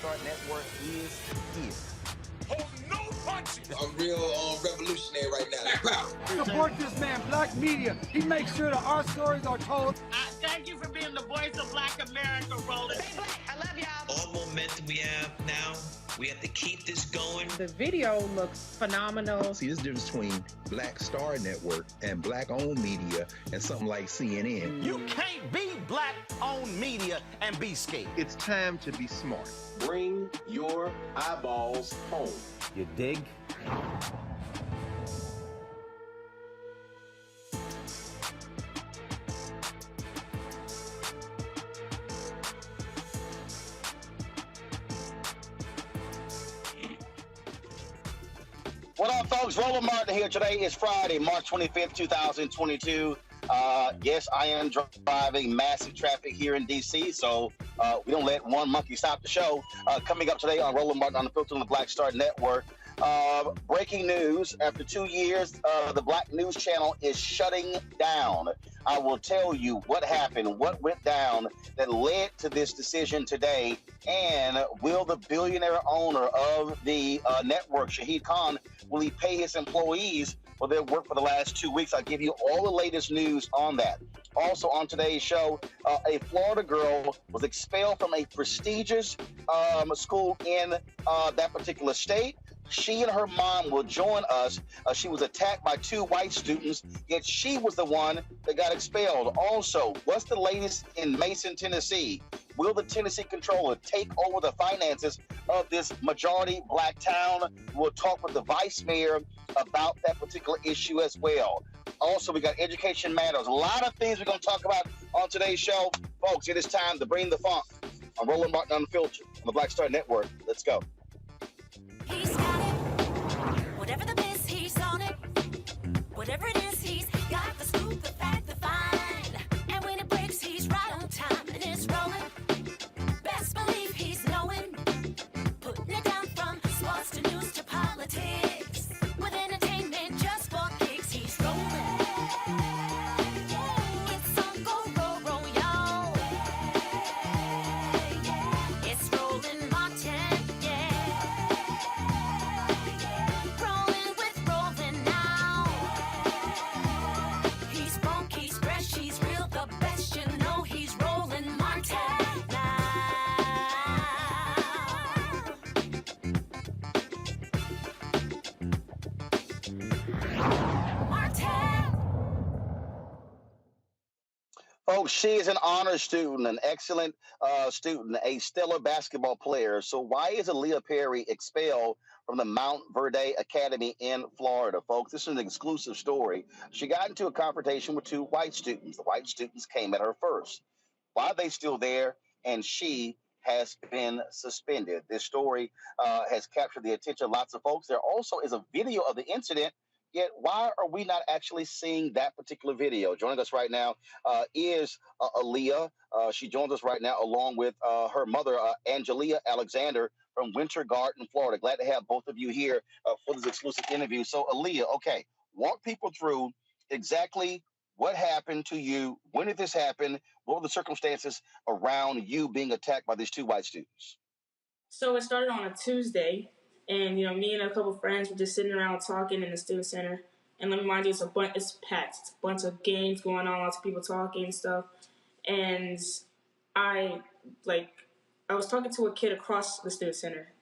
Start Network is here. Hold no punches! I'm real revolutionary right now. Support this man, Black Media. He makes sure that our stories are told. Thank you for being the voice of Black America, Roland. Stay black. I love y'all. All momentum we have now, we have to keep this going. The video looks phenomenal. See, this difference between Black Star Network and Black-owned media and something like CNN. You can't be Black-owned media and be scared. It's time to be smart. Bring your eyeballs home. You dig? What up, folks? Roland Martin here. Today is Friday, March 25th, 2022. Yes, I am driving massive traffic here in D.C., so we don't let one monkey stop the show. Coming up today on Roland Martin Unfiltered on the Black Star Network. Breaking news, after 2 years, the Black News Channel is shutting down. I will tell you what happened, what went down that led to this decision today, and will the billionaire owner of the network, Shahid Khan, will he pay his employees for their work for the last 2 weeks? I'll give you all the latest news on that. Also on today's show, a Florida girl was expelled from a prestigious school in that particular state. She and her mom will join us. She was attacked by 2 white students, yet she was the one that got expelled. Also, what's the latest in Mason, Tennessee? Will the Tennessee controller take over the finances of this majority Black town? We'll talk with the vice mayor about that particular issue as well. Also, we got Education Matters. A lot of things we're going to talk about on today's show. Folks, it is time to bring the funk on Roland Martin Unfiltered on the Black Star Network. Let's go. He's got it. Whatever the biz, he's on it. Whatever it is, he's got the scoop, the fact, the find. And when it breaks, he's right on time and it's rolling. Best believe he's knowing. Putting it down from sports to news to politics. With entertainment just for kicks, he's rolling. It's on go, roll, roll, y'all. It's Roland Martin, yeah. Rolling with Roland now. He's funk, he's fresh, he's real, the best, you know he's Roland Martin now. Martin. Folks, she is an honor student, an excellent student, a stellar basketball player. So why is Aaliyah Perry expelled from the Montverde Academy in Florida? Folks, this is an exclusive story. She got into a confrontation with 2 white students. The white students came at her first. Why are they still there? And she has been suspended. This story has captured the attention of lots of folks. There also is a video of the incident. Yet, why are we not actually seeing that particular video? Joining us right now is Aaliyah. She joins us right now along with her mother, Angelia Alexander from Winter Garden, Florida. Glad to have both of you here for this exclusive interview. So, Aaliyah, okay, walk people through exactly what happened to you. When did this happen? What were the circumstances around you being attacked by these 2 white students? So it started on a Tuesday. And, you know, me and a couple of friends were just sitting around talking in the student center. And let me remind you, it's packed. It's a bunch of games going on, lots of people talking and stuff. And I was talking to a kid across the student center.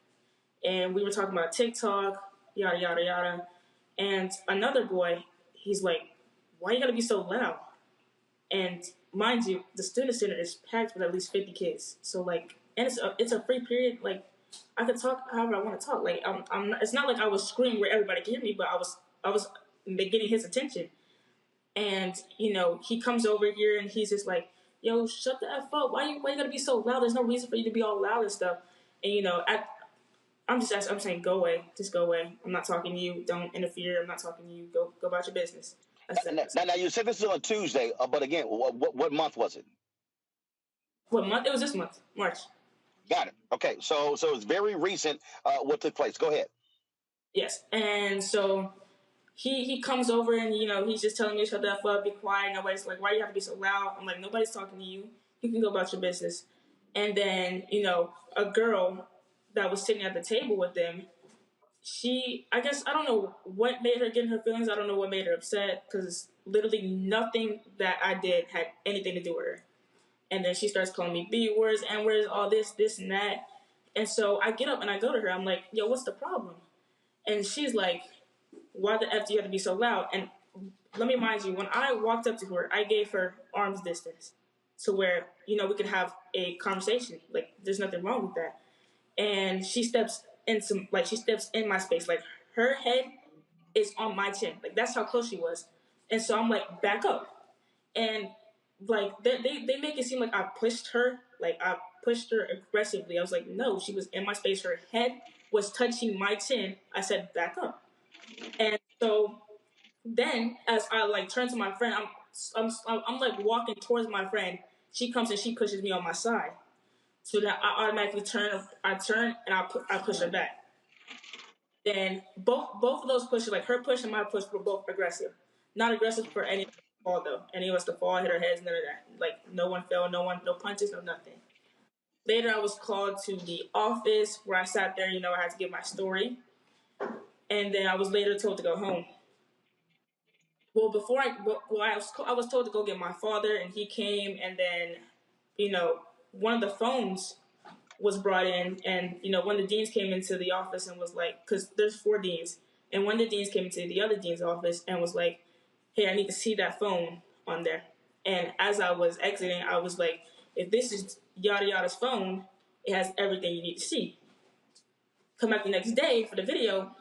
And we were talking about TikTok, yada, yada, yada. And another boy, he's like, why you gotta be so loud? And mind you, the student center is packed with at least 50 kids. So, like, and it's a free period, like, I could talk however I want to talk. Like it's not like I was screaming where everybody could hear me, but I was getting his attention. And you know, he comes over here and he's just like, "Yo, shut the f up! Why you gotta be so loud? There's no reason for you to be all loud and stuff." And you know, I'm saying, go away, just go away. I'm not talking to you. Don't interfere. I'm not talking to you. Go about your business. Now you said this is on a Tuesday, but again, what month was it? What month? It was this month, March. Got it. Okay, so it's very recent what took place. Go ahead. Yes, and so he comes over and, you know, he's just telling me to shut the F up, be quiet. Nobody's like, why do you have to be so loud? I'm like, nobody's talking to you. You can go about your business. And then, you know, a girl that was sitting at the table with them, I guess, I don't know what made her get in her feelings. I don't know what made her upset, because literally nothing that I did had anything to do with her. And then she starts calling me B words, N words, all this, and that. And so I get up and I go to her. I'm like, yo, what's the problem? And she's like, why the F do you have to be so loud? And let me remind you, when I walked up to her, I gave her arm's distance to where, we could have a conversation. Like, there's nothing wrong with that. And she steps in my space. Like, her head is on my chin. Like, that's how close she was. And so I'm like, back up. And like, they make it seem like I pushed her. Like, I pushed her aggressively. I was like, no, she was in my space. Her head was touching my chin. I said, back up. And so then, as I like turn to my friend, I'm like walking towards my friend. She comes and she pushes me on my side. So then I automatically turn and I push her back. Then both of those pushes, like her push and my push, were both aggressive. Not aggressive for any fall though. Any of us to fall, hit our heads, none of that. Like, no one fell, no punches, no nothing. Later, I was called to the office where I sat there. I had to give my story, and then I was later told to go home. Well, I was told to go get my father, and he came, and then, one of the phones was brought in, and, one of the deans came into the office and was like, because there's 4 deans, and one of the deans came into the other dean's office and was like, hey, I need to see that phone on there. And as I was exiting, I was like, if this is yada yada's phone, it has everything you need to see. Come back the next day for the video,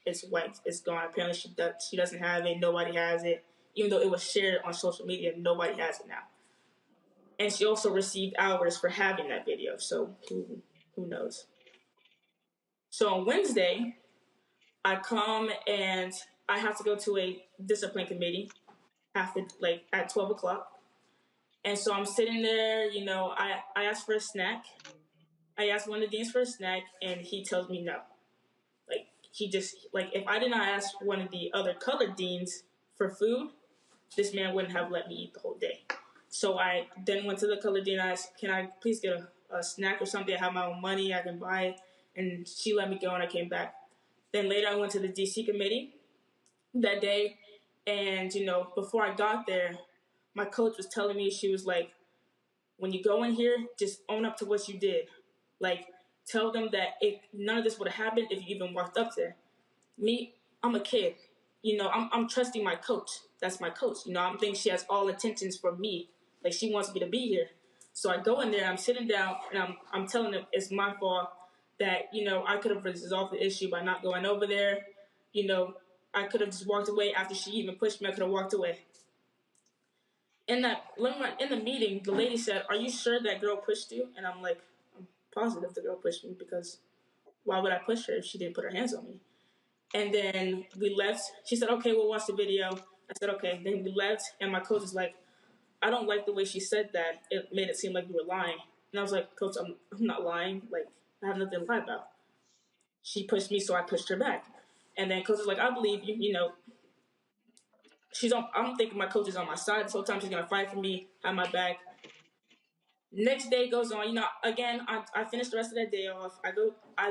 it's wiped, it's gone. Apparently she doesn't have it, nobody has it. Even though it was shared on social media, nobody has it now. And she also received hours for having that video, so who knows? So on Wednesday, I come and I have to go to a discipline committee at 12 o'clock. And so I'm sitting there, I asked for a snack. I asked one of the deans for a snack, and he tells me no. Like, if I did not ask one of the other colored deans for food, this man wouldn't have let me eat the whole day. So I then went to the colored dean and I asked, can I please get a snack or something? I have my own money, I can buy it. And she let me go, and I came back. Then later I went to the DC committee that day, and, before I got there, my coach was telling me, she was like, when you go in here, just own up to what you did. Like, tell them that none of this would have happened if you even walked up there. Me, I'm a kid. I'm trusting my coach. That's my coach. I'm thinking she has all intentions for me. Like, she wants me to be here. So I go in there, I'm sitting down, and I'm telling them it's my fault that, I could have resolved the issue by not going over there. I could have just walked away after she even pushed me. I could have walked away. In the meeting, the lady said, are you sure that girl pushed you? And I'm like, I'm positive the girl pushed me, because why would I push her if she didn't put her hands on me? And then we left. She said, okay, we'll watch the video. I said, okay. Then we left, and my coach was like, I don't like the way she said that. It made it seem like you were lying. And I was like, Coach, I'm not lying. Like, I have nothing to lie about. She pushed me, so I pushed her back. And then coach was like, I believe you, I'm thinking my coach is on my side this whole time. She's going to fight for me, have my back. Next day goes on. Again, I finished the rest of that day off.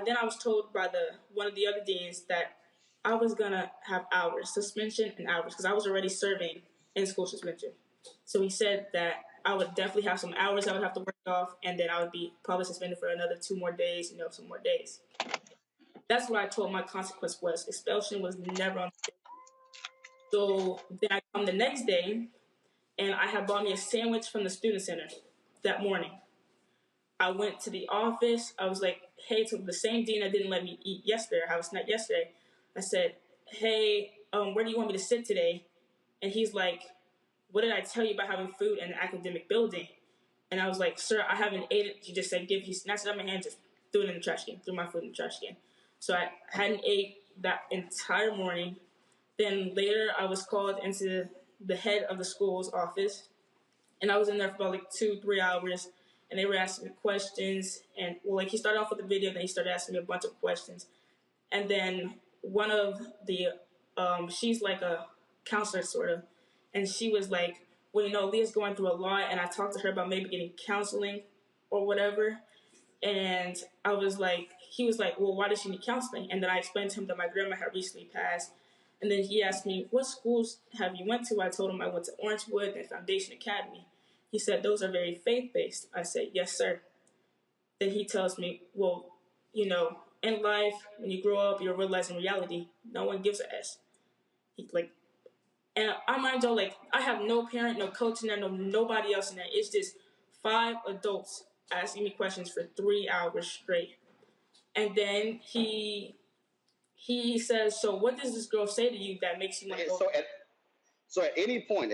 Then I was told by one of the other deans that I was going to have hours, suspension and hours, because I was already serving in school suspension. So he said that I would definitely have some hours I would have to work off, and then I would be probably suspended for another 2 more days, some more days. That's what I told my consequence was. Expulsion was never on the table. So then I come the next day, and I had bought me a sandwich from the student center that morning. I went to the office. I was like, hey, to the same dean that didn't let me eat yesterday, or have a snack yesterday. I said, hey, where do you want me to sit today? And he's like, what did I tell you about having food in an academic building? And I was like, sir, I haven't ate it. You just said he snatched it out of my hand, just threw it in the trash can, threw my food in the trash can. So I hadn't ate that entire morning. Then later I was called into the head of the school's office, and I was in there for about 2-3 hours, and they were asking me questions. And he started off with the video, then he started asking me a bunch of questions. And then one of the, she's like a counselor sort of, and she was like, well, Leah's going through a lot, and I talked to her about maybe getting counseling or whatever. And he was like, well, why does she need counseling? And then I explained to him that my grandma had recently passed. And then he asked me, what schools have you went to? I told him I went to Orangewood and Foundation Academy. He said, those are very faith-based. I said, yes, sir. Then he tells me, well, in life, when you grow up, you're realizing reality. No one gives a S. And I mind you, I have no parent, no coach in there, nobody else in there. It's just 5 adults asking me questions for 3 hours straight. And then he says, so what does this girl say to you that makes you want to go? So at any point,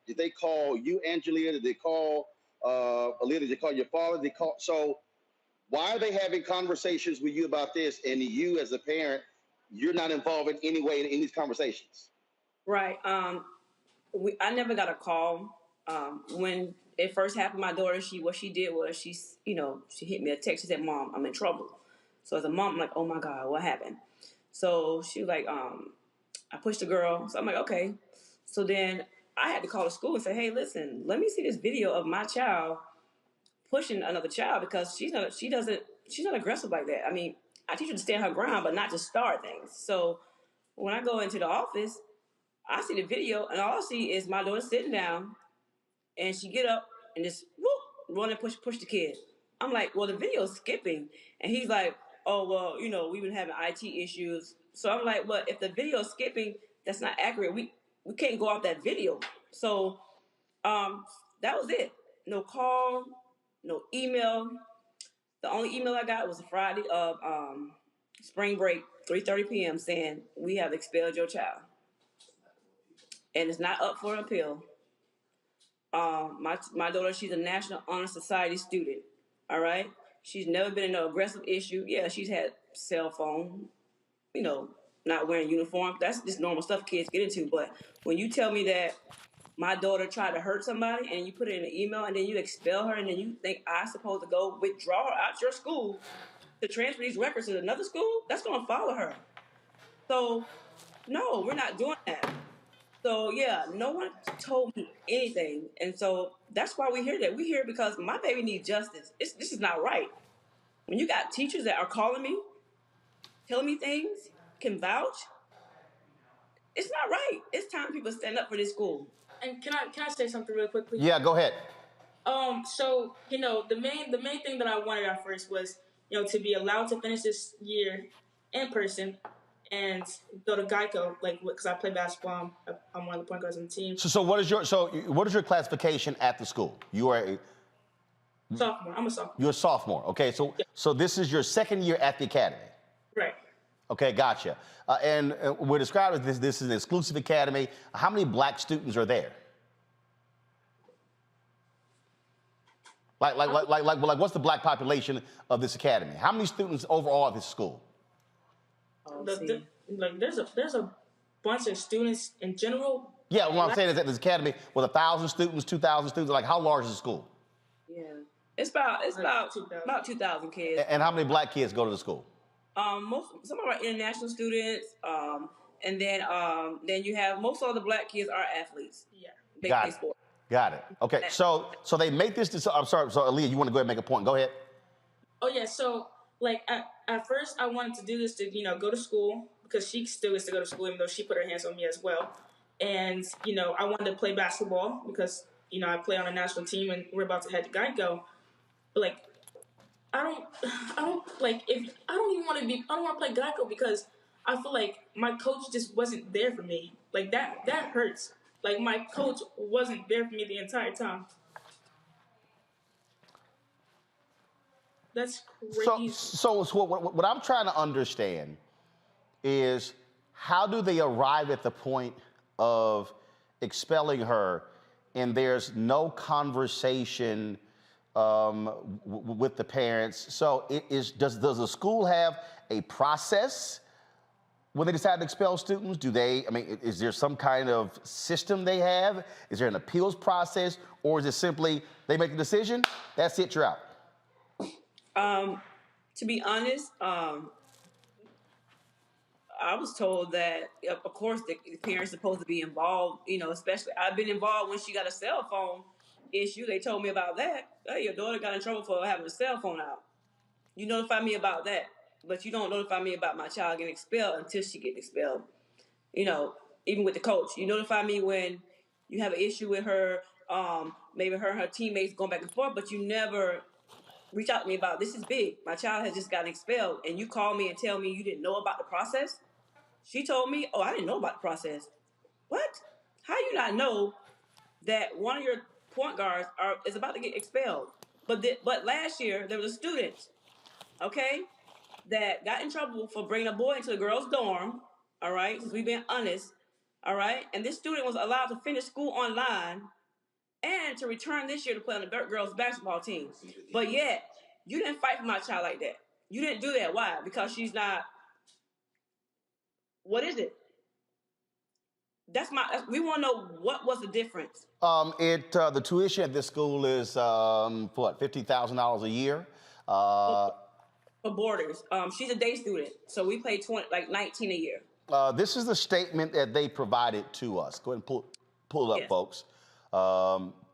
did they call you, Angelina? Did they call Aaliyah? Did they call your father? So why are they having conversations with you about this? And you, as a parent, you're not involved in any way in these conversations. Right. I never got a call. When it first happened, my daughter, what she did was she hit me a text. She said, "Mom, I'm in trouble." So as a mom, I'm like, "Oh my God, what happened?" So she was like, I pushed the girl. So I'm like, okay. So then I had to call the school and say, hey, listen, let me see this video of my child pushing another child, because she's not aggressive like that. I mean, I teach her to stand her ground, but not to start things. So when I go into the office, I see the video, and all I see is my daughter sitting down, and she get up and just run and push the kid. I'm like, well, the video's skipping. And he's like, oh, well, we've been having IT issues. So I'm like, well, if the video's skipping, that's not accurate. We can't go off that video. So that was it. No call, no email. The only email I got was a Friday of spring break, 3:30 p.m. saying, we have expelled your child. And it's not up for appeal. My daughter, she's a National Honor Society student. All right? She's never been in an aggressive issue. Yeah, she's had cell phone, not wearing uniform. That's just normal stuff kids get into. But when you tell me that my daughter tried to hurt somebody and you put it in an email and then you expel her and then you think I'm supposed to go withdraw her out your school to transfer these records to another school, that's going to follow her. So, no, we're not doing that. So, yeah, no one told me anything. And so that's why we hear that. We hear it because my baby needs justice. This is not right. When you got teachers that are calling me, telling me things, can vouch, it's not right. It's time people stand up for this school. And can I say something real quickly? Yeah, go ahead. So, the main thing that I wanted at first was, to be allowed to finish this year in person and go to Geico, because I play basketball. I'm one of the point guards on the team. So what is your classification at the school? You are a sophomore. I'm a sophomore. You're a sophomore. Okay, so this is your second year at the academy. Right. Okay, gotcha. And we're described as this is an exclusive academy. How many black students are there? What's the black population of this academy? How many students overall at this school? There's a bunch of students in general. Yeah, what I'm saying is that this academy with 1,000 students, 2,000 students. How large is the school? Yeah, it's about 2,000 kids. And how many black kids go to the school? Some of our international students, and then you have most of the black kids are athletes. Yeah, Got it. Okay, so they make this. I'm sorry. So Aaliyah, you want to go ahead and make a point? Go ahead. Oh yeah. So at first I wanted to do this to go to school, because she still gets to go to school even though she put her hands on me as well. And I wanted to play basketball because I play on a national team and we're about to head to Geico. But I don't want to play Geico because I feel like my coach just wasn't there for me. That hurts. My coach wasn't there for me the entire time. That's crazy. So what I'm trying to understand is, how do they arrive at the point of expelling her and there's no conversation with the parents? So does the school have a process when they decide to expel students? Is there some kind of system they have? Is there an appeals process? Or is it simply they make a decision, that's it, you're out? To be honest, I was told that, of course, the parents are supposed to be involved, especially I've been involved when she got a cell phone issue. They told me about that. Hey, your daughter got in trouble for having a cell phone out. You notify me about that, but you don't notify me about my child getting expelled until she gets expelled. You know, even with the coach, you notify me when you have an issue with her, maybe her and her teammates going back and forth, but you never reach out to me about this is big. My child has just gotten expelled, and you call me and tell me you didn't know about the process. She told me, "Oh, I didn't know about the process." What? How you not know that one of your point guards is about to get expelled? But last year there was a student, okay, that got in trouble for bringing a boy into the girls' dorm. All right, since we've been honest. All right, and this student was allowed to finish school online and to return this year to play on the girls' basketball team. But yet, you didn't fight for my child like that. You didn't do that. Why? Because she's not. What is it? We want to know what was the difference. The tuition at this school is what, $50,000 a year. For boarders, she's a day student, so we pay 19 a year. This is the statement that they provided to us. Go ahead and pull it up, Yes. folks.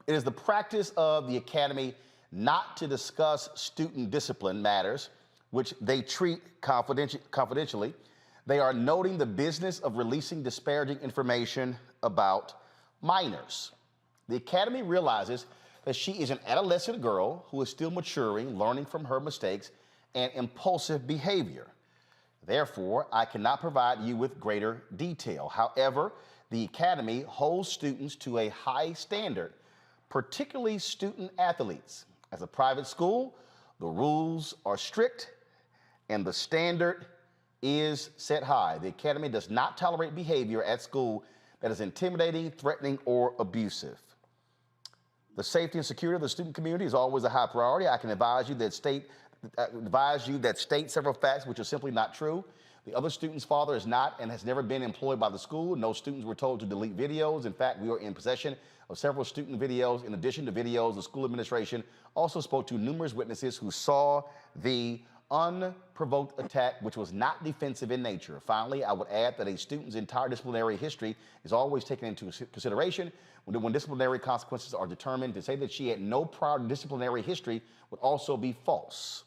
It is the practice of the academy not to discuss student discipline matters, which they treat confidentially. They are noting the business of releasing disparaging information about minors. The academy realizes that she is an adolescent girl who is still maturing, learning from her mistakes and impulsive behavior. Therefore, I cannot provide you with greater detail. However, the academy holds students to a high standard, particularly student athletes. As a private school, the rules are strict and the standard is set high. The academy does not tolerate behavior at school that is intimidating, threatening, or abusive. The safety and security of the student community is always a high priority. I can advise you that state several facts which are simply not true. The other student's father is not and has never been employed by the school. No students were told to delete videos. In fact, we are in possession of several student videos. In addition to videos, the school administration also spoke to numerous witnesses who saw the unprovoked attack, which was not defensive in nature. Finally, I would add that a student's entire disciplinary history is always taken into consideration when disciplinary consequences are determined. To say that she had no prior disciplinary history would also be false.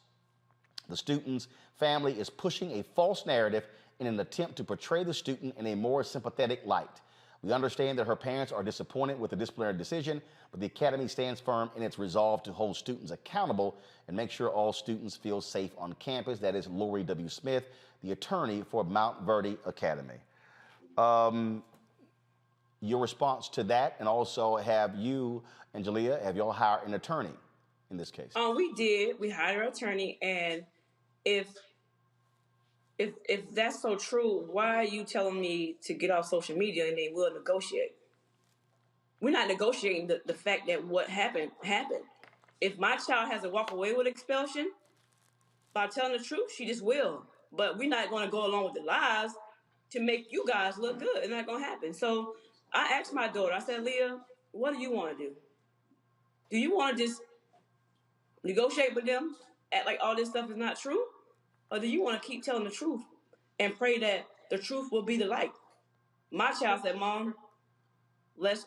The student's family is pushing a false narrative in an attempt to portray the student in a more sympathetic light. We understand that her parents are disappointed with the disciplinary decision, but the academy stands firm in its resolve to hold students accountable and make sure all students feel safe on campus. That is Lori W. Smith, the attorney for Montverde Academy. Your response to that, and also have you and Jalea, have y'all hired an attorney in this case? We did. We hired an attorney, and if that's so true, why are you telling me to get off social media and they will negotiate? We're not negotiating the fact that what happened. If my child has to walk away with expulsion by telling the truth, she just will. But we're not going to go along with the lies to make you guys look good. It's not going to happen. So I asked my daughter, I said, Leah, what do you want to do? Do you want to just negotiate with them, act like all this stuff is not true? Or do you want to keep telling the truth and pray that the truth will be the light? My child said, Mom, let's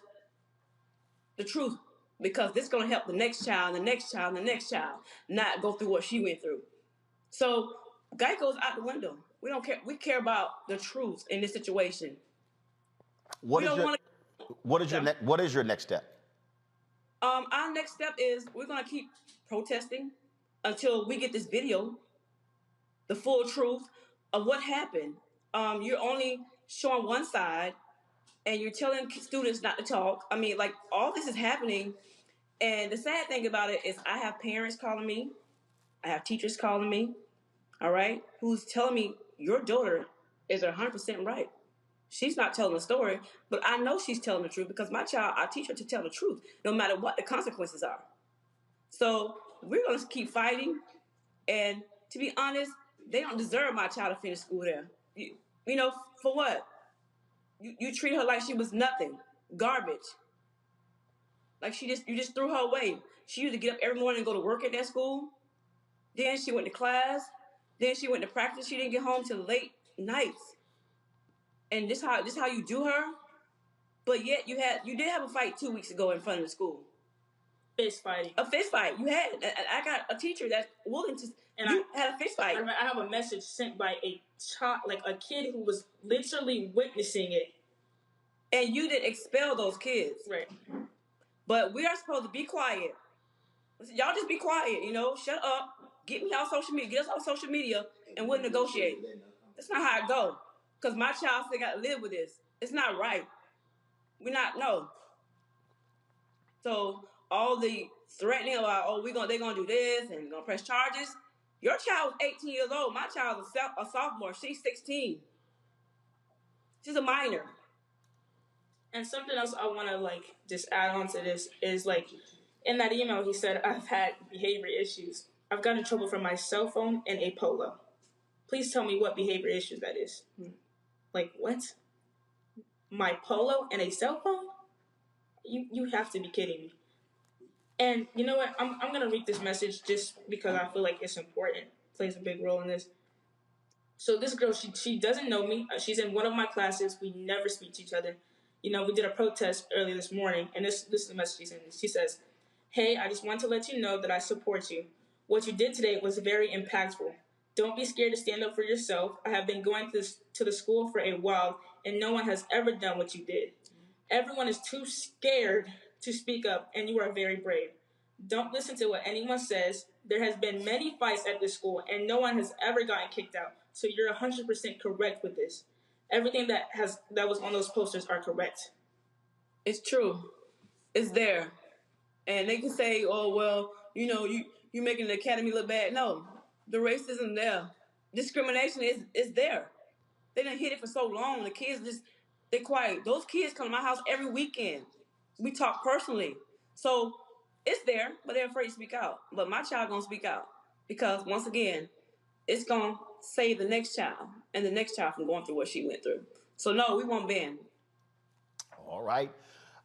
the truth, because this is going to help the next child, the next child, the next child not go through what she went through. So Geico's out the window. We don't care. We care about the truth in this situation. What is your next step? Our next step is we're going to keep protesting until we get this video, the full truth of what happened. You're only showing one side, and you're telling students not to talk. I mean, like, all this is happening, and the sad thing about it is I have parents calling me, I have teachers calling me, all right, who's telling me your daughter is 100% right. She's not telling the story, but I know she's telling the truth because my child, I teach her to tell the truth, no matter what the consequences are. So we're going to keep fighting, and to be honest, they don't deserve my child to finish school there. You know, for what? You treat her like she was nothing, garbage. Like you just threw her away. She used to get up every morning and go to work at that school. Then she went to class. Then she went to practice. She didn't get home till late nights. And this how you do her. But yet you did have a fight 2 weeks ago in front of the school. fist fighting. A fist fight. You had. I got a teacher that's willing to. And you had a fist fight. I have a message sent by a child, like a kid who was literally witnessing it. And you didn't expel those kids. Right. But we are supposed to be quiet. Listen, y'all just be quiet, you know. Shut up. Get me off social media. Get us off social media, and we'll negotiate. That's not how it go. Because my child still got to live with this. It's not right. We're not, no. So all the threatening about, oh, they're gonna do this and gonna press charges. Your child was 18 years old. My child is a sophomore. She's 16. She's a minor. And something else I want to just add on to this is in that email he said I've had behavior issues. I've gotten in trouble for my cell phone and a polo. Please tell me what behavior issues that is. What? My polo and a cell phone? You have to be kidding me. And you know what? I'm gonna read this message just because I feel like it's important. It plays a big role in this. So this girl, she doesn't know me. She's in one of my classes. We never speak to each other. You know, we did a protest earlier this morning, and this is the message she sent me. She says, "Hey, I just want to let you know that I support you. What you did today was very impactful. Don't be scared to stand up for yourself. I have been going to the school for a while, and no one has ever done what you did. Everyone is too scared to speak up, and you are very brave. Don't listen to what anyone says. There has been many fights at this school, and no one has ever gotten kicked out. So you're 100% correct with this. Everything that was on those posters are correct." It's true. It's there. And they can say, oh, well, you know, you're making the academy look bad. No, the racism there. Discrimination is there. They done hit it for so long. The kids they're quiet. Those kids come to my house every weekend. We talk personally. So it's there, but they're afraid to speak out. But my child gonna speak out. Because once again, it's gonna save the next child and the next child from going through what she went through. So no, we won't bend. All right.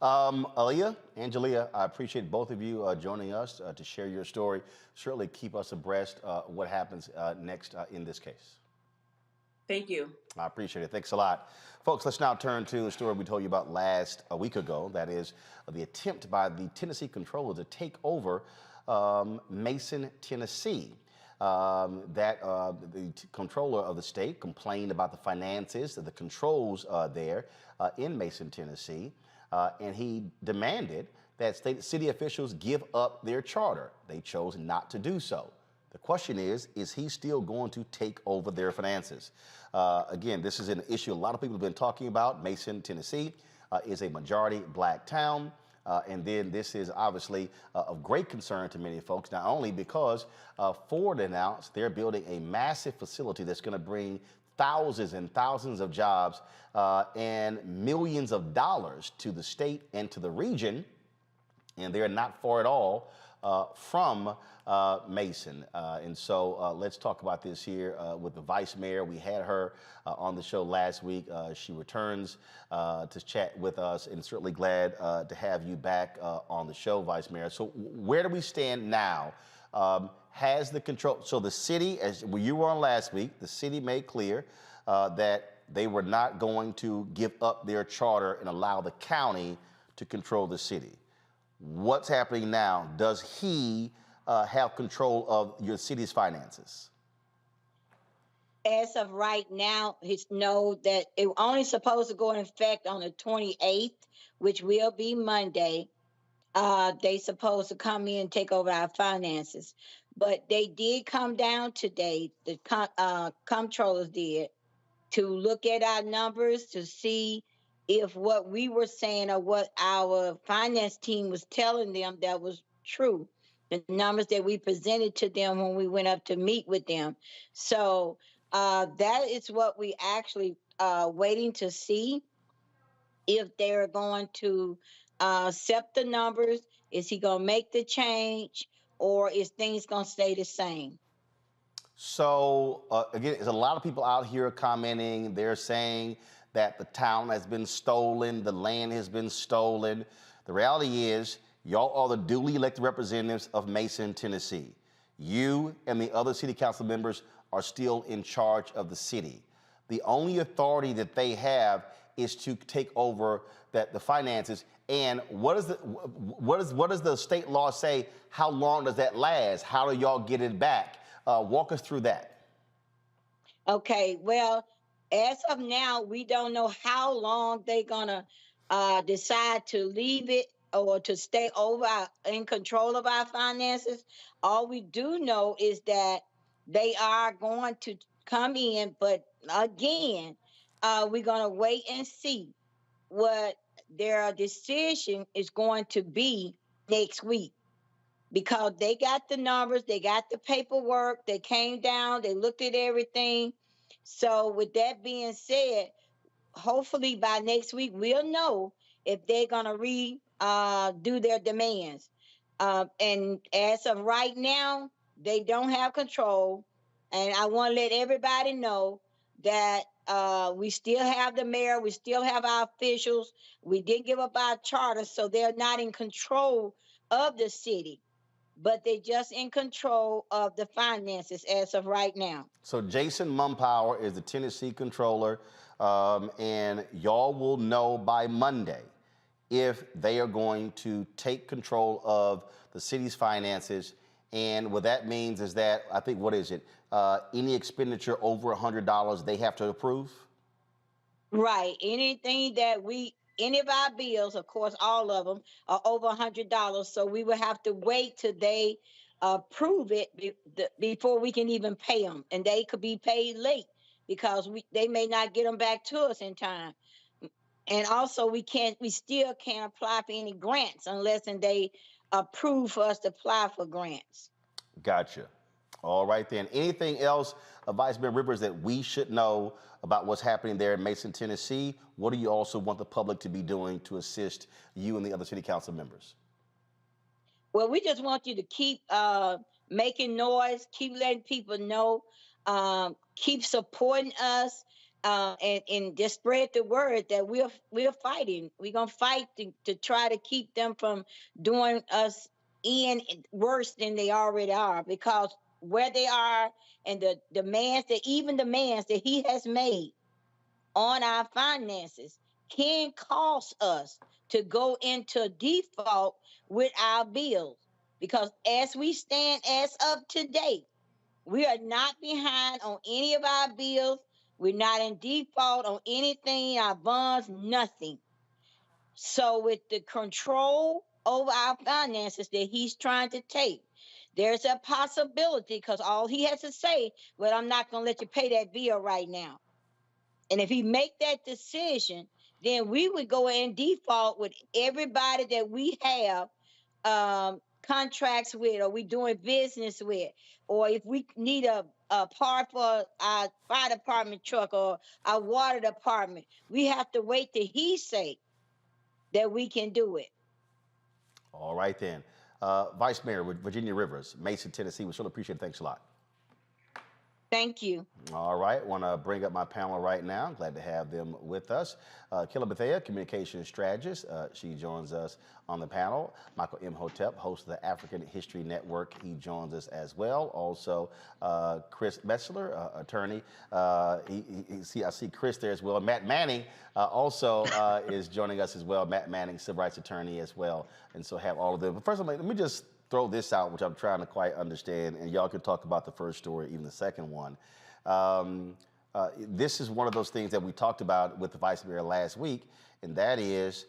Aaliyah, Angelia, I appreciate both of you joining us to share your story. Certainly keep us abreast what happens next in this case. Thank you. I appreciate it. Thanks a lot. Folks, let's now turn to a story we told you about a week ago. That is the attempt by the Tennessee Comptroller to take over Mason, Tennessee. The comptroller of the state complained about the finances, the controls there in Mason, Tennessee, and he demanded that city officials give up their charter. They chose not to do so. The question is he still going to take over their finances? Again, this is an issue a lot of people have been talking about. Mason, Tennessee is a majority black town. And then this is obviously of great concern to many folks, not only because Ford announced they're building a massive facility that's going to bring thousands and thousands of jobs and millions of dollars to the state and to the region, and they're not far at all from Mason. And so let's talk about this here with the vice mayor. We had her on the show last week. She returns to chat with us, and certainly glad to have you back on the show, Vice Mayor. So where do we stand now? Has the control, so the city, as you were on last week, the city made clear that they were not going to give up their charter and allow the county to control the city. What's happening now? Does he have control of your city's finances? As of right now, that it only supposed to go in effect on the 28th, which will be Monday. They supposed to come in and take over our finances. But they did come down today, the comptrollers did, to look at our numbers to see if what we were saying or what our finance team was telling them that was true. The numbers that we presented to them when we went up to meet with them. So that is what we actually waiting to see, if they're going to accept the numbers. Is he going to make the change, or is things going to stay the same? So again, there's a lot of people out here commenting. They're saying that the town has been stolen, the land has been stolen. The reality is, y'all are the duly elected representatives of Mason, Tennessee. You and the other city council members are still in charge of the city. The only authority that they have is to take over the finances. And what does the state law say? How long does that last? How do y'all get it back? Walk us through that. Okay, well, as of now, we don't know how long they're gonna decide to leave it or to stay in control of our finances. All we do know is that they are going to come in, but again, we're gonna wait and see what their decision is going to be next week, because they got the numbers, they got the paperwork, they came down, they looked at everything. So, with that being said, hopefully by next week we'll know if they're gonna do their demands. And as of right now, they don't have control. And I want to let everybody know that we still have the mayor, we still have our officials. We did give up our charter, so they're not in control of the city, but they're just in control of the finances as of right now. So Jason Mumpower is the Tennessee controller, and y'all will know by Monday if they are going to take control of the city's finances. And what that means is that, I think, what is it? Any expenditure over $100, they have to approve? Right. Anything that any of our bills, of course, all of them are over $100. So we will have to wait till they approve it before we can even pay them. And they could be paid late because they may not get them back to us in time. And also we still can't apply for any grants unless they approve for us to apply for grants. Gotcha. All right then. Anything else, Vice Mayor Rivers, that we should know about what's happening there in Mason, Tennessee? What do you also want the public to be doing to assist you and the other city council members? Well, we just want you to keep making noise, keep letting people know, keep supporting us, and just spread the word that we're fighting. We're gonna fight to try to keep them from doing us in worse than they already are, because where they are and the demands that he has made on our finances can cause us to go into default with our bills. Because as we stand as of today, we are not behind on any of our bills. We're not in default on anything, our bonds, nothing. So with the control over our finances that he's trying to take, there's a possibility, because all he has to say, well, I'm not going to let you pay that bill right now. And if he make that decision, then we would go in default with everybody that we have contracts with, or we doing business with, or if we need a part for our fire department truck or our water department, we have to wait till he say that we can do it. All right then. Vice Mayor Virginia Rivers, Mason, Tennessee, we sure appreciate it. Thanks a lot. Thank you. All right, want to bring up my panel right now. Glad to have them with us. Killa Bethea, communications strategist. She joins us on the panel. Michael Imhotep, host of the African History Network. He joins us as well. Also, Chris Metzler, attorney. I see Chris there as well. Matt Manning also is joining us as well. Matt Manning, civil rights attorney as well. And so have all of them. But first of all, let me just throw this out, which I'm trying to quite understand, and y'all can talk about the first story, even the second one. This is one of those things that we talked about with the Vice Mayor last week, and that is,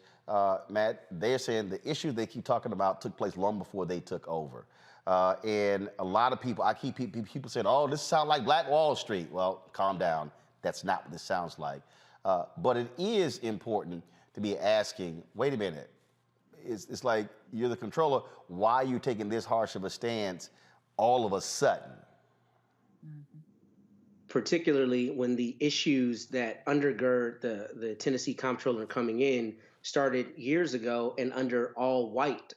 Matt, they're saying the issues they keep talking about took place long before they took over. And a lot of people, I keep people saying, oh, this sounds like Black Wall Street. Well, calm down. That's not what this sounds like. But it is important to be asking, wait a minute, it's like you're the controller. Why are you taking this harsh of a stance all of a sudden? Particularly when the issues that undergird the Tennessee comptroller coming in started years ago and under all white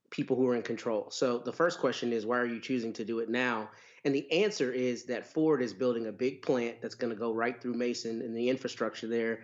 people who are in control. So the first question is, why are you choosing to do it now? And the answer is that Ford is building a big plant that's going to go right through Mason, and the infrastructure there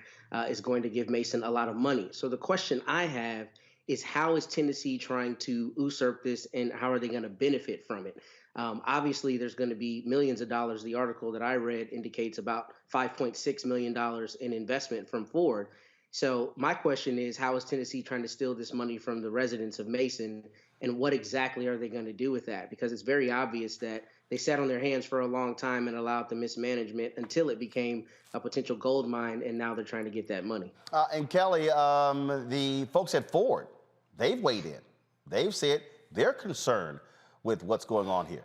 is going to give Mason a lot of money. So the question I have is, how is Tennessee trying to usurp this, and how are they going to benefit from it? Obviously, there's going to be millions of dollars. The article that I read indicates about $5.6 million in investment from Ford. So my question is, how is Tennessee trying to steal this money from the residents of Mason, and what exactly are they going to do with that? Because it's very obvious that they sat on their hands for a long time and allowed the mismanagement until it became a potential gold mine, and now they're trying to get that money. And Kelly, the folks at Ford, they've weighed in. They've said they're concerned with what's going on here.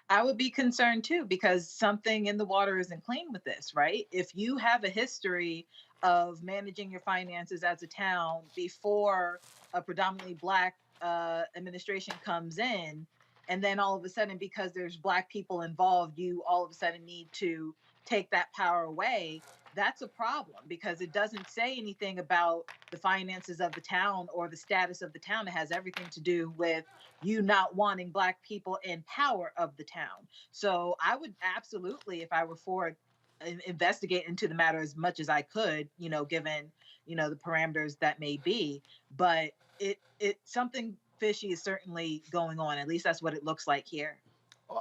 I would be concerned too, because something in the water isn't clean with this, right? If you have a history of managing your finances as a town before a predominantly Black administration comes in, and then all of a sudden, because there's Black people involved, you all of a sudden need to take that power away, that's a problem, because it doesn't say anything about the finances of the town or the status of the town. It has everything to do with you not wanting Black people in power of the town. So I would absolutely, if I were Ford, investigate into the matter as much as I could, given, the parameters that may be. But it something fishy is certainly going on. At least that's what it looks like here.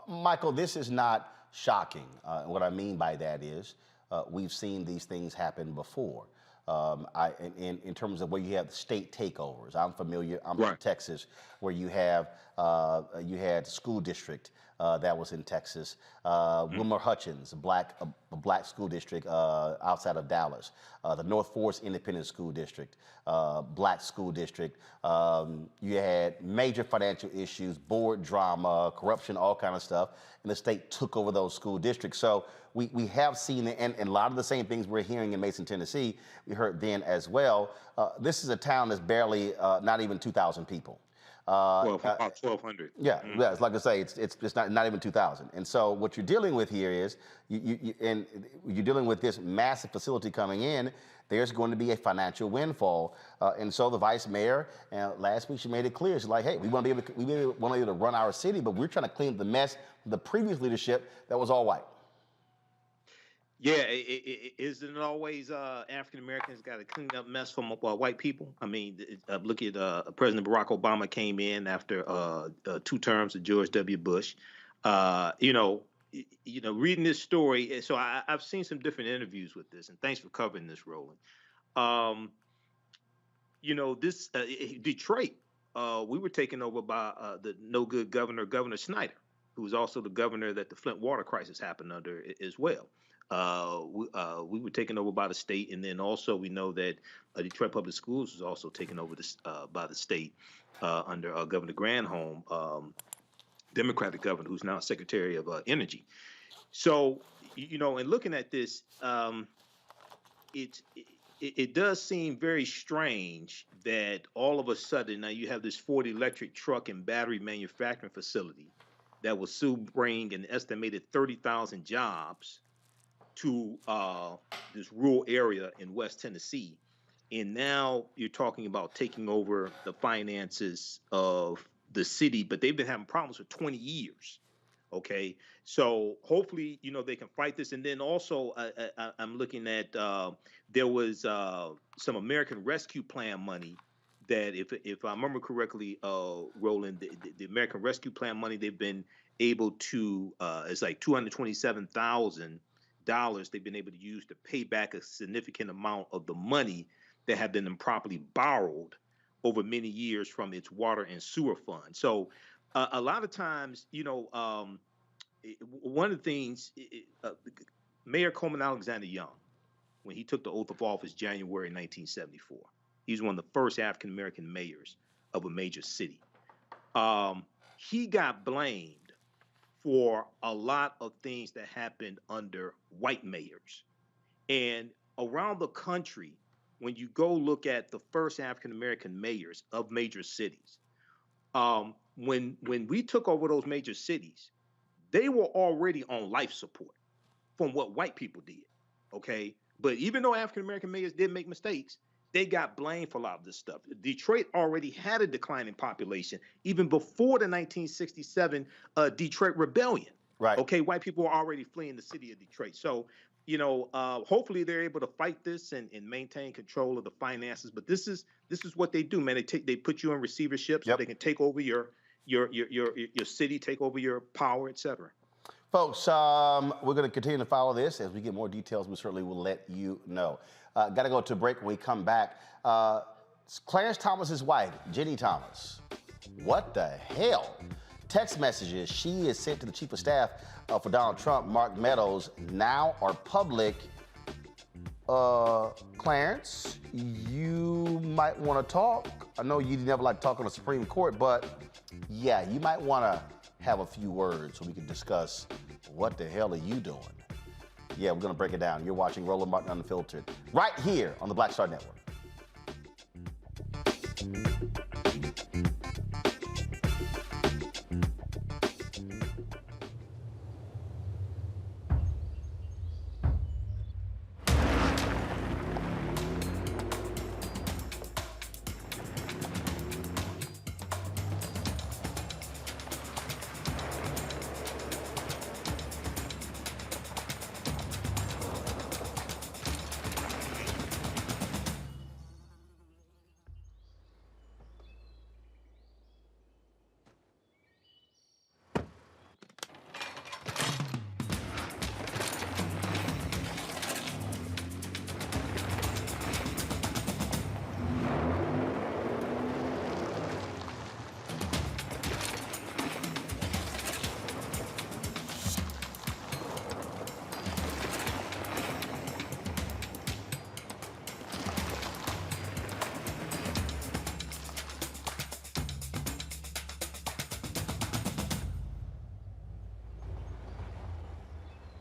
Michael, this is not shocking. What I mean by that is we've seen these things happen before. In terms of where you have state takeovers, I'm familiar. I'm from Texas, where you had school district that was in Texas. Wilmer Hutchins, a black school district outside of Dallas. The North Forest Independent School District, black school district. You had major financial issues, board drama, corruption, all kind of stuff, and the state took over those school districts. So we have seen it, and a lot of the same things we're hearing in Mason, Tennessee, we heard then as well. This is a town that's barely, not even 2,000 people. Well, about 1,200. Yeah, yeah. It's like I say, it's not even 2,000. And so what you're dealing with here is you're dealing with this massive facility coming in. There's going to be a financial windfall, and so the vice mayor last week she made it clear. She's like, "Hey, we want to be able to run our city, but we're trying to clean up the mess of the previous leadership that was all white." Yeah, isn't it always African Americans got to clean up mess from white people? I mean, look at President Barack Obama came in after 2 terms of George W. Bush. Reading this story, so I've seen some different interviews with this, and thanks for covering this, Roland. This Detroit, we were taken over by the no good Governor Snyder, who was also the governor that the Flint water crisis happened under as well. We were taken over by the state, and then also we know that Detroit Public Schools was also taken over by the state under Governor Granholm, Democratic governor, who's now Secretary of Energy. So, in looking at this, it does seem very strange that all of a sudden now you have this Ford electric truck and battery manufacturing facility that will soon bring an estimated 30,000 jobs to this rural area in West Tennessee. And now you're talking about taking over the finances of the city, but they've been having problems for 20 years. Okay, so hopefully, they can fight this. And then also, I'm looking at there was some American Rescue Plan money that, if I remember correctly, Roland, the American Rescue Plan money, they've been able to, it's like $227,000 they've been able to use to pay back a significant amount of the money that have been improperly borrowed over many years from its water and sewer fund. So a lot of times, one of the things, Mayor Coleman Alexander Young, when he took the oath of office January 1974, he was one of the first African-American mayors of a major city. He got blamed for a lot of things that happened under white mayors. And around the country, when you go look at the first African-American mayors of major cities, when we took over those major cities, they were already on life support from what white people did, okay? But even though African-American mayors did make mistakes, they got blamed for a lot of this stuff. Detroit already had a declining population even before the 1967 Detroit Rebellion. Right. Okay, white people were already fleeing the city of Detroit. So, hopefully they're able to fight this and maintain control of the finances. But this is what they do, man. They put you in receivership so they can take over your your city, take over your power, etc. Folks, we're going to continue to follow this. As we get more details, we certainly will let you know. Got to go to a break. When we come back, Clarence Thomas's wife, Jenny Thomas. What the hell? Text messages she is sent to the chief of staff for Donald Trump, Mark Meadows, now are public. Clarence, you might want to talk. I know you never like to talk on the Supreme Court, but yeah, you might want to have a few words so we can discuss what the hell are you doing? Yeah, we're going to break it down. You're watching Roland Martin Unfiltered right here on the Black Star Network.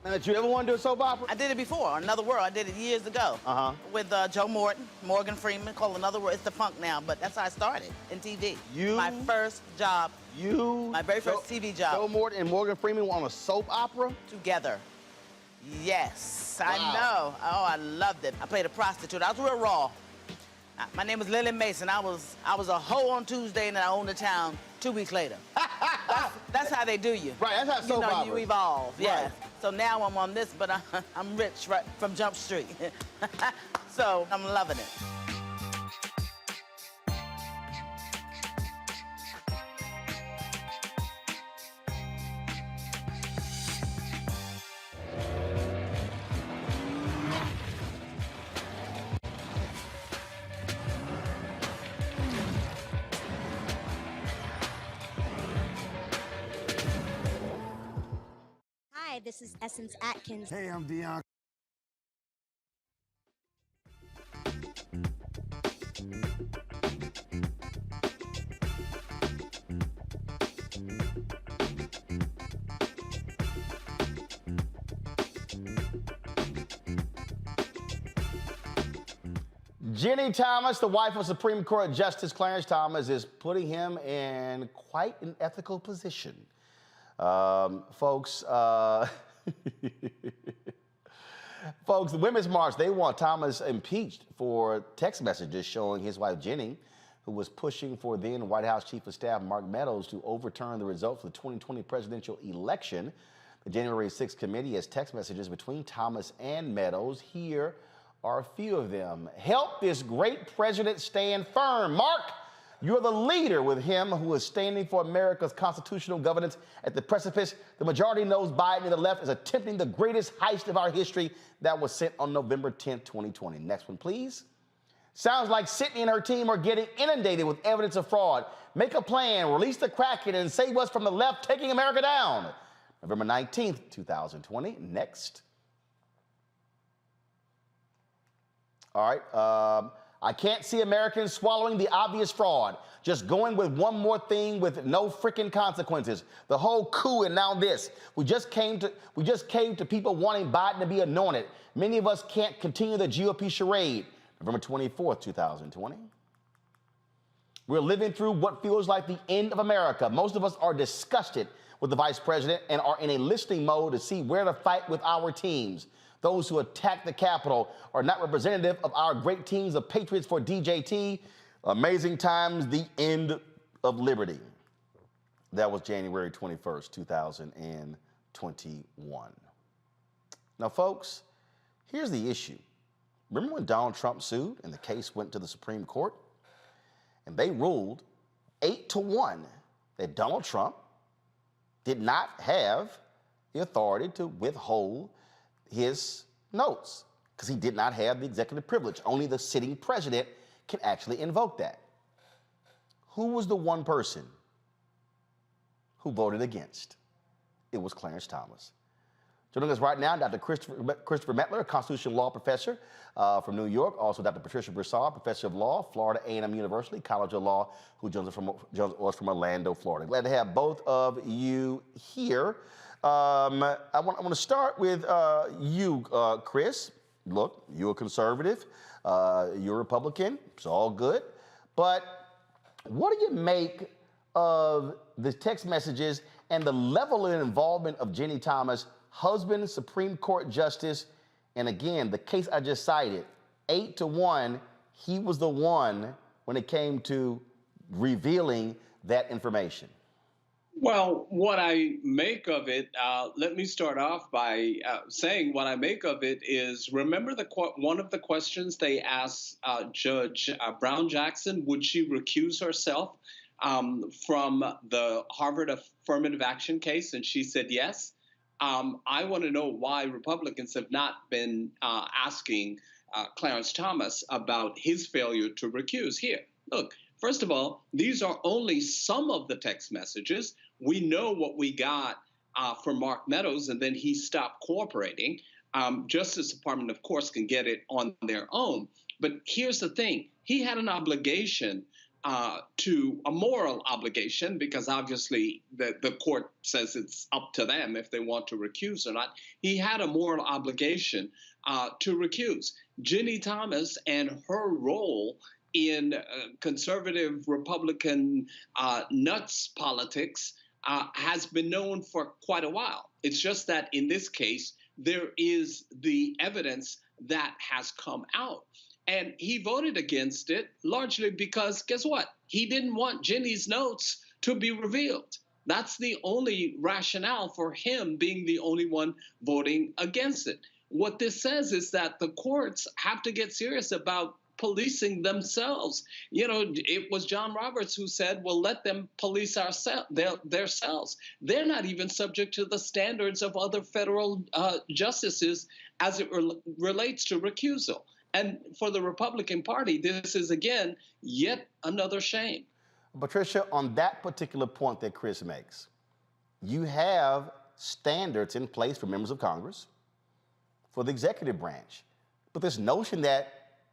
Did you ever want to do a soap opera? I did it before, Another World. I did it years ago. With Joe Morton, Morgan Freeman, called Another World. It's defunct now, but that's how I started in TV. My first job. My very first TV job. Joe Morton and Morgan Freeman were on a soap opera? Together. Yes, Wow. I know. Oh, I loved it. I played a prostitute. I was real raw. My name was Lily Mason. I was a hoe on Tuesday, and then I owned the town 2 weeks later. That's how they do you. Right, that's how soap opera. You evolve, yeah. Right. So now I'm on this, but I'm rich right from Jump Street. So I'm loving it. Hi, this is Essence Atkins. Hey, I'm Dion. Jenny Thomas, the wife of Supreme Court Justice Clarence Thomas, is putting him in quite an ethical position. Folks, folks, the Women's March, they want Thomas impeached for text messages showing his wife Jenny, who was pushing for then White House Chief of Staff Mark Meadows to overturn the results of the 2020 presidential election. The January 6th committee has text messages between Thomas and Meadows. Here are a few of them. Help this great president stand firm. Mark, you're the leader with him who is standing for America's constitutional governance at the precipice. The majority knows Biden and the left is attempting the greatest heist of our history. That was sent on November 10th, 2020. Next one, please. Sounds like Sydney and her team are getting inundated with evidence of fraud. Make a plan, release the Kraken, and save us from the left taking America down. November 19th, 2020. Next. All right. I can't see Americans swallowing the obvious fraud. Just going with one more thing with no freaking consequences. The whole coup and now this. We just came to people wanting Biden to be anointed. Many of us can't continue the GOP charade. November 24th, 2020. We're living through what feels like the end of America. Most of us are disgusted with the vice president and are in a listening mode to see where to fight with our teams. Those who attack the Capitol are not representative of our great teams of patriots for DJT. Amazing times, the end of liberty. That was January 21st, 2021. Now, folks, here's the issue. Remember when Donald Trump sued and the case went to the Supreme Court? And they ruled 8-1 that Donald Trump did not have the authority to withhold his notes because he did not have the executive privilege. Only the sitting president can actually invoke that. Who was the one person who voted against? It was Clarence Thomas. Joining us right now, Dr. Christopher Mettler, a constitutional law professor from New York. Also, Dr. Patricia Broussard, professor of law, Florida A&M University College of Law, who joins us from Orlando, Florida. Glad to have both of you here. I want to start with you, Chris. Look, you're a conservative. You're a Republican. It's all good. But what do you make of the text messages and the level of involvement of Ginni Thomas, husband, Supreme Court Justice, and again, the case I just cited, 8-1, he was the one when it came to revealing that information? Well, what I make of it, let me start off by saying what I make of it is, remember one of the questions they asked Judge Brown Jackson, would she recuse herself from the Harvard affirmative action case? And she said yes. I want to know why Republicans have not been asking Clarence Thomas about his failure to recuse. Here, look, first of all, these are only some of the text messages. We know what we got from Mark Meadows, and then he stopped cooperating. Justice Department, of course, can get it on their own. But here's the thing. He had an obligation to a moral obligation, because obviously the court says it's up to them if they want to recuse or not. He had a moral obligation to recuse. Ginni Thomas and her role in conservative Republican nuts politics has been known for quite a while. It's just that in this case, there is the evidence that has come out. And he voted against it largely because, guess what? He didn't want Ginni's notes to be revealed. That's the only rationale for him being the only one voting against it. What this says is that the courts have to get serious about policing themselves. You know, it was John Roberts who said, well, let them police themselves. They're not even subject to the standards of other federal justices as it relates to recusal. And for the Republican Party, this is, again, yet another shame. Patricia, on that particular point that Chris makes, you have standards in place for members of Congress, for the executive branch. But this notion that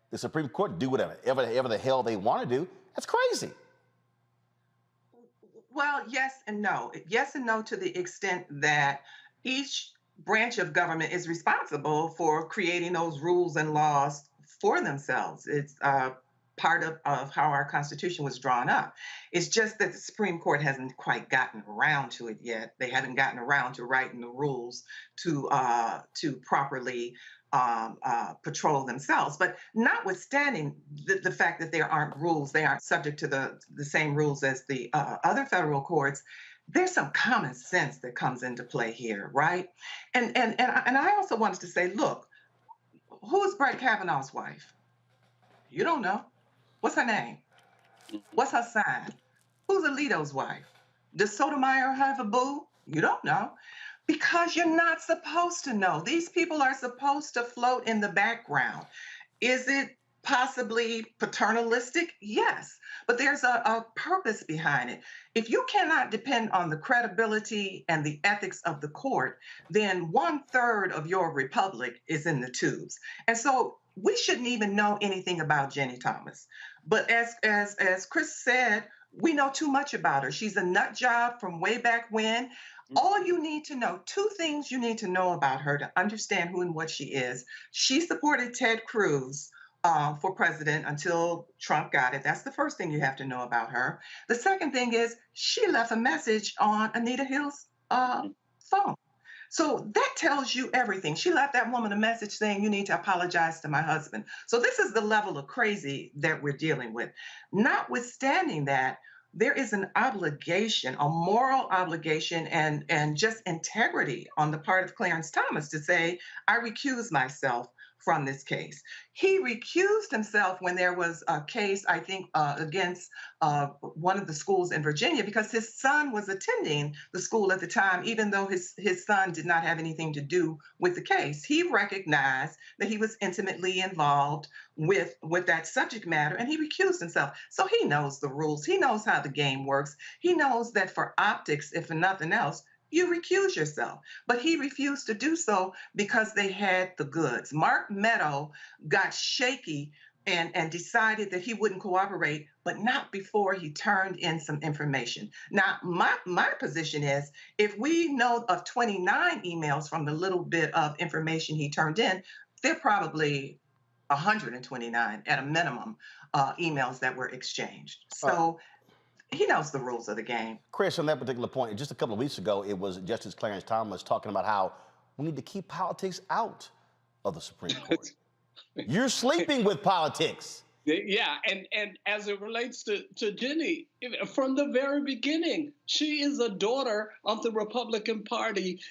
the Supreme Court do whatever the hell they want to do, that's crazy. Well, yes and no. Yes and no to the extent that each branch of government is responsible for creating those rules and laws for themselves. It's part of how our Constitution was drawn up. It's just that the Supreme Court hasn't quite gotten around to it yet. They haven't gotten around to writing the rules to properly patrol themselves. But notwithstanding the fact that there aren't rules, they aren't subject to the same rules as the other federal courts, there's some common sense that comes into play here, right? And I also wanted to say, look, who's Brett Kavanaugh's wife? You don't know. What's her name? What's her sign? Who's Alito's wife? Does Sotomayor have a boo? You don't know. Because you're not supposed to know. These people are supposed to float in the background. Is it possibly paternalistic? Yes, but there's a purpose behind it. If you cannot depend on the credibility and the ethics of the court, then 1/3 of your republic is in the tubes. And so we shouldn't even know anything about Ginni Thomas. But as Chris said, we know too much about her. She's a nut job from way back when. All you need to know, two things you need to know about her to understand who and what she is. She supported Ted Cruz for president until Trump got it. That's the first thing you have to know about her. The second thing is she left a message on Anita Hill's phone. So that tells you everything. She left that woman a message saying, you need to apologize to my husband. So this is the level of crazy that we're dealing with. Notwithstanding that, there is an obligation, a moral obligation, and just integrity on the part of Clarence Thomas to say, I recuse myself from this case. He recused himself when there was a case, I think, against one of the schools in Virginia because his son was attending the school at the time, even though his son did not have anything to do with the case. He recognized that he was intimately involved with that subject matter, and he recused himself. So he knows the rules. He knows how the game works. He knows that for optics, if for nothing else, you recuse yourself. But he refused to do so because they had the goods. Mark Meadow got shaky and decided that he wouldn't cooperate, but not before he turned in some information. Now, my position is, if we know of 29 emails from the little bit of information he turned in, they're probably 129 at a minimum emails that were exchanged. So he knows the rules of the game. Chris, on that particular point, just a couple of weeks ago, it was Justice Clarence Thomas talking about how we need to keep politics out of the Supreme Court. You're sleeping with politics. Yeah, and as it relates to Ginny, from the very beginning, she is a daughter of the Republican Party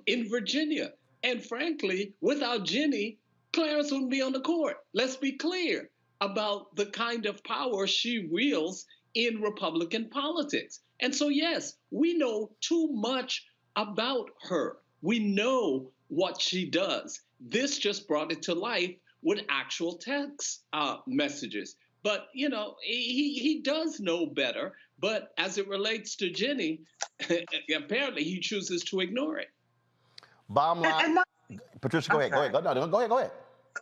in Virginia. And frankly, without Ginny, Clarence wouldn't be on the court. Let's be clear about the kind of power she wields in Republican politics. And so, yes, we know too much about her. We know what she does. This just brought it to life with actual text messages. But, you know, he does know better. But as it relates to Ginny, apparently he chooses to ignore it. Bottom line, Patricia, go ahead. Go ahead.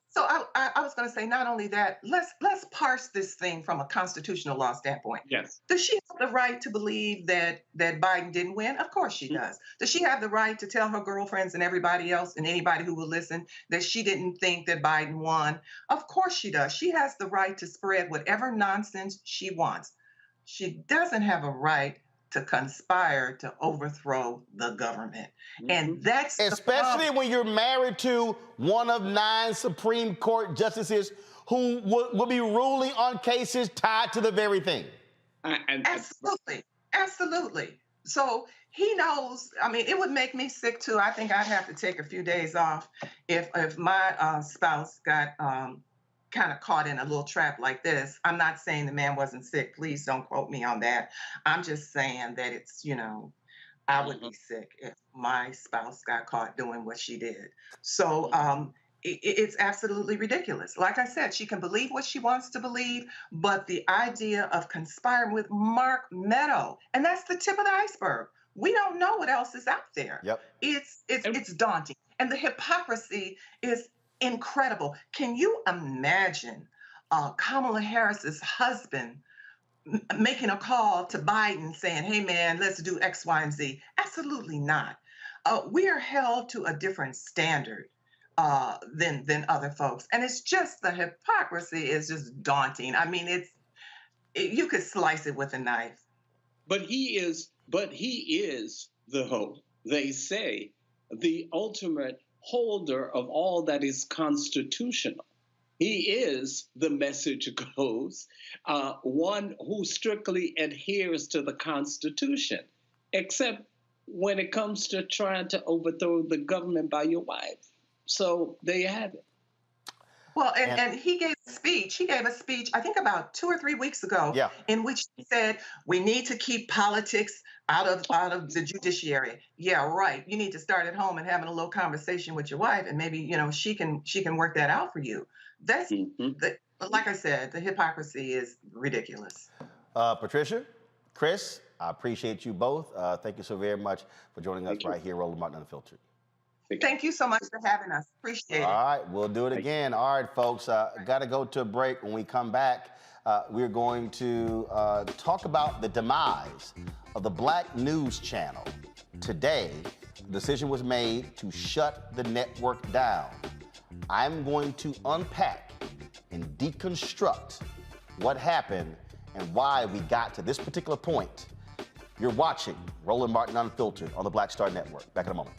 So I was going to say, not only that, let's parse this thing from a constitutional law standpoint. Yes. Does she have the right to believe that Biden didn't win? Of course she does. Does she have the right to tell her girlfriends and everybody else and anybody who will listen that she didn't think that Biden won? Of course she does. She has the right to spread whatever nonsense she wants. She doesn't have a right to conspire to overthrow the government. And that's especially when you're married to one of 9 Supreme Court justices who will be ruling on cases tied to the very thing. Absolutely. So he knows. I mean, it would make me sick too. I think I'd have to take a few days off if my spouse got kind of caught in a little trap like this. I'm not saying the man wasn't sick. Please don't quote me on that. I'm just saying that it's, you know, I would be sick if my spouse got caught doing what she did. So it's absolutely ridiculous. Like I said, she can believe what she wants to believe, but the idea of conspiring with Mark Meadow, and that's the tip of the iceberg. We don't know what else is out there. Yep. It's daunting. And the hypocrisy is incredible. Can you imagine Kamala Harris's husband making a call to Biden saying, hey, man, let's do X, Y, and Z? Absolutely not. We are held to a different standard than other folks. And it's just, the hypocrisy is just daunting. I mean, you could slice it with a knife. But he is, though, they say, the ultimate holder of all that is constitutional. He is, the message goes, one who strictly adheres to the Constitution, except when it comes to trying to overthrow the government by your wife. So there you have it. Well, and he gave a speech. He gave a speech, I think about 2 or 3 weeks ago, in which he said, we need to keep politics out of the judiciary. Yeah, right. You need to start at home and having a little conversation with your wife, and maybe, you know, she can work that out for you. That's like I said, the hypocrisy is ridiculous. Patricia, Chris, I appreciate you both. Thank you so very much for joining us right here, Roland Martin Unfiltered. Thank you so much for having us. Appreciate it. All right, we'll do it again. All right, folks, got to go to a break. When we come back, we're going to talk about the demise of the Black News Channel. Today, the decision was made to shut the network down. I'm going to unpack and deconstruct what happened and why we got to this particular point. You're watching Roland Martin Unfiltered on the Black Star Network. Back in a moment.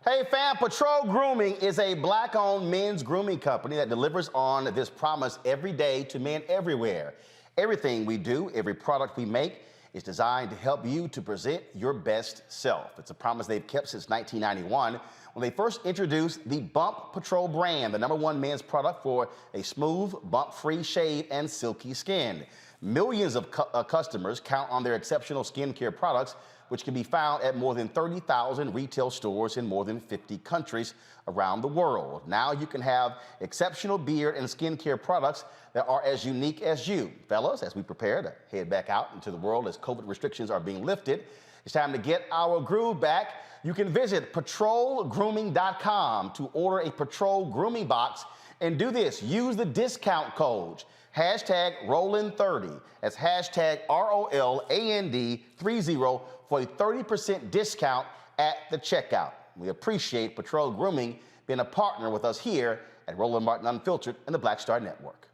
Hey fam, Patrol Grooming is a black-owned men's grooming company that delivers on this promise every day to men everywhere. Everything we do, every product we make is designed to help you to present your best self. It's a promise they've kept since 1991 when they first introduced the Bump Patrol brand, the #1 men's product for a smooth, bump-free shave and silky skin. Millions of customers count on their exceptional skincare products, which can be found at more than 30,000 retail stores in more than 50 countries around the world. Now you can have exceptional beard and skincare products that are as unique as you. Fellas, as we prepare to head back out into the world as COVID restrictions are being lifted, it's time to get our groove back. You can visit patrolgrooming.com to order a Patrol Grooming box and do this. Use the discount code #Roland30. That's #ROLAND30 for a 30% discount at the checkout. We appreciate Patrol Grooming being a partner with us here at Roland Martin Unfiltered and the Black Star Network.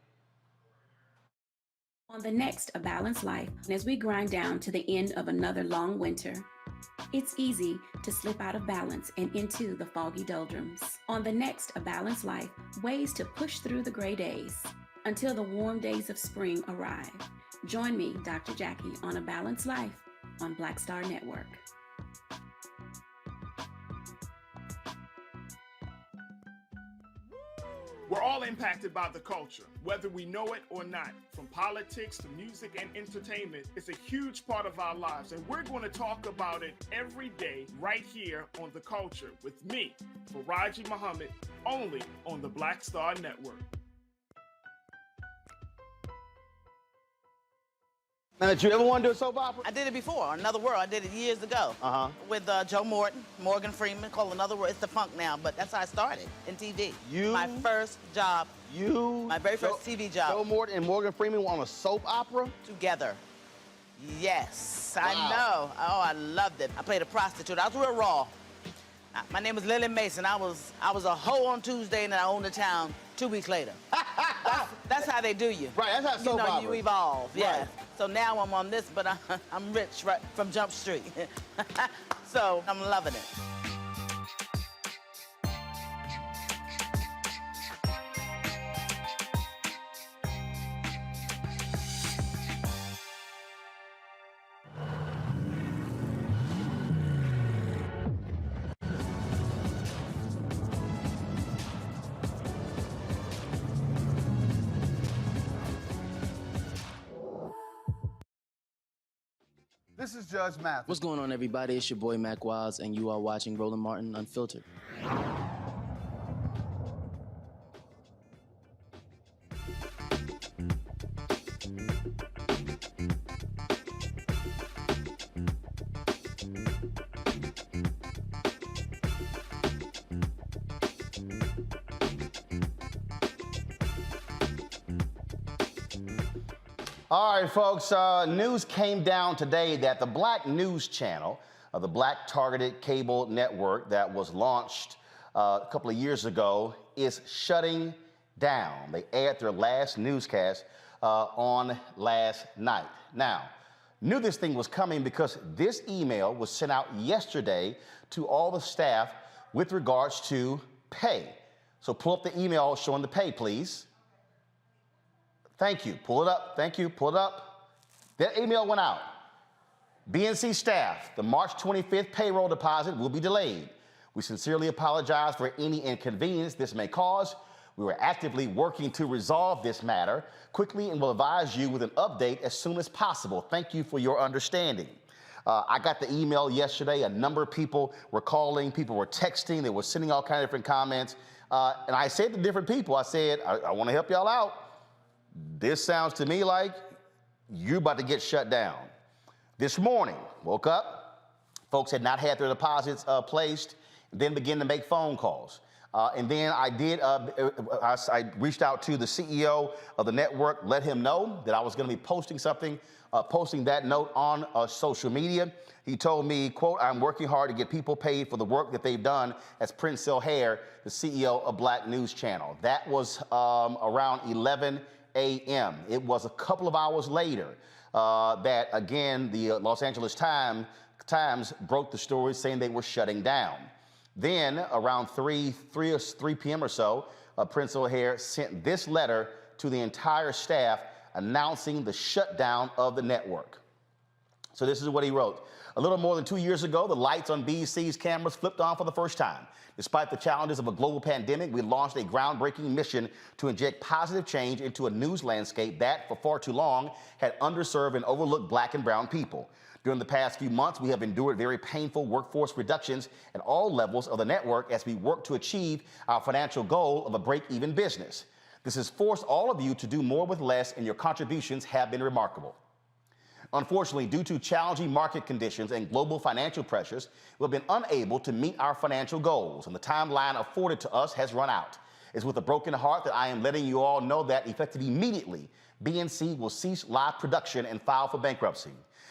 On the next A Balanced Life, as we grind down to the end of another long winter, it's easy to slip out of balance and into the foggy doldrums. On the next A Balanced Life, ways to push through the gray days until the warm days of spring arrive. Join me, Dr. Jackie, on A Balanced Life on Black Star Network. We're all impacted by the culture, whether we know it or not. From politics to music and entertainment, it's a huge part of our lives, and we're going to talk about it every day right here on The Culture with me, Faraji Muhammad, only on the Black Star Network. Now, did you ever want to do a soap opera? I did it before on Another World. I did it years ago with Joe Morton, Morgan Freeman, called Another World. It's the funk now, but that's how I started in TV. My first job. My very first TV job. Joe Morton and Morgan Freeman were on a soap opera? Together. Yes, I know. Oh, I loved it. I played a prostitute. I was real raw. My name was Lily Mason. I was a hoe on Tuesday and I owned the town 2 weeks later. That's how they do you. Right, that's how soap opera. You evolve. Yeah. Right. So now I'm on this, but I'm rich right from Jump Street. So I'm loving it. This is Judge Mathis. What's going on, everybody? It's your boy Mac Wiles, and you are watching Roland Martin Unfiltered. All right, folks, news came down today that the Black News Channel, the Black Targeted Cable Network that was launched a couple of years ago, is shutting down. They aired their last newscast on last night. Now, knew this thing was coming because this email was sent out yesterday to all the staff with regards to pay. So pull up the email showing the pay, please. Thank you. Pull it up. Thank you. Pull it up. That email went out. BNC staff, the March 25th payroll deposit will be delayed. We sincerely apologize for any inconvenience this may cause. We are actively working to resolve this matter quickly and will advise you with an update as soon as possible. Thank you for your understanding. I got the email yesterday. A number of people were calling, people were texting, they were sending all kinds of different comments. And I said to different people, I said, I want to help y'all out. This sounds to me like you're about to get shut down. This morning, woke up, folks had not had their deposits placed, then began to make phone calls. And then I reached out to the CEO of the network, let him know that I was going to be posting something, posting that note on social media. He told me, quote, I'm working hard to get people paid for the work that they've done as Prince Hare, the CEO of Black News Channel. That was around 11 a.m. It was a couple of hours later that, again, the Los Angeles Times broke the story saying they were shutting down. Then around 3 p.m. or so, Prince O'Hare sent this letter to the entire staff announcing the shutdown of the network. So this is what he wrote. A little more than 2 years ago, the lights on BNC's cameras flipped on for the first time. Despite the challenges of a global pandemic, we launched a groundbreaking mission to inject positive change into a news landscape that, for far too long, had underserved and overlooked Black and brown people. During the past few months, we have endured very painful workforce reductions at all levels of the network as we work to achieve our financial goal of a break-even business. This has forced all of you to do more with less, and your contributions have been remarkable. Unfortunately, due to challenging market conditions and global financial pressures, we've been unable to meet our financial goals, and the timeline afforded to us has run out. It's with a broken heart that I am letting you all know that, effective immediately, BNC will cease live production and file for bankruptcy.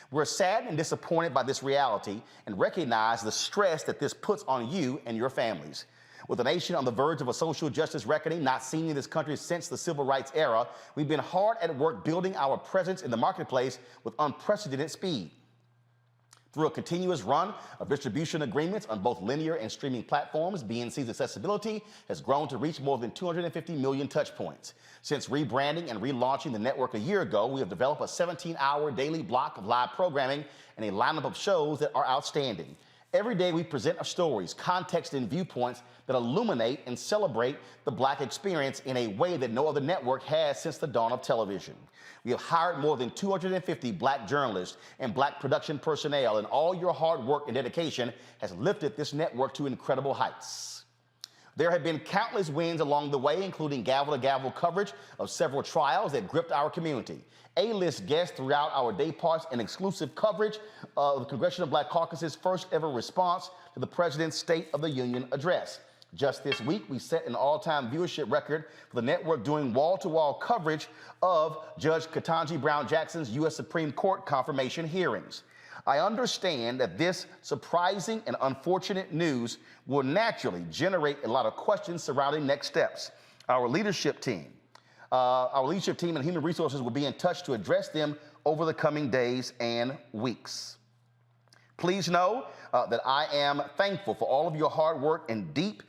We're sad and disappointed by this reality and recognize the stress that this puts on you and your families. With the nation on the verge of a social justice reckoning not seen in this country since the civil rights era, we've been hard at work building our presence in the marketplace with unprecedented speed. Through a continuous run of distribution agreements on both linear and streaming platforms, BNC's accessibility has grown to reach more than 250 million touch points. Since rebranding and relaunching the network a year ago, we have developed a 17-hour daily block of live programming and a lineup of shows that are outstanding. Every day we present our stories, context, and viewpoints that illuminate and celebrate the Black experience in a way that no other network has since the dawn of television. We have hired more than 250 Black journalists and Black production personnel, and all your hard work and dedication has lifted this network to incredible heights. There have been countless wins along the way, including gavel-to-gavel coverage of several trials that gripped our community, A-list guests throughout our day parts, and exclusive coverage of the Congressional Black Caucus's first ever response to the President's State of the Union address. Just this week, we set an all-time viewership record for the network doing wall-to-wall coverage of Judge Ketanji Brown Jackson's U.S. Supreme Court confirmation hearings. I understand that this surprising and unfortunate news will naturally generate a lot of questions surrounding next steps. Our leadership team and human resources will be in touch to address them over the coming days and weeks. Please know that I am thankful for all of your hard work and deep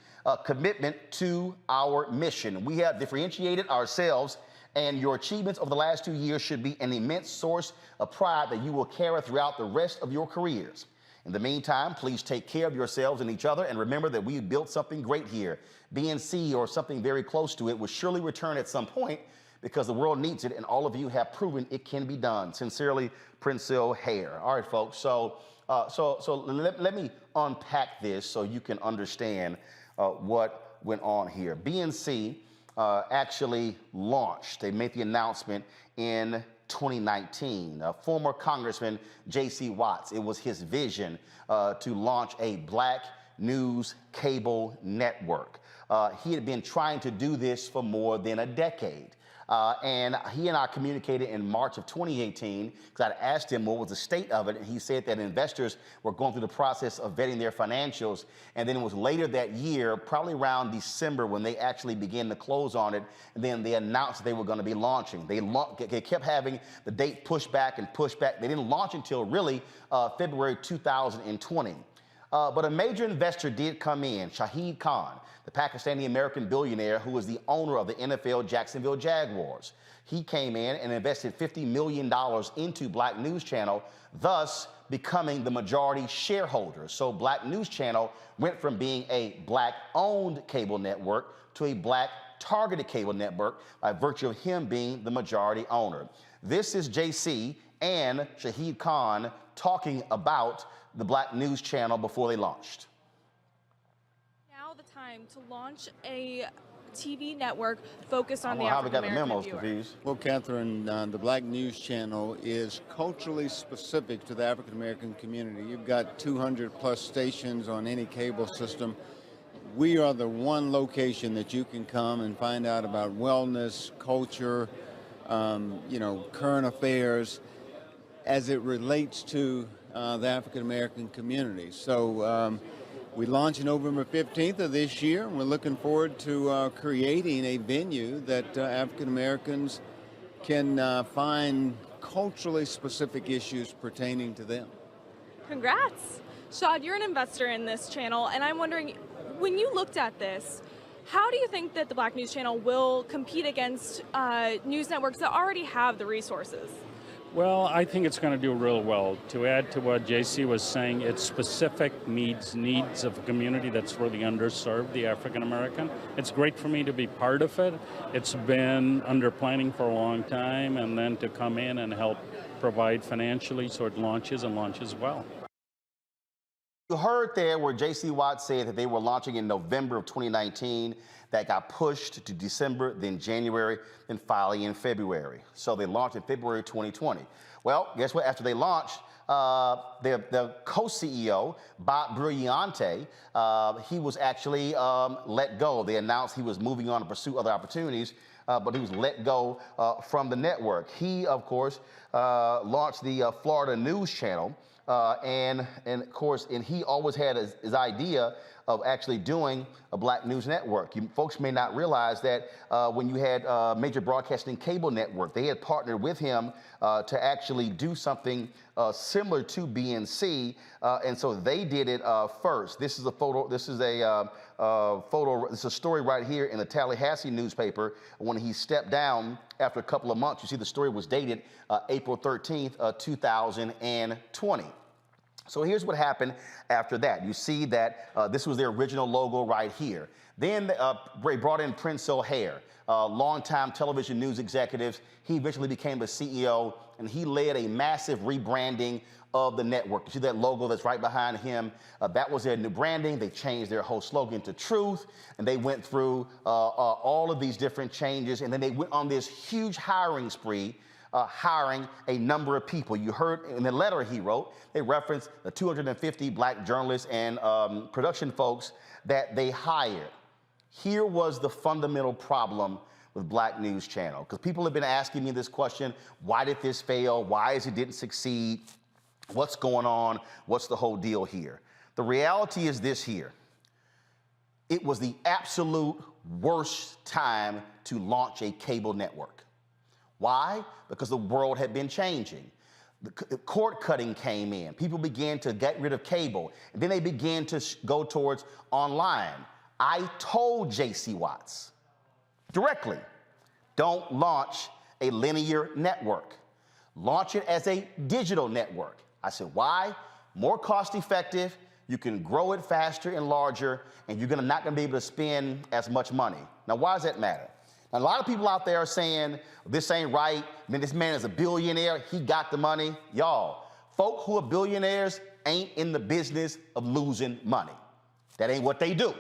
commitment to our mission. We have differentiated ourselves, and your achievements over the last 2 years should be an immense source of pride that you will carry throughout the rest of your careers. In the meantime, please take care of yourselves and each other, and remember that we built something great here. BNC, or something very close to it, will surely return at some point because the world needs it, and all of you have proven it can be done. Sincerely, Prince O'Hare. All right, folks, so let me unpack this so you can understand what went on here. BNC actually launched. They made the announcement in 2019. Former Congressman J.C. Watts, it was his vision to launch a Black news cable network. He had been trying to do this for more than a decade. And he and I communicated in March of 2018 because I asked him what was the state of it, and he said that investors were going through the process of vetting their financials, and then it was later that year, probably around December, when they actually began to close on it, and then they announced they were going to be launching. They kept having the date pushed back and pushed back. They didn't launch until really February 2020. But a major investor did come in, Shahid Khan, the Pakistani-American billionaire who is the owner of the NFL Jacksonville Jaguars. He came in and invested $50 million into Black News Channel, thus becoming the majority shareholder. So Black News Channel went from being a Black-owned cable network to a Black-targeted cable network by virtue of him being the majority owner. This is JC and Shahid Khan talking about the Black News Channel before they launched. Now the time to launch a TV network focused on the African American viewer. Well, Catherine, the Black News Channel is culturally specific to the African American community. You've got 200 plus stations on any cable system. We are the one location that you can come and find out about wellness, culture, current affairs as it relates to the African American community. So we launch on November 15th of this year, and we're looking forward to creating a venue that African Americans can find culturally specific issues pertaining to them. Congrats. Shad, you're an investor in this channel, and I'm wondering, when you looked at this, how do you think that the Black News Channel will compete against news networks that already have the resources? Well, I think it's going to do real well. To add to what JC was saying, it's specific needs of a community that's really underserved, the African American. It's great for me to be part of it. It's been under planning for a long time, and then to come in and help provide financially so it launches and launches well. You heard there where J.C. Watts said that they were launching in November of 2019. That got pushed to December, then January, then finally in February. So they launched in February 2020. Well, guess what? After they launched, the co-CEO, Bob Brilliante, he was actually let go. They announced he was moving on to pursue other opportunities, but he was let go from the network. He, of course, launched the Florida News Channel. And of course, he always had his idea of actually doing a Black news network. You folks may not realize that when you had Major Broadcasting Cable Network, they had partnered with him to actually do something similar to BNC, and so they did it first. This is a photo. This is a This is a story right here in the Tallahassee newspaper when he stepped down after a couple of months. You see, the story was dated April 13th, 2020. So here's what happened after that. You see that this was their original logo right here. Then they brought in Prince O'Hare, longtime television news executive. He eventually became the CEO, and he led a massive rebranding of the network. You see that logo that's right behind him? That was their new branding. They changed their whole slogan to Truth, and they went through all of these different changes, and then they went on this huge hiring spree, hiring a number of people. You heard in the letter he wrote, they referenced the 250 Black journalists and production folks that they hired. Here was the fundamental problem with Black News Channel, because people have been asking me this question: why did this fail? Why is it didn't succeed? What's going on? What's the whole deal here? The reality is this here. It was the absolute worst time to launch a cable network. Why? Because the world had been changing. The cord cutting came in. People began to get rid of cable. And then they began to go towards online. I told J.C. Watts directly, don't launch a linear network. Launch it as a digital network. I said, why? More cost effective, you can grow it faster and larger, and you're not gonna be able to spend as much money. Now, why does that matter? Now, a lot of people out there are saying, this ain't right. I mean, this man is a billionaire, he got the money. Y'all, folk who are billionaires ain't in the business of losing money. That ain't what they do.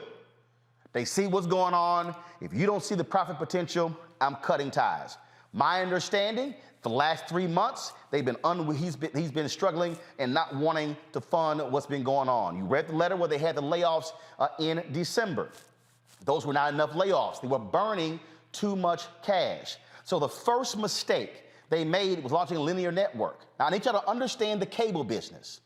They see what's going on. If you don't see the profit potential, I'm cutting ties. My understanding, for the last 3 months, he's been struggling and not wanting to fund what's been going on. You read the letter where they had the layoffs in December. Those were not enough layoffs. They were burning too much cash. So the first mistake they made was launching a linear network. Now, I need y'all to understand the cable business.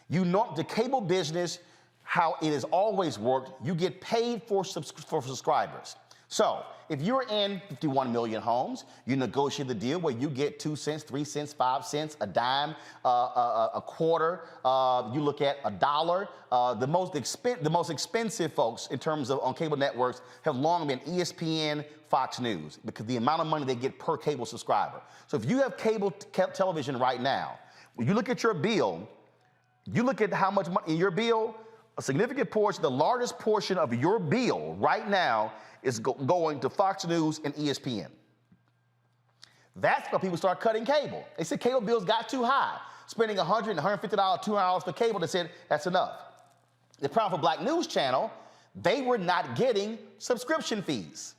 You know, the cable business, how it has always worked, you get paid for subscribers. So if you're in 51 million homes, you negotiate the deal where you get 2 cents, 3 cents, 5 cents, a dime, a quarter. You look at $1. The most expensive folks in terms of on cable networks have long been ESPN, Fox News, because the amount of money they get per cable subscriber. So if you have cable television right now, when you look at your bill, you look at how much money in your bill, a significant portion, the largest portion of your bill right now is going to Fox News and ESPN. That's why people start cutting cable. They said cable bills got too high. Spending $100, $150, $200 for cable, they said that's enough. The problem for Black News Channel, they were not getting subscription fees.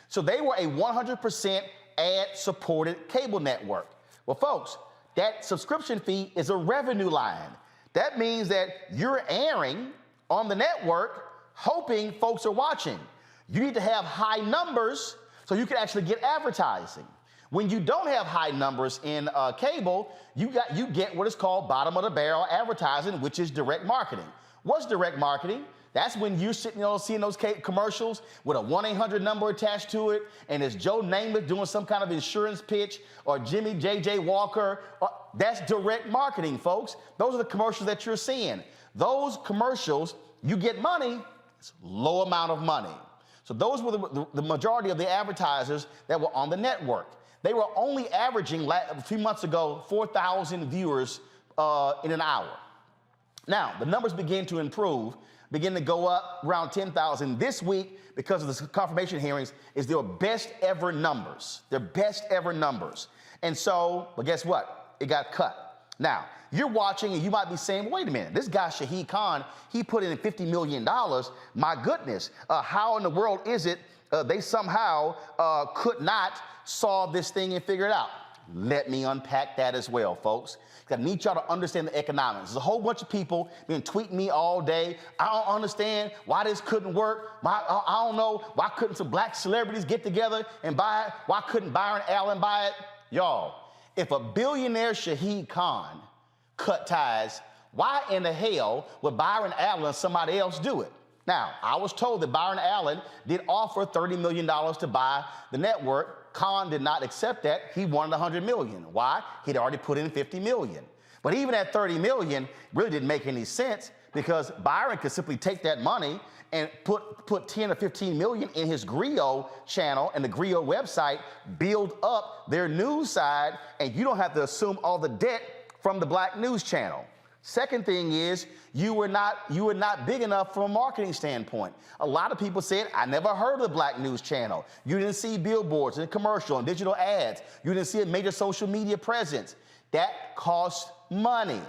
So they were a 100% ad-supported cable network. Well, folks, that subscription fee is a revenue line. That means that you're airing on the network hoping folks are watching. You need to have high numbers so you can actually get advertising. When you don't have high numbers in cable, you get what is called bottom of the barrel advertising, which is direct marketing. What's direct marketing? That's when you're sitting, seeing those commercials with a 1-800 number attached to it, and it's Joe Namath doing some kind of insurance pitch, or Jimmy J.J. Walker. That's direct marketing, folks. Those are the commercials that you're seeing. Those commercials, you get money, it's a low amount of money. So those were the majority of the advertisers that were on the network. They were only averaging, a few months ago, 4,000 viewers in an hour. Now, the numbers begin to improve, begin to go up around 10,000 this week because of the confirmation hearings is their best ever numbers. Their best ever numbers. And so, but guess what? It got cut. Now, you're watching and you might be saying, wait a minute, this guy Shahid Khan, he put in $50 million. My goodness, how in the world is it they somehow could not solve this thing and figure it out? Let me unpack that as well, folks. I need y'all to understand the economics. There's a whole bunch of people been tweeting me all day. I don't understand why this couldn't work. I don't know, why couldn't some black celebrities get together and buy it? Why couldn't Byron Allen buy it? Y'all, if a billionaire Shahid Khan cut ties, why in the hell would Byron Allen or somebody else do it? Now, I was told that Byron Allen did offer $30 million to buy the network. Khan did not accept that. He wanted $100 million. Why? He'd already put in $50 million. But even at $30 million, really didn't make any sense because Byron could simply take that money and put 10 or 15 million in his Griot channel and the Griot website, build up their news side, and you don't have to assume all the debt from the Black News Channel. Second thing is, you were not big enough from a marketing standpoint. A lot of people said, I never heard of the Black News Channel. You didn't see billboards and commercial and digital ads. You didn't see a major social media presence. That costs money.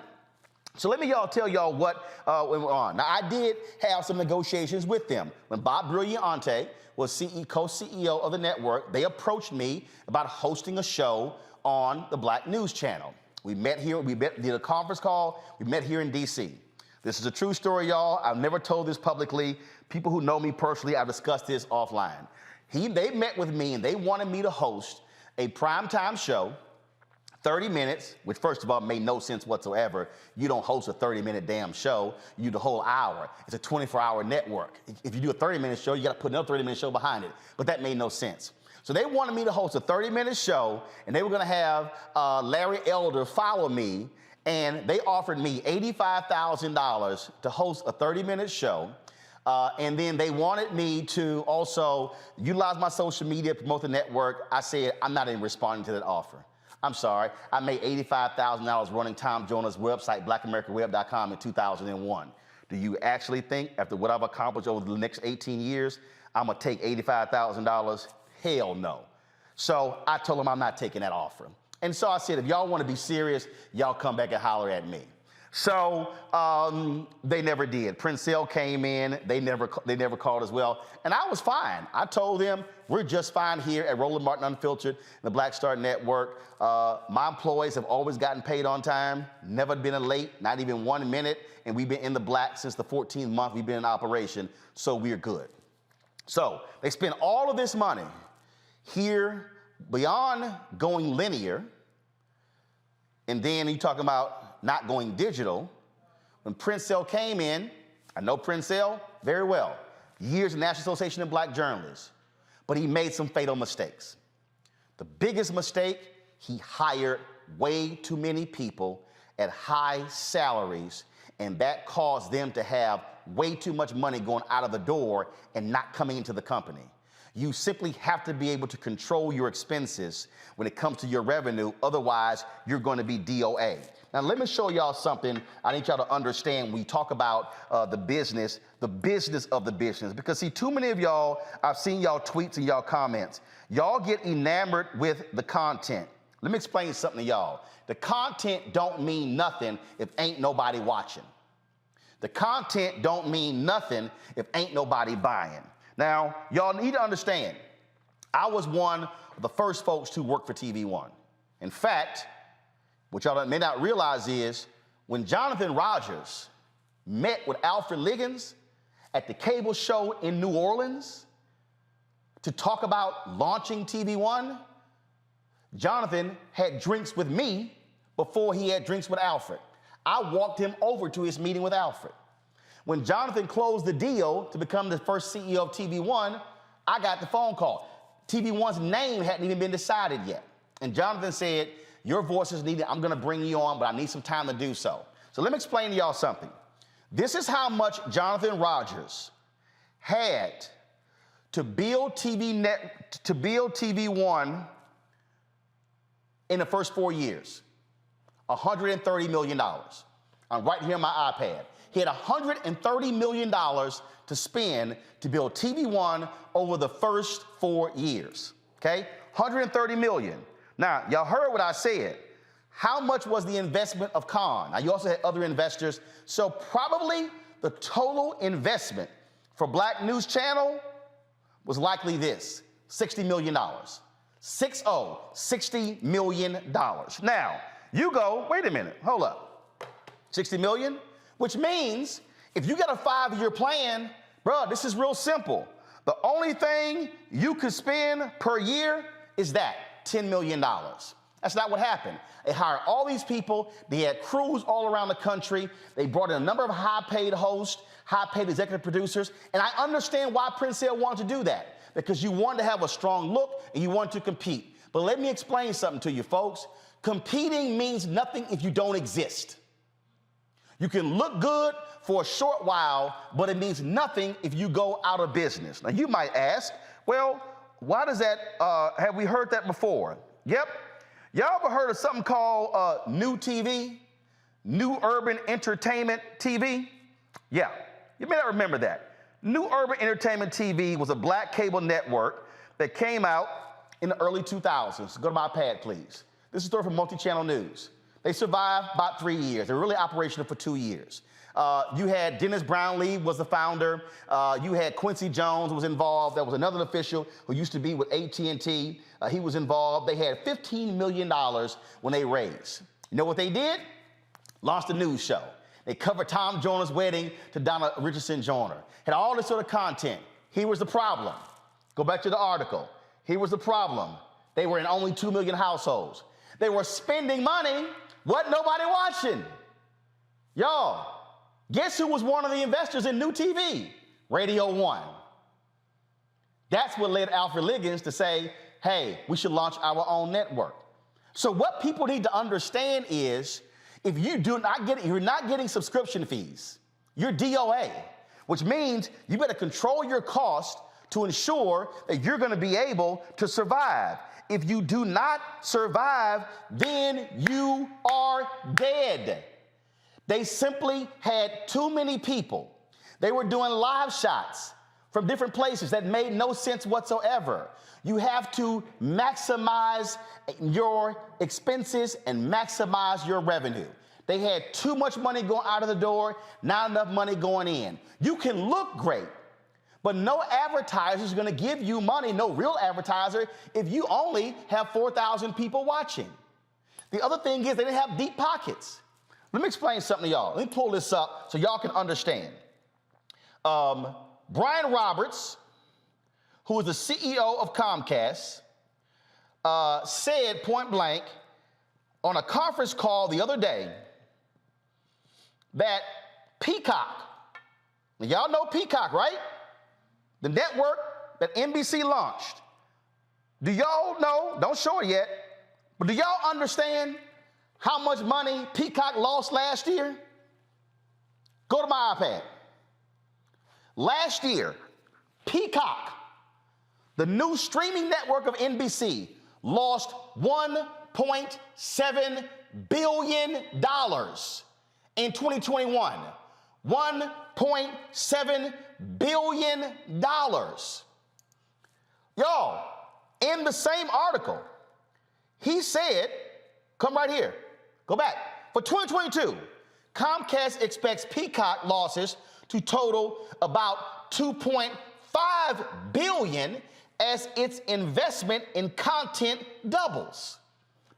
So let me tell y'all what went on. Now, I did have some negotiations with them. When Bob Brilliante was co-CEO of the network, they approached me about hosting a show on the Black News Channel. We met here, did a conference call, we met here in D.C. This is a true story, y'all. I've never told this publicly. People who know me personally, I've discussed this offline. They met with me and they wanted me to host a primetime show, 30 minutes, which first of all made no sense whatsoever. You don't host a 30-minute damn show, you do the whole hour. It's a 24-hour network. If you do a 30-minute show, you gotta put another 30-minute show behind it. But that made no sense. So they wanted me to host a 30-minute show, and they were gonna have Larry Elder follow me, and they offered me $85,000 to host a 30-minute show, and then they wanted me to also utilize my social media, promote the network. I said, I'm not even responding to that offer. I'm sorry, I made $85,000 running Tom Jonas' website, blackamericaweb.com in 2001. Do you actually think, after what I've accomplished over the next 18 years, I'm gonna take $85,000? Hell no. So I told them I'm not taking that offer. And so I said, if y'all want to be serious, y'all come back and holler at me. So they never did. Princell came in, they never called as well. And I was fine. I told them, we're just fine here at Roland Martin Unfiltered, the Black Star Network. My employees have always gotten paid on time, never been late, not even 1 minute. And we've been in the black since the 14th month we've been in operation, so we're good. So they spend all of this money here beyond going linear, and then you talking about not going digital. When Princell came in, I know Princell very well, years in the National Association of Black Journalists, but he made some fatal mistakes. The biggest mistake, he hired way too many people at high salaries, and that caused them to have way too much money going out of the door and not coming into the company. You simply have to be able to control your expenses when it comes to your revenue. Otherwise, you're going to be DOA. Now, let me show y'all something I need y'all to understand when we talk about the business of the business. Because, see, too many of y'all, I've seen y'all tweets and y'all comments. Y'all get enamored with the content. Let me explain something to y'all. The content don't mean nothing if ain't nobody watching. The content don't mean nothing if ain't nobody buying. Now, y'all need to understand, I was one of the first folks to work for TV One. In fact, what y'all may not realize is when Jonathan Rogers met with Alfred Liggins at the cable show in New Orleans to talk about launching TV One, Jonathan had drinks with me before he had drinks with Alfred. I walked him over to his meeting with Alfred. When Jonathan closed the deal to become the first CEO of TV1, I got the phone call. TV1's name hadn't even been decided yet. And Jonathan said, your voice is needed. I'm going to bring you on, but I need some time to do so. So let me explain to y'all something. This is how much Jonathan Rogers had to build TV1 in the first 4 years. $130 million. I'm right here on my iPad. He had $130 million to spend to build TV1 over the first 4 years, okay? $130 million. Now, y'all heard what I said. How much was the investment of Khan? Now, you also had other investors. So probably the total investment for Black News Channel was likely this, $60 million. $60 million. Now, you go, wait a minute, hold up. 60 million? Which means if you got a 5-year plan, bro, this is real simple. The only thing you could spend per year is that, $10 million. That's not what happened. They hired all these people. They had crews all around the country. They brought in a number of high-paid hosts, high-paid executive producers, and I understand why Princell wanted to do that, because you wanted to have a strong look and you wanted to compete. But let me explain something to you, folks. Competing means nothing if you don't exist. You can look good for a short while, but it means nothing if you go out of business. Now, you might ask, well, why does that, have we heard that before? Yep. Y'all ever heard of something called New TV? New Urban Entertainment TV? Yeah, you may not remember that. New Urban Entertainment TV was a Black cable network that came out in the early 2000s. Go to my iPad, please. This is a story from Multi-Channel News. They survived about 3 years. They were really operational for 2 years. You had Dennis Brownlee was the founder. You had Quincy Jones was involved. There was another official who used to be with AT&T. He was involved. They had $15 million when they raised. You know what they did? Launched a news show. They covered Tom Joyner's wedding to Donna Richardson Joyner. Had all this sort of content. Here was the problem. Go back to the article. Here was the problem. They were in only 2 million households. They were spending money. Wasn't nobody watching. Y'all, guess who was one of the investors in New TV? Radio One. That's what led Alfred Liggins to say, hey, we should launch our own network. So what people need to understand is, if you do not get it, you're not getting subscription fees. You're DOA, which means you better control your cost to ensure that you're going to be able to survive. If you do not survive, then you are dead. They simply had too many people. They were doing live shots from different places that made no sense whatsoever. You have to maximize your expenses and maximize your revenue. They had too much money going out of the door, not enough money going in. You can look great, but no advertiser is going to give you money, no real advertiser, if you only have 4,000 people watching. The other thing is they didn't have deep pockets. Let me explain something to y'all. Let me pull this up so y'all can understand. Brian Roberts, who is the CEO of Comcast, said point blank on a conference call the other day that Peacock, y'all know Peacock, right? The network that NBC launched. Do y'all know, don't show it yet, but do y'all understand how much money Peacock lost last year? Go to my iPad. Last year, Peacock, the new streaming network of NBC, lost $1.7 billion in 2021. $1.7 billion. Y'all, in the same article, he said, come right here, go back. For 2022, Comcast expects Peacock losses to total about $2.5 billion as its investment in content doubles.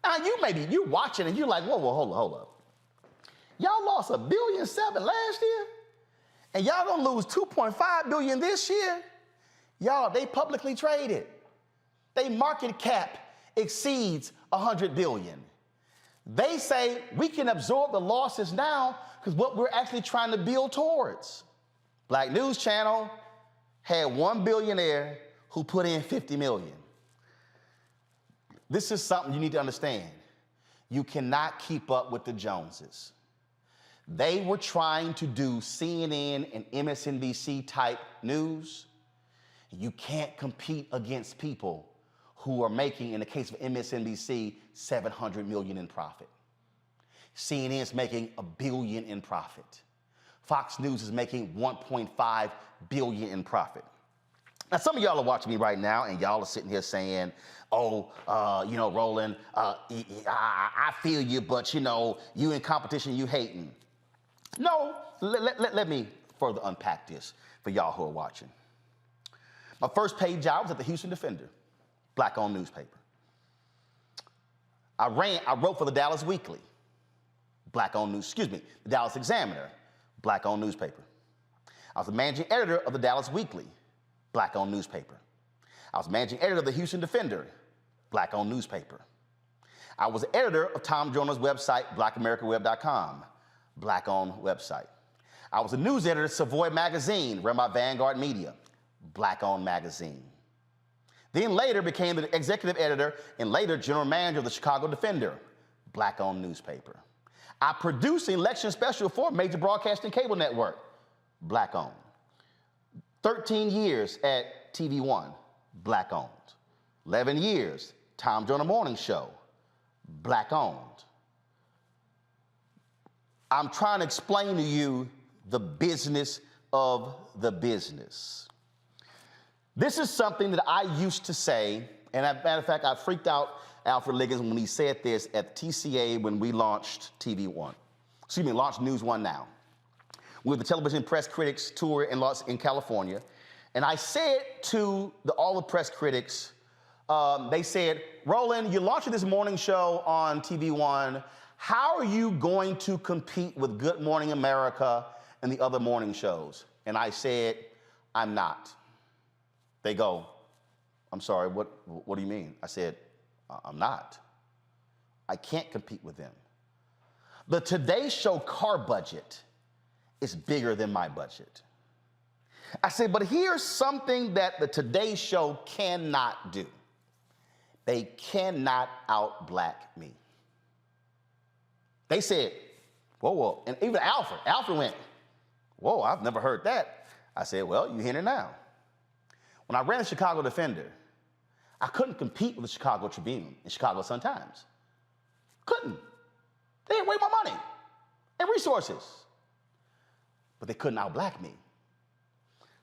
Now, you're watching and you're like, whoa, hold up. Y'all lost $1.7 billion last year, and y'all gonna lose $2.5 billion this year? Y'all, they publicly traded. They market cap exceeds $100 billion. They say we can absorb the losses now because what we're actually trying to build towards. Black News Channel had one billionaire who put in 50 million. This is something you need to understand. You cannot keep up with the Joneses. They were trying to do CNN and MSNBC type news. You can't compete against people who are making, in the case of MSNBC, 700 million in profit. CNN is making $1 billion in profit. Fox News is making 1.5 billion in profit. Now, some of y'all are watching me right now, and y'all are sitting here saying, oh, Roland, I feel you, but, you in competition, you hating. No, let me further unpack this for y'all who are watching. My first paid job was at the Houston Defender, Black-owned newspaper. I wrote for the Dallas Weekly, the Dallas Examiner, Black-owned newspaper. I was the managing editor of the Dallas Weekly, Black-owned newspaper. I was managing editor of the Houston Defender, Black-owned newspaper. I was the editor of Tom Joyner's website, blackamericaweb.com, Black-owned website. I was the news editor of Savoy Magazine, run by Vanguard Media, Black-owned magazine. Then later became the executive editor and later general manager of the Chicago Defender, Black-owned newspaper. I produced an election special for a major broadcasting cable network, Black-owned. 13 years at TV One, Black-owned. 11 years, Tom Joyner Morning Show, Black-owned. I'm trying to explain to you the business of the business. This is something that I used to say, and as a matter of fact, I freaked out Alfred Liggins when he said this at TCA when we launched launched News One Now. We were the Television Press Critics Tour in California, and I said to all the press critics, they said, Roland, you're launching this morning show on TV One. How are you going to compete with Good Morning America and the other morning shows? And I said, I'm not. They go, I'm sorry, what do you mean? I said, I'm not. I can't compete with them. The Today Show car budget is bigger than my budget. I said, but here's something that the Today Show cannot do. They cannot out-black me. They said, whoa, and even Alfred went, whoa, I've never heard that. I said, well, you're hearing it now. When I ran the Chicago Defender, I couldn't compete with the Chicago Tribune and Chicago Sun-Times. Couldn't. They had way more money and resources. But they couldn't out-black me.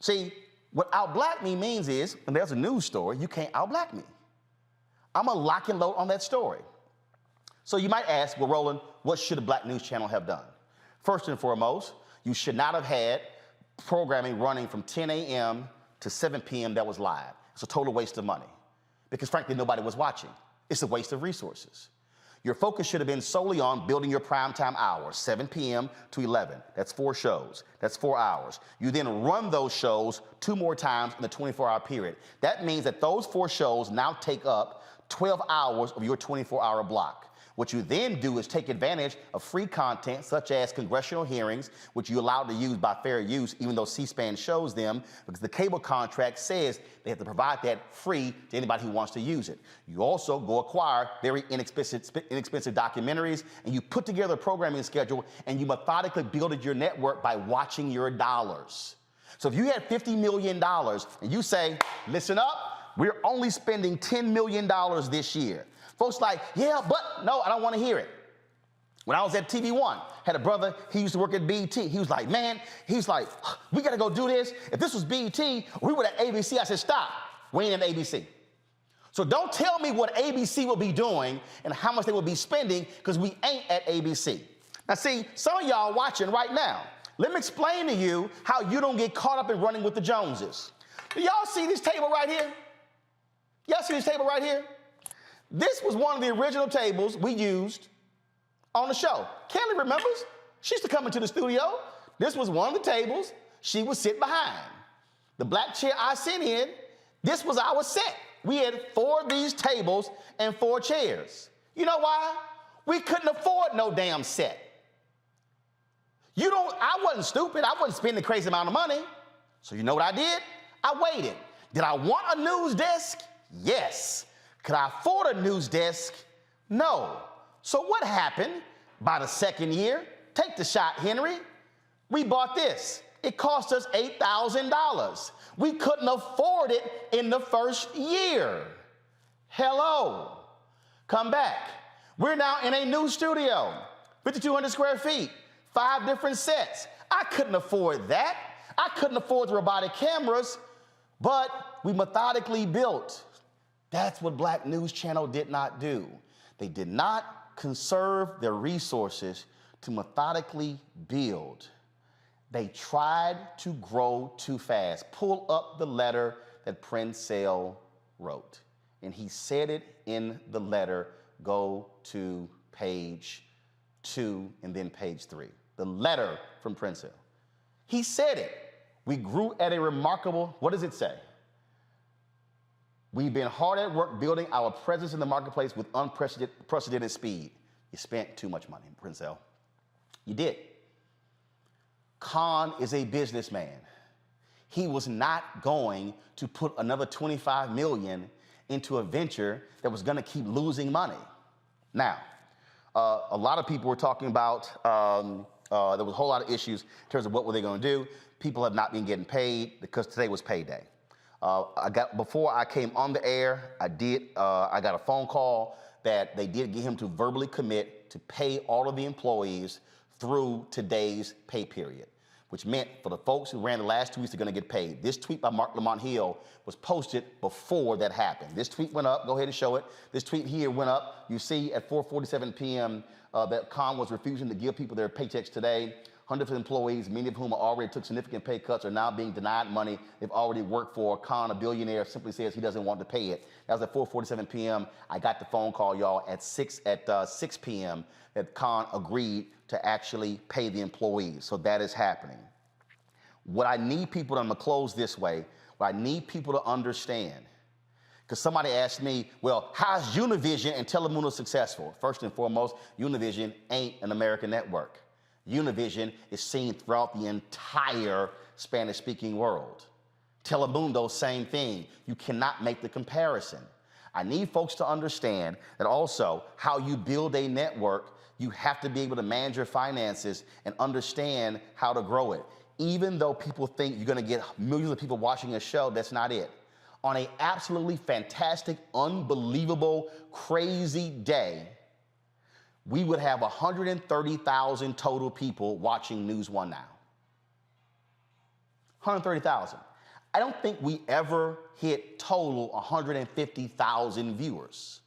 See, what out-black me means is, when there's a news story, you can't out-black me. I'm a lock and load on that story. So you might ask, well, Roland, what should a Black News Channel have done? First and foremost, you should not have had programming running from 10 a.m. to 7 p.m. that was live. It's a total waste of money because, frankly, nobody was watching. It's a waste of resources. Your focus should have been solely on building your primetime hours, 7 p.m. to 11. That's 4 shows. That's 4 hours. You then run those shows 2 more times in the 24-hour period. That means that those 4 shows now take up 12 hours of your 24-hour block. What you then do is take advantage of free content such as congressional hearings, which you're allowed to use by fair use, even though C-SPAN shows them, because the cable contract says they have to provide that free to anybody who wants to use it. You also go acquire very inexpensive documentaries, and you put together a programming schedule, and you methodically build your network by watching your dollars. So if you had $50 million and you say, listen up, we're only spending $10 million this year. Folks like, yeah, but no, I don't want to hear it. When I was at TV One, had a brother, he used to work at BET. He was like, we got to go do this. If this was BET, we were at ABC. I said, stop. We ain't at ABC. So don't tell me what ABC will be doing and how much they will be spending, because we ain't at ABC. Now, see, some of y'all watching right now, let me explain to you how you don't get caught up in running with the Joneses. Do y'all see this table right here? Y'all see this table right here? This was one of the original tables we used on the show. Kelly remembers. She used to come into the studio. This was one of the tables she would sit behind. The black chair I sit in, this was our set. We had 4 of these tables and 4 chairs. You know why? We couldn't afford no damn set. I wasn't stupid. I wasn't spending a crazy amount of money. So you know what I did? I waited. Did I want a news desk? Yes. Could I afford a news desk? No. So what happened? By the second year, take the shot, Henry. We bought this. It cost us $8,000. We couldn't afford it in the first year. Hello. Come back. We're now in a new studio, 5,200 square feet, 5 different sets. I couldn't afford that. I couldn't afford the robotic cameras, but we methodically built. That's what Black News Channel did not do. They did not conserve their resources to methodically build. They tried to grow too fast. Pull up the letter that Princell wrote. And he said it in the letter. Go to page 2 and then page 3. The letter from Princell. He said it. We grew at a remarkable, what does it say? We've been hard at work building our presence in the marketplace with unprecedented speed. You spent too much money, Princell. You did. Khan is a businessman. He was not going to put another $25 million into a venture that was going to keep losing money. Now, a lot of people were talking about, there was a whole lot of issues in terms of what were they going to do. People have not been getting paid because today was payday. Before I came on the air, I got a phone call that they did get him to verbally commit to pay all of the employees through today's pay period, which meant for the folks who ran the last 2 weeks, they're going to get paid. This tweet by Mark Lamont Hill was posted before that happened. This tweet went up. Go ahead and show it. This tweet here went up. You see at 4:47 p.m. That Khan was refusing to give people their paychecks today. Hundreds of employees, many of whom already took significant pay cuts, are now being denied money they've already worked for. Khan, a billionaire, simply says he doesn't want to pay it. That was at 4:47 p.m. I got the phone call, y'all, at 6 p.m. that Khan agreed to actually pay the employees. So that is happening. What I need people to, I'm going to close this way, what I need people to understand, because somebody asked me, well, how's Univision and Telemundo successful? First and foremost, Univision ain't an American network. Univision is seen throughout the entire Spanish-speaking world. Telemundo, same thing. You cannot make the comparison. I need folks to understand that also how you build a network, you have to be able to manage your finances and understand how to grow it. Even though people think you're going to get millions of people watching a show, that's not it. On an absolutely fantastic, unbelievable, crazy day, we would have 130,000 total people watching News One now. 130,000. I don't think we ever hit total 150,000 viewers.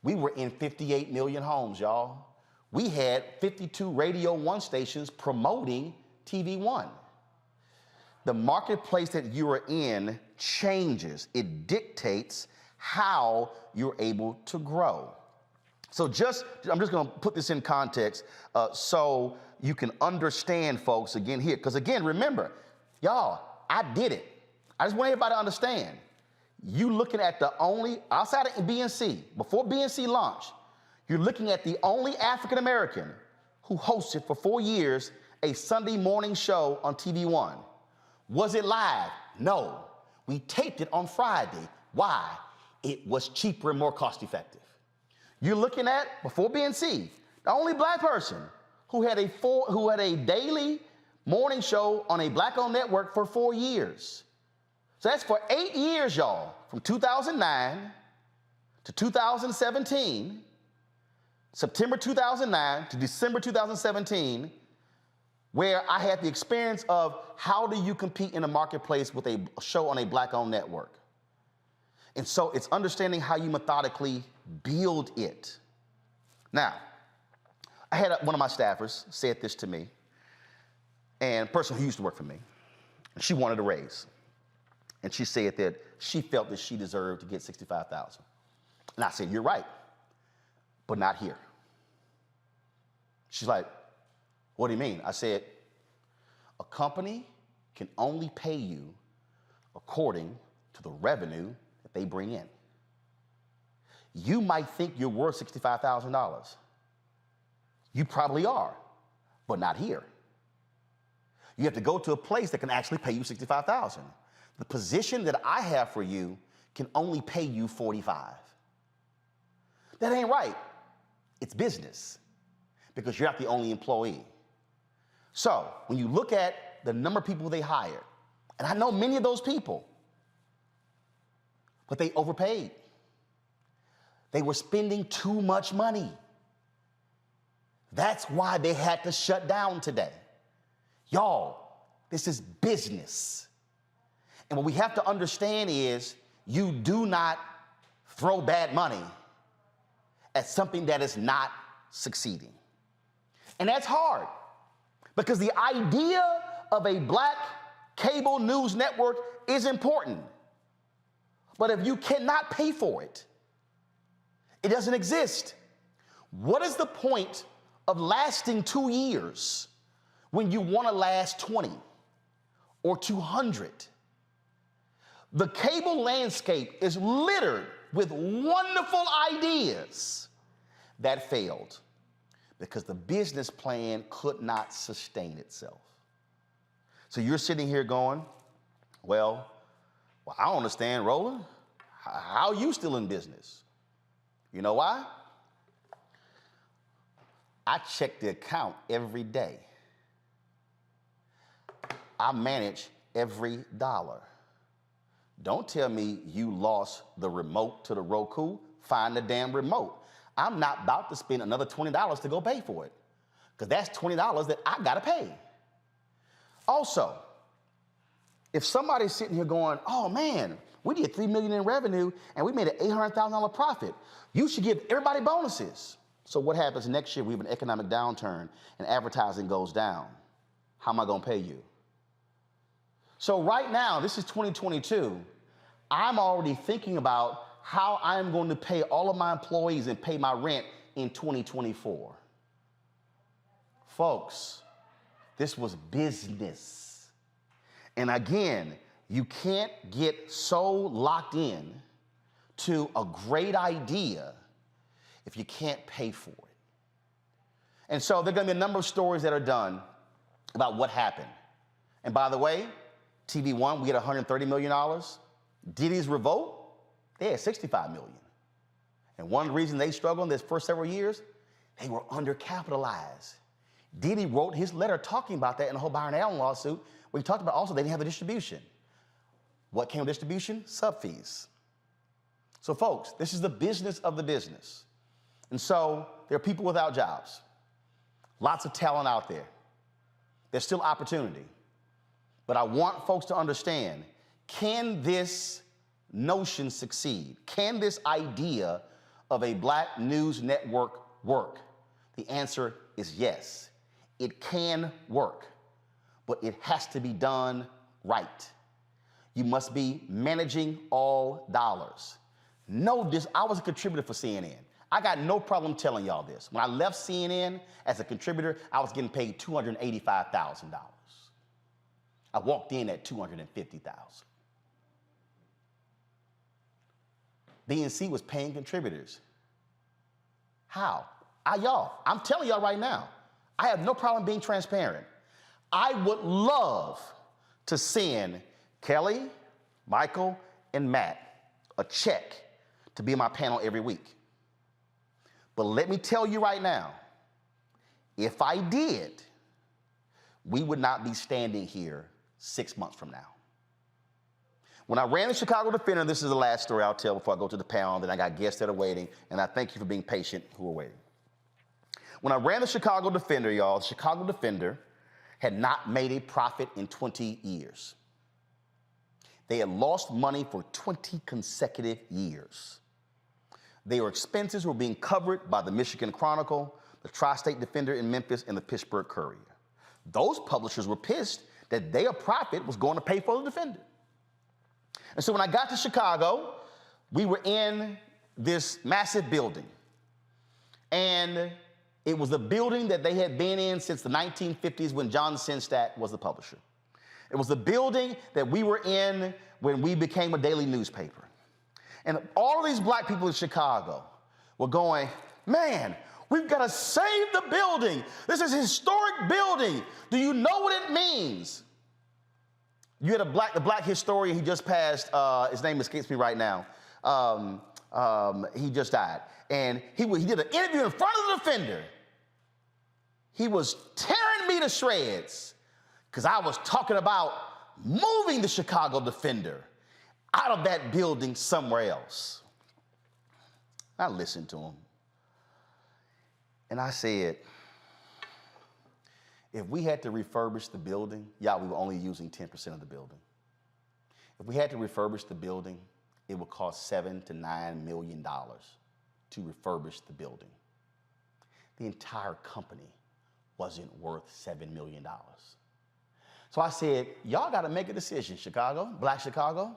We were in 58 million homes, y'all. We had 52 Radio 1 stations promoting TV One. The marketplace that you are in changes. It dictates how you're able to grow. So I'm just going to put this in context so you can understand, folks, again here. Because again, remember, y'all, I did it. I just want everybody to understand. You looking at the only, outside of BNC, before BNC launched, you're looking at the only African American who hosted for 4 years a Sunday morning show on TV One. Was it live? No. We taped it on Friday. Why? It was cheaper and more cost effective. You're looking at, before BNC, the only black person who had a daily morning show on a black-owned network for 4 years. So that's for 8 years, y'all, from 2009 to 2017, September 2009 to December 2017, where I had the experience of how do you compete in a marketplace with a show on a black-owned network. And so it's understanding how you methodically build it. Now, I had one of my staffers said this to me, and a person who used to work for me, and she wanted a raise. And she said that she felt that she deserved to get $65,000. And I said, you're right, but not here. She's like, what do you mean? I said, a company can only pay you according to the revenue that they bring in. You might think you're worth $65,000. You probably are, but not here. You have to go to a place that can actually pay you $65,000. The position that I have for you can only pay you $45,000. That ain't right. It's business because you're not the only employee. So when you look at the number of people they hired, and I know many of those people, but they overpaid. They were spending too much money. That's why they had to shut down today. Y'all, this is business. And what we have to understand is you do not throw bad money at something that is not succeeding. And that's hard because the idea of a black cable news network is important. But if you cannot pay for it, it doesn't exist. What is the point of lasting 2 years when you want to last 20 or 200? The cable landscape is littered with wonderful ideas that failed because the business plan could not sustain itself. So you're sitting here going, well, I don't understand, Roland. How are you still in business? You know why? I check the account every day. I manage every dollar. Don't tell me you lost the remote to the Roku. Find the damn remote. I'm not about to spend another $20 to go pay for it because that's $20 that I got to pay. Also, if somebody's sitting here going, oh man, we did $3 million in revenue and we made an $800,000 profit, you should give everybody bonuses. So what happens next year? We have an economic downturn and advertising goes down. How am I going to pay you? So right now, this is 2022. I'm already thinking about how I'm going to pay all of my employees and pay my rent in 2024. Folks, this was business. And again, you can't get so locked in to a great idea if you can't pay for it. And so there are going to be a number of stories that are done about what happened. And by the way, TV One, we had $130 million. Diddy's Revolt, they had $65 million. And one reason they struggled in this first several years, they were undercapitalized. Diddy wrote his letter talking about that in the whole Byron Allen lawsuit, where he talked about also they didn't have the distribution. What came with distribution? Sub fees. So folks, this is the business of the business. And so there are people without jobs. Lots of talent out there. There's still opportunity. But I want folks to understand, can this notion succeed? Can this idea of a black news network work? The answer is yes. It can work, but it has to be done right. You must be managing all dollars. Know this, I was a contributor for CNN. I got no problem telling y'all this. When I left CNN as a contributor, I was getting paid $285,000. I walked in at $250,000. BNC was paying contributors. How? I'm telling y'all right now, I have no problem being transparent. I would love to send Kelly, Michael, and Matt a check to be on my panel every week. But let me tell you right now, if I did, we would not be standing here 6 months from now. When I ran the Chicago Defender, this is the last story I'll tell before I go to the panel, then I got guests that are waiting, and I thank you for being patient who are waiting. When I ran the Chicago Defender, y'all, the Chicago Defender had not made a profit in 20 years. They had lost money for 20 consecutive years. Their expenses were being covered by the Michigan Chronicle, the Tri-State Defender in Memphis, and the Pittsburgh Courier. Those publishers were pissed that their profit was going to pay for the Defender. And so when I got to Chicago, we were in this massive building. And it was a building that they had been in since the 1950s when John Sinstack was the publisher. It was a building that we were in when we became a daily newspaper. And all of these black people in Chicago were going, man, We've got to save the building. This is a historic building. Do you know what it means? You had the black historian, he just passed, his name escapes me right now. He just died. And he did an interview in front of the defender. He was tearing me to shreds because I was talking about moving the Chicago Defender out of that building somewhere else. I listened to him. And I said, if we had to refurbish the building, we were only using 10% of the building. If we had to refurbish the building, it would cost $7 to $9 million to refurbish the building. The entire company wasn't worth $7 million. So I said, y'all got to make a decision, Chicago, Black Chicago.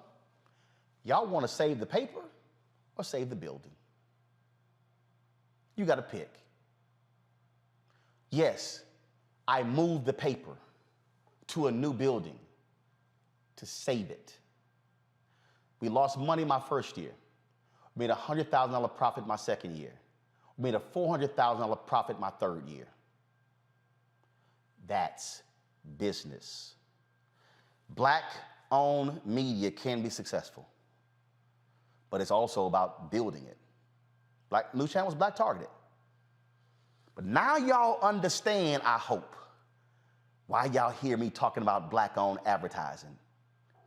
Y'all want to save the paper or save the building? You got to pick. Yes, I moved the paper to a new building to save it. We lost money my first year. We made a $100,000 profit my second year. We made a $400,000 profit my third year. That's business. Black-owned media can be successful, but it's also about building it. Black News Channel was black targeted. But now y'all understand, I hope, why y'all hear me talking about black-owned advertising.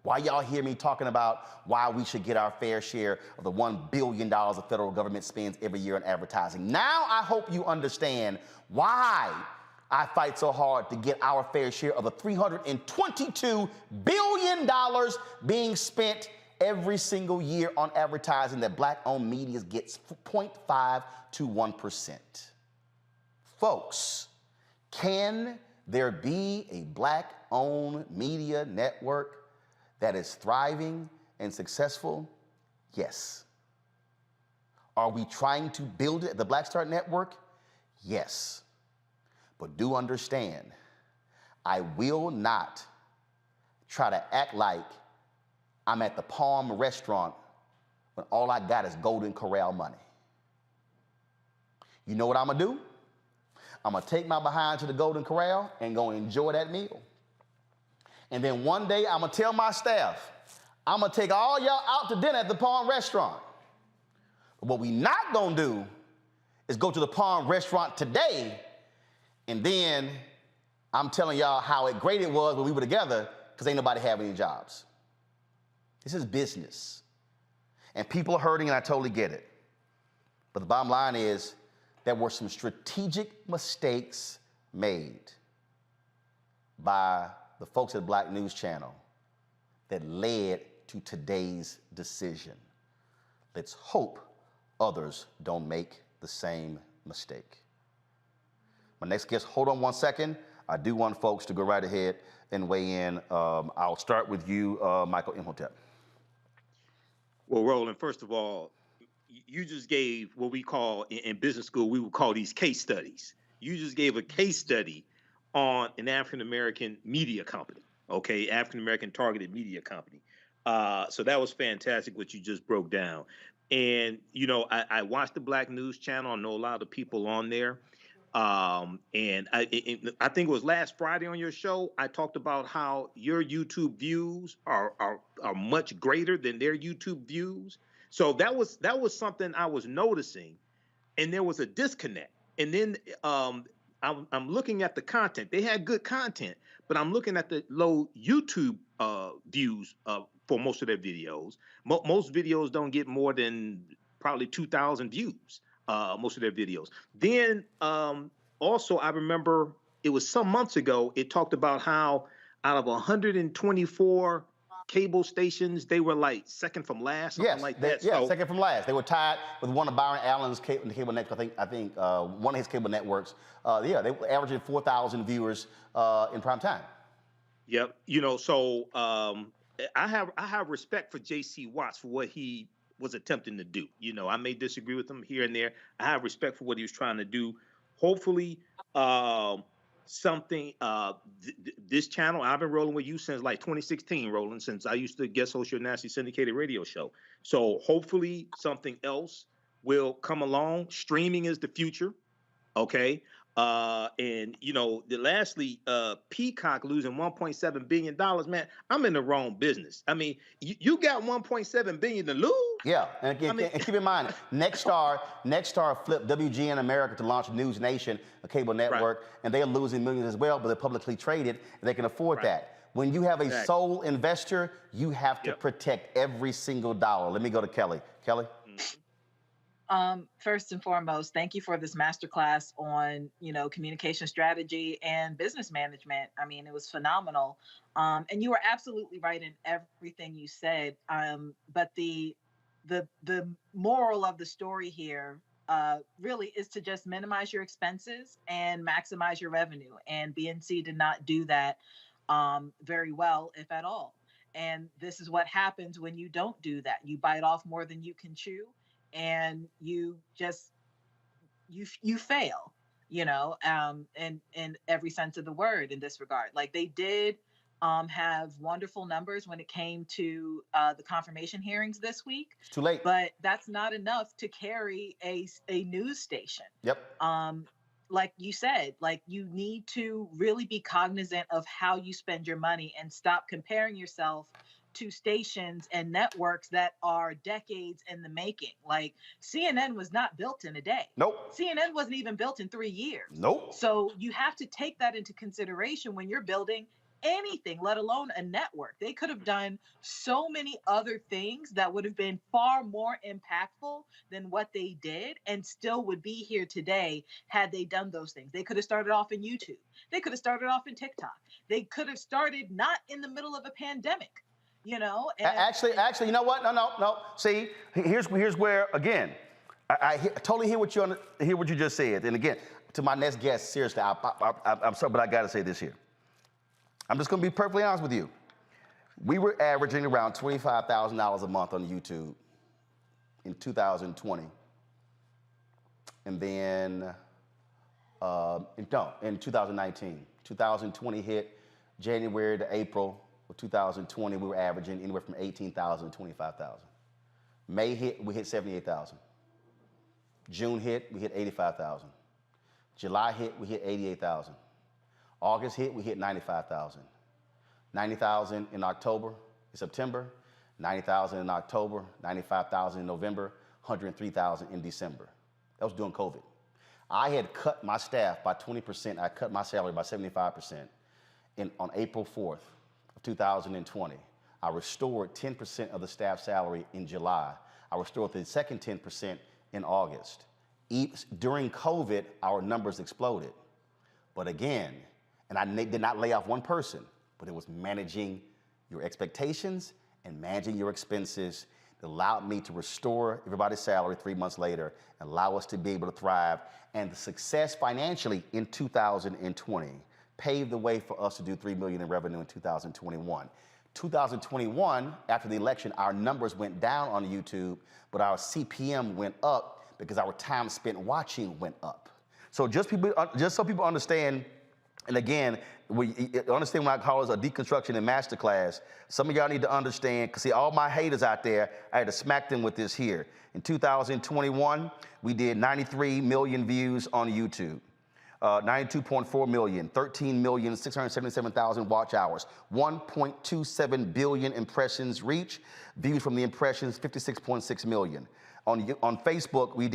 Why y'all hear me talking about why we should get our fair share of the $1 billion the federal government spends every year on advertising. Now I hope you understand why I fight so hard to get our fair share of the $322 billion being spent every single year on advertising that black-owned media gets 0.5 to 1%. Folks, can there be a black-owned media network that is thriving and successful? Yes. Are we trying to build it at the Black Star Network? Yes. But do understand, I will not try to act like I'm at the Palm restaurant when all I got is Golden Corral money. You know what I'm gonna do? I'm gonna take my behind to the Golden Corral and go enjoy that meal. And then one day I'm gonna tell my staff, I'm gonna take all y'all out to dinner at the Palm restaurant. But what we not gonna do is go to the Palm restaurant today and then I'm telling y'all how great it was when we were together because ain't nobody having any jobs. This is business. And people are hurting and I totally get it. But the bottom line is there were some strategic mistakes made by the folks at Black News Channel that led to today's decision. Let's hope others don't make the same mistake. My next guest, hold on one second. I do want folks to go right ahead and weigh in. I'll start with you, Michael Imhotep. Well, Roland, first of all, you just gave what we call in business school, we would call these case studies. You just gave a case study on an African-American media company, okay? African-American targeted media company. So that was fantastic what you just broke down. And, you know, I watched the Black News Channel. I know a lot of the people on there. And I think it was last Friday on your show, I talked about how your YouTube views are much greater than their YouTube views. So that was something I was noticing, and there was a disconnect. And then I'm looking at the content. They had good content, but I'm looking at the low YouTube views for most of their videos. Most videos don't get more than probably 2,000 views. Most of their videos. Then also, I remember it was some months ago, it talked about how out of 124 cable stations, they were like second from last, something like that. Yeah, second from last. They were tied with one of Byron Allen's cable networks. I think one of his cable networks. They were averaging 4,000 viewers in prime time. Yep. You know, so I have respect for J.C. Watts for what he was attempting to do. You know, I may disagree with him here and there. I have respect for what he was trying to do. Hopefully, something, this channel, I've been rolling with you since like 2016, Roland, since I used to guest host your nationally syndicated radio show. So hopefully something else will come along. Streaming is the future. Okay. And lastly, Peacock losing $1.7 billion, man. I'm in the wrong business. I mean, you got $1.7 billion to lose. Yeah, and again, and keep in mind, Nexstar flipped WGN America to launch News Nation, a cable network, and they're losing millions as well, but they're publicly traded, and they can afford that. When you have a sole investor, you have to protect every single dollar. Let me go to Kelly. Kelly? First and foremost, thank you for this masterclass on, communication strategy and business management. I mean, it was phenomenal. And you were absolutely right in everything you said. But the moral of the story here really is to just minimize your expenses and maximize your revenue. And BNC did not do that very well, if at all. And this is what happens when you don't do that. You bite off more than you can chew, and you just you fail, in every sense of the word in this regard. Like they did have wonderful numbers when it came to the confirmation hearings this week. It's too late. But that's not enough to carry a news station. Yep. Like you said, like you need to really be cognizant of how you spend your money and stop comparing yourself to stations and networks that are decades in the making. Like CNN was not built in a day. Nope. CNN wasn't even built in 3 years. Nope. So you have to take that into consideration when you're building anything, let alone a network. They could have done so many other things that would have been far more impactful than what they did, and still would be here today had they done those things. They could have started off in YouTube. They could have started off in TikTok. They could have started not in the middle of a pandemic. And actually, you know what? No. See, here's where again, I totally hear what you just said. And again, to my next guest, seriously, I'm sorry, but I got to say this here. I'm just going to be perfectly honest with you. We were averaging around $25,000 a month on YouTube in 2020, and then in 2019, 2020 hit January to April. 2020, we were averaging anywhere from 18,000 to 25,000. May hit, we hit 78,000. June hit, we hit 85,000. July hit, we hit 88,000. August hit, we hit 95,000. 90,000 in September, 90,000 in October, 95,000 in November, 103,000 in December. That was during COVID. I had cut my staff by 20%. I cut my salary by 75% on April 4th. 2020. I restored 10% of the staff salary in July. I restored the second 10% in August. During COVID, our numbers exploded. But again, and I did not lay off one person, but it was managing your expectations and managing your expenses that allowed me to restore everybody's salary 3 months later and allow us to be able to thrive. And the success financially in 2020 paved the way for us to do $3 million in revenue in 2021. 2021, after the election, our numbers went down on YouTube, but our CPM went up because our time spent watching went up. So just so people understand, and again, we understand when I call this a deconstruction and masterclass, some of y'all need to understand, because see, all my haters out there, I had to smack them with this here. In 2021, we did 93 million views on YouTube. 92.4 million, 13,677,000 watch hours, 1.27 billion impressions reach, views from the impressions, 56.6 million. On Facebook, we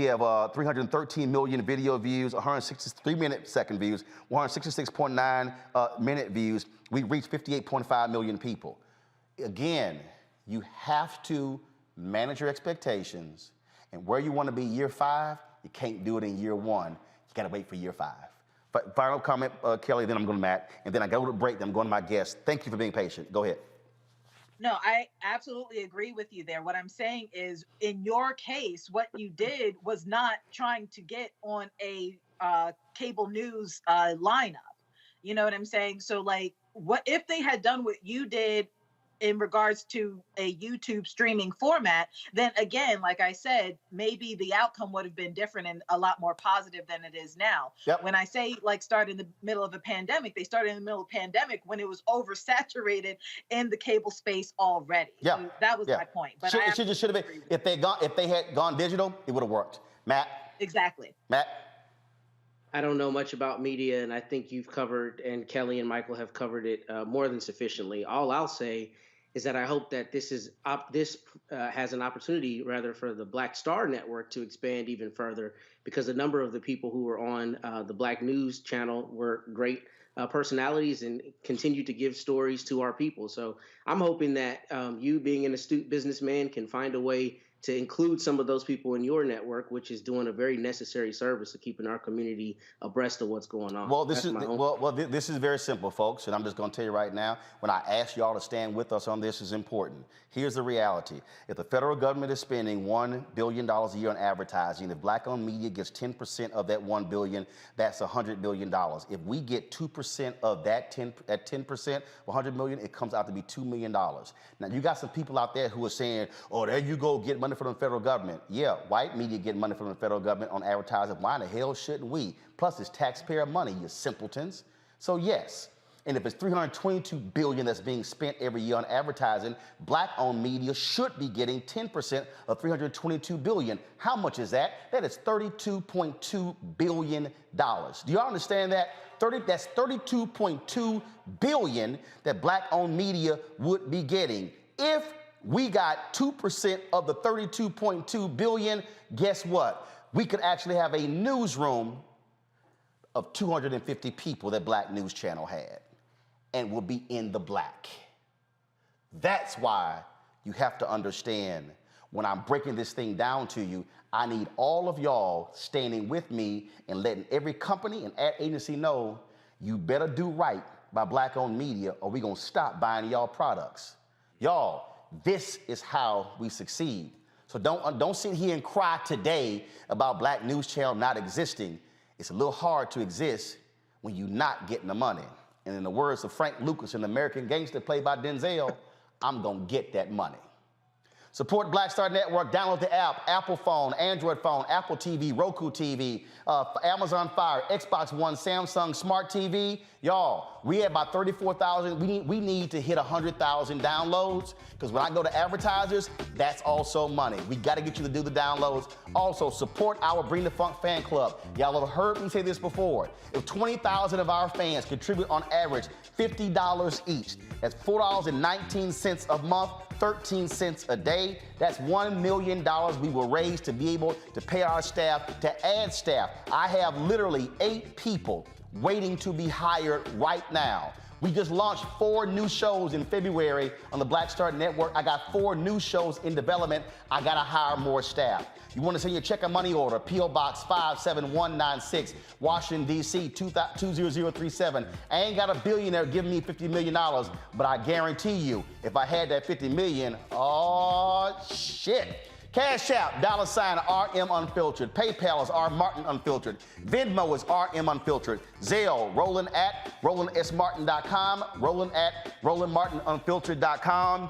have 313 million video views, 163 second views, 166.9 minute views. We reached 58.5 million people. Again, you have to manage your expectations, and where you want to be year 5, you can't do it in year 1. You got to wait for year 5. Final comment, Kelly, then I'm going to Matt, and then I go to break, then I'm going to my guest. Thank you for being patient. Go ahead. No, I absolutely agree with you there. What I'm saying is, in your case, what you did was not trying to get on a cable news lineup. You know what I'm saying? So, like, what if they had done what you did in regards to a YouTube streaming format, then again, like I said, maybe the outcome would have been different and a lot more positive than it is now. Yep. When I say like start in the middle of a pandemic, they started in the middle of a pandemic when it was oversaturated in the cable space already. Yeah. So that was my point. But it should have been, if they had gone digital, it would have worked. Matt? Exactly. Matt? I don't know much about media, and I think you've covered, and Kelly and Michael have covered it more than sufficiently. All I'll say is that I hope that this has an opportunity, rather, for the Black Star Network to expand even further, because a number of the people who were on the Black News channel were great personalities and continue to give stories to our people. So I'm hoping that you, being an astute businessman, can find a way to include some of those people in your network, which is doing a very necessary service of keeping our community abreast of what's going on. Well, this is very simple, folks, and I'm just going to tell you right now, when I ask y'all to stand with us on this is important. Here's the reality. If the federal government is spending $1 billion a year on advertising, if Black-owned media gets 10% of that $1 billion, that's $100 billion. If we get 2% of that 10%, $100 million, it comes out to be $2 million. Now, you got some people out there who are saying, oh, there you go, get money from the federal government. Yeah, white media get money from the federal government on advertising. Why in the hell shouldn't we? Plus, it's taxpayer money, you simpletons. So yes, and if it's $322 billion that's being spent every year on advertising, Black-owned media should be getting 10% of $322 billion. How much is that? That is $32.2 billion. Do y'all understand that? That's $32.2 billion that Black-owned media would be getting. If we got 2% of the $32.2 billion, guess what? We could actually have a newsroom of 250 people that Black News Channel had, and will be in the black. That's why you have to understand, when I'm breaking this thing down to you, I need all of y'all standing with me and letting every company and ad agency know you better do right by Black-owned media, or we're gonna stop buying y'all products. Y'all, this is how we succeed. So don't sit here and cry today about Black News Channel not existing. It's a little hard to exist when you're not getting the money. And in the words of Frank Lucas in American Gangster, played by Denzel, I'm gonna get that money. Support Black Star Network. Download the app, Apple phone, Android phone, Apple TV, Roku TV, Amazon Fire, Xbox One, Samsung Smart TV. Y'all, we at about 34,000. We need to hit 100,000 downloads, because when I go to advertisers, that's also money. We got to get you to do the downloads. Also, support our Bring the Funk fan club. Y'all have heard me say this before. If 20,000 of our fans contribute on average $50 each, that's $4.19 a month, 13 cents a day. That's $1 million we will raise to be able to pay our staff, to add staff. I have literally 8 people waiting to be hired right now. We just launched 4 new shows in February on the Black Star Network. I got 4 new shows in development. I gotta hire more staff. You wanna send your check or money order, P.O. Box 57196, Washington, D.C. 20037. I ain't got a billionaire giving me $50 million, but I guarantee you, if I had that $50 million, oh, shit. Cash App, $RM Unfiltered. PayPal is R Martin Unfiltered. Venmo is RM Unfiltered. Zelle, Roland at RolandSMartin.com. Roland at RolandMartinUnfiltered.com.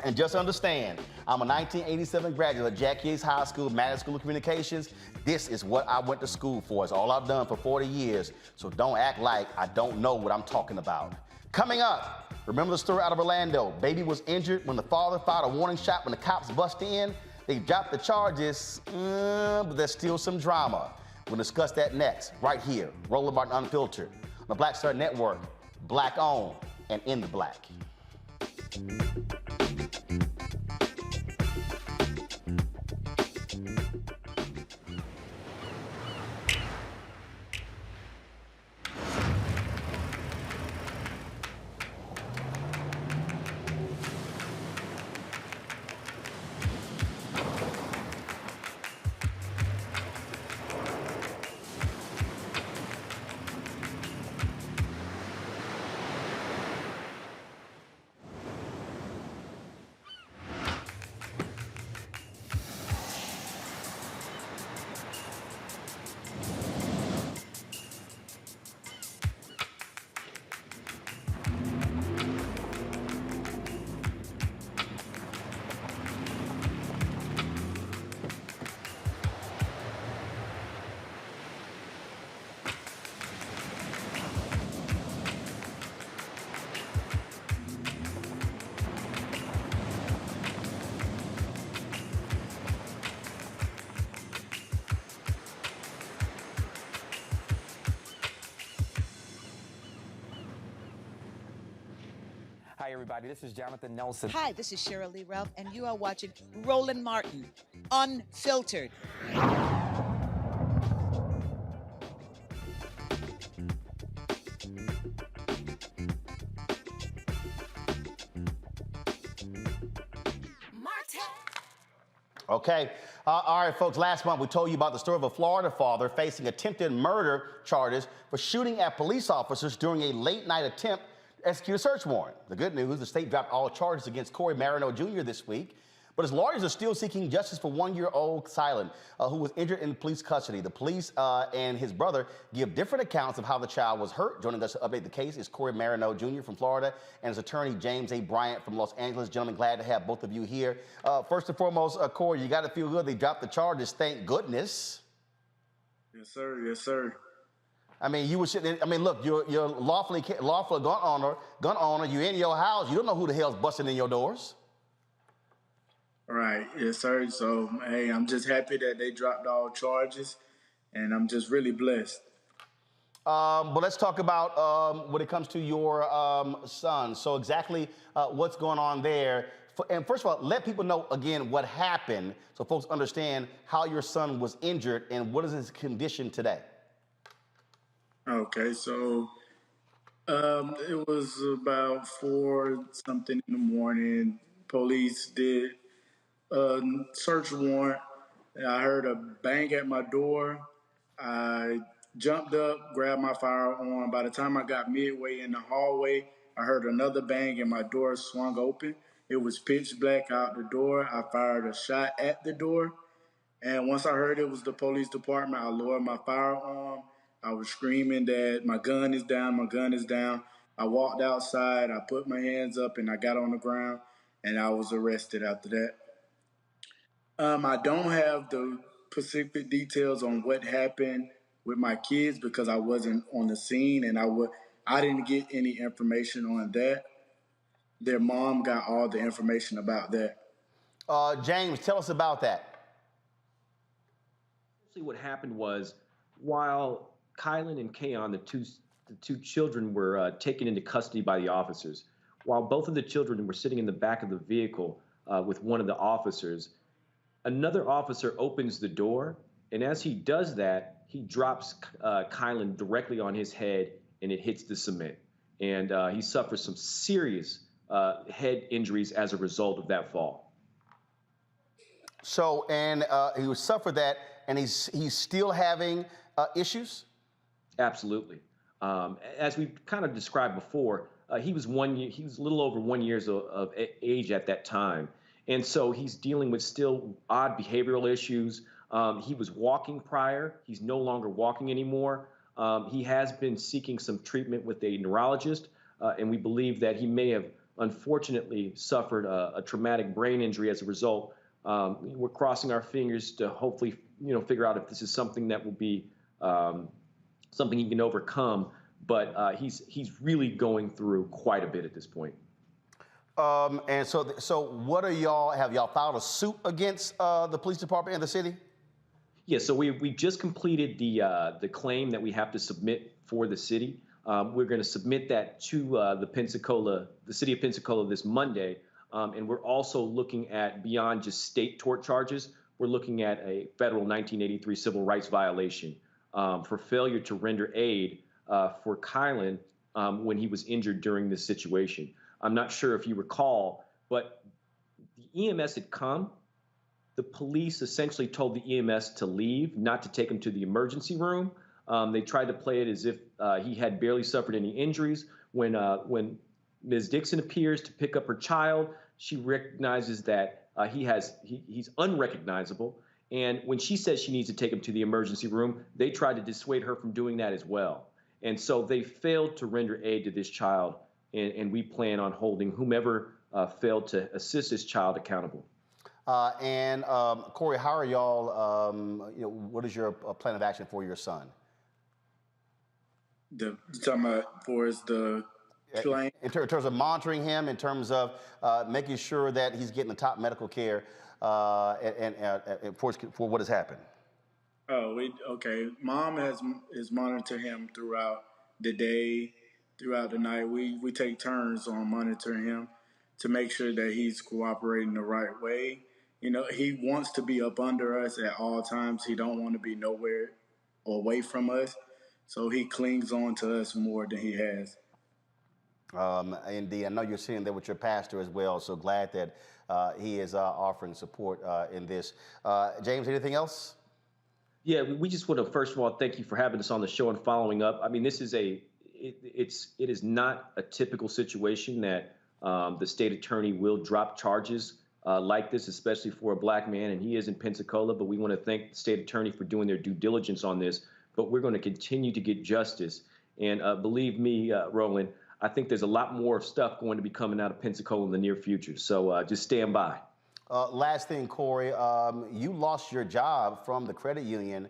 And just understand, I'm a 1987 graduate of Jack Yates High School, Madden School of Communications. This is what I went to school for. It's all I've done for 40 years. So don't act like I don't know what I'm talking about. Coming up, remember the story out of Orlando? Baby was injured when the father fired a warning shot when the cops busted in. They dropped the charges, but there's still some drama. We'll discuss that next, right here. Roland Martin Unfiltered, on the Black Star Network, Black owned and in the black. Hi, everybody. This is Jonathan Nelson. Hi, this is Cheryl Lee Ralph, and you are watching Roland Martin Unfiltered. Okay. All right, folks. Last month, we told you about the story of a Florida father facing attempted murder charges for shooting at police officers during a late-night attempt to execute a search warrant. The good news, the state dropped all charges against Corey Marino Jr. this week, but his lawyers are still seeking justice for one-year-old Silent, who was injured in police custody. The police and his brother give different accounts of how the child was hurt. Joining us to update the case is Corey Marino Jr. from Florida and his attorney, James A. Bryant from Los Angeles. Gentlemen, glad to have both of you here. First and foremost, Corey, you got to feel good. They dropped the charges, thank goodness. Yes, sir. Yes, sir. I mean, you were sitting. I mean, look, you're lawful gun owner. You're in your house. You don't know who the hell's busting in your doors. Right. Yes, sir. So, hey, I'm just happy that they dropped all charges, and I'm just really blessed. But let's talk about when it comes to your son. So exactly what's going on there. And first of all, let people know again what happened so folks understand how your son was injured and what is his condition today. Okay, so it was about 4-something in the morning. Police did a search warrant. I heard a bang at my door. I jumped up, grabbed my firearm. By the time I got midway in the hallway, I heard another bang and my door swung open. It was pitch black out the door. I fired a shot at the door. And once I heard it was the police department, I lowered my firearm. I was screaming that my gun is down, my gun is down. I walked outside, I put my hands up, and I got on the ground, and I was arrested after that. I don't have the specific details on what happened with my kids because I wasn't on the scene, and I didn't get any information on that. Their mom got all the information about that. James, tell us about that. What happened was, while Kylan and Kayon, the two children, were taken into custody by the officers, while both of the children were sitting in the back of the vehicle with one of the officers, another officer opens the door, and as he does that, he drops Kylan directly on his head, and it hits the cement. And he suffers some serious head injuries as a result of that fall. So, and he suffered that, and he's still having issues? Absolutely. As we kind of described before, he was a little over 1 year of age at that time. And so he's dealing with still odd behavioral issues. He was walking prior. He's no longer walking anymore. He has been seeking some treatment with a neurologist, and we believe that he may have unfortunately suffered a traumatic brain injury as a result. We're crossing our fingers to hopefully, figure out if this is something that will be something he can overcome. But he's really going through quite a bit at this point. And so what are y'all? Have y'all filed a suit against the police department in the city? Yeah, so we just completed the claim that we have to submit for the city. We're going to submit that to the city of Pensacola this Monday, and we're also looking at, beyond just state tort charges, we're looking at a federal 1983 civil rights violation for failure to render aid for Kylan when he was injured during this situation. I'm not sure if you recall, but the EMS had come. The police essentially told the EMS to leave, not to take him to the emergency room. They tried to play it as if he had barely suffered any injuries. When Ms. Dixon appears to pick up her child, she recognizes that he's unrecognizable. And when she says she needs to take him to the emergency room, they tried to dissuade her from doing that as well. And so they failed to render aid to this child, and we plan on holding whomever failed to assist this child accountable. And Corey, how are y'all? What is your plan of action for your son? You're talking about for the claim? In terms of monitoring him, in terms of making sure that he's getting the top medical care and for what has happened. Oh, okay. Mom is monitoring him throughout the day throughout the night. We take turns on monitoring him to make sure that he's cooperating the right way. You know, he wants to be up under us at all times. He don't want to be nowhere away from us. So he clings on to us more than he has. Indeed, I know you're sitting there with your pastor as well, so glad that he is offering support in this. James, anything else? Yeah, we just want to, first of all, thank you for having us on the show and following up. I mean, this is it is not a typical situation that the state attorney will drop charges like this, especially for a black man, and he is in Pensacola, but we want to thank the state attorney for doing their due diligence on this, but we're going to continue to get justice. And believe me, Roland, I think there's a lot more stuff going to be coming out of Pensacola in the near future, so just stand by. Last thing, Corey, you lost your job from the credit union.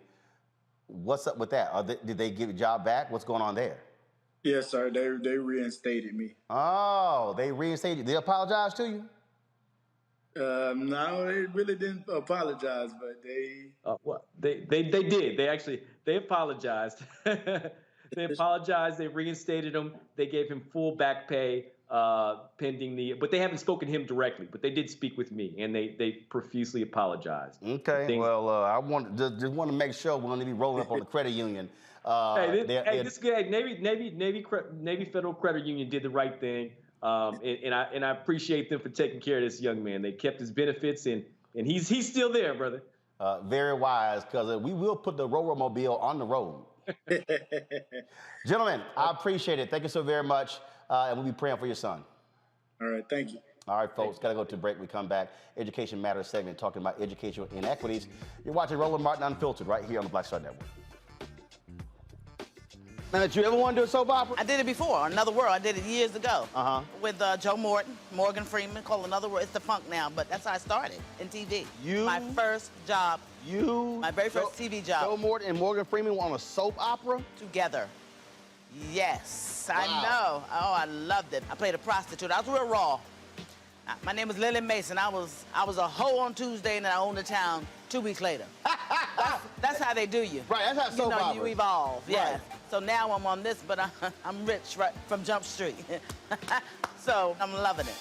What's up with that? Did they give your job back? What's going on there? Yes, sir. They reinstated me. Oh, they reinstated you. They apologize to you? No, they really didn't apologize, but they. Well, they did. They apologized. They apologized. They reinstated him. They gave him full back pay pending but they haven't spoken to him directly. But they did speak with me, and they profusely apologized. Okay. Well, I just want to make sure we're going to be rolling up on the credit union. This guy, Navy Federal Credit Union did the right thing, and I appreciate them for taking care of this young man. They kept his benefits, and he's still there, brother. Very wise, because we will put the Roller-mobile on the road. Gentlemen, I appreciate it. Thank you so very much, and we'll be praying for your son. All right, thank you. All right, folks, got to go to break. We come back. Education Matters segment, talking about educational inequities. You're watching Roland Martin Unfiltered right here on the Black Star Network. Now, did you ever want to do a soap opera? I did it before, Another World. I did it years ago. With Joe Morton, Morgan Freeman, called Another World. It's defunct now, but that's how I started in TV. My first job. My very first TV job. Joe Morton and Morgan Freeman were on a soap opera? Together. Yes, I know. Oh, I loved it. I played a prostitute. I was real raw. My name was Lily Mason. I was a hoe on Tuesday, and then I owned the town 2 weeks later. That's how they do you. Right, that's how soap opera. You evolve. Right. Yeah. So now I'm on this, but I'm rich right from Jump Street. So I'm loving it.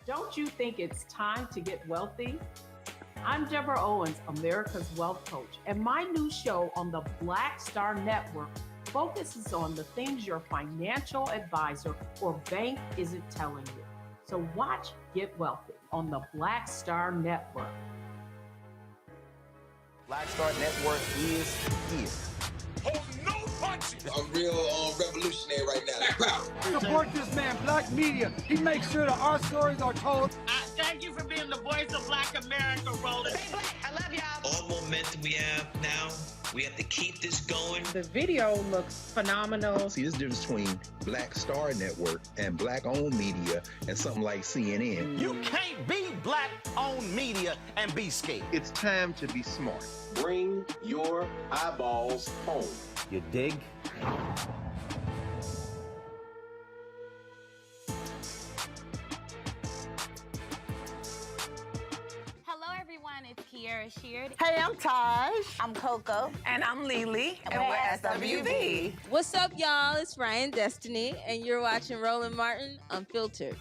Don't you think it's time to get wealthy? I'm Deborah Owens, America's Wealth Coach, and my new show on the Black Star Network focuses on the things your financial advisor or bank isn't telling you. So watch Get Wealthy on the Black Star Network. Black Star Network is here. Oh, no punches! I'm real revolutionary right now. Support this man, Black Media. He makes sure that our stories are told. Thank you for being the voice of Black America, Roland. Hey, Black, I love y'all. All momentum we have now, we have to keep this going. The video looks phenomenal. See, there's a difference between Black Star Network and Black-owned media and something like CNN. You can't be Black-owned media and be scared. It's time to be smart. Bring your eyeballs home. You dig? It's Kiara Sheard. Hey, I'm Taj. I'm Coco. And I'm Lily. And we're SWV. What's up, y'all? It's Ryan Destiny, and you're watching Roland Martin Unfiltered.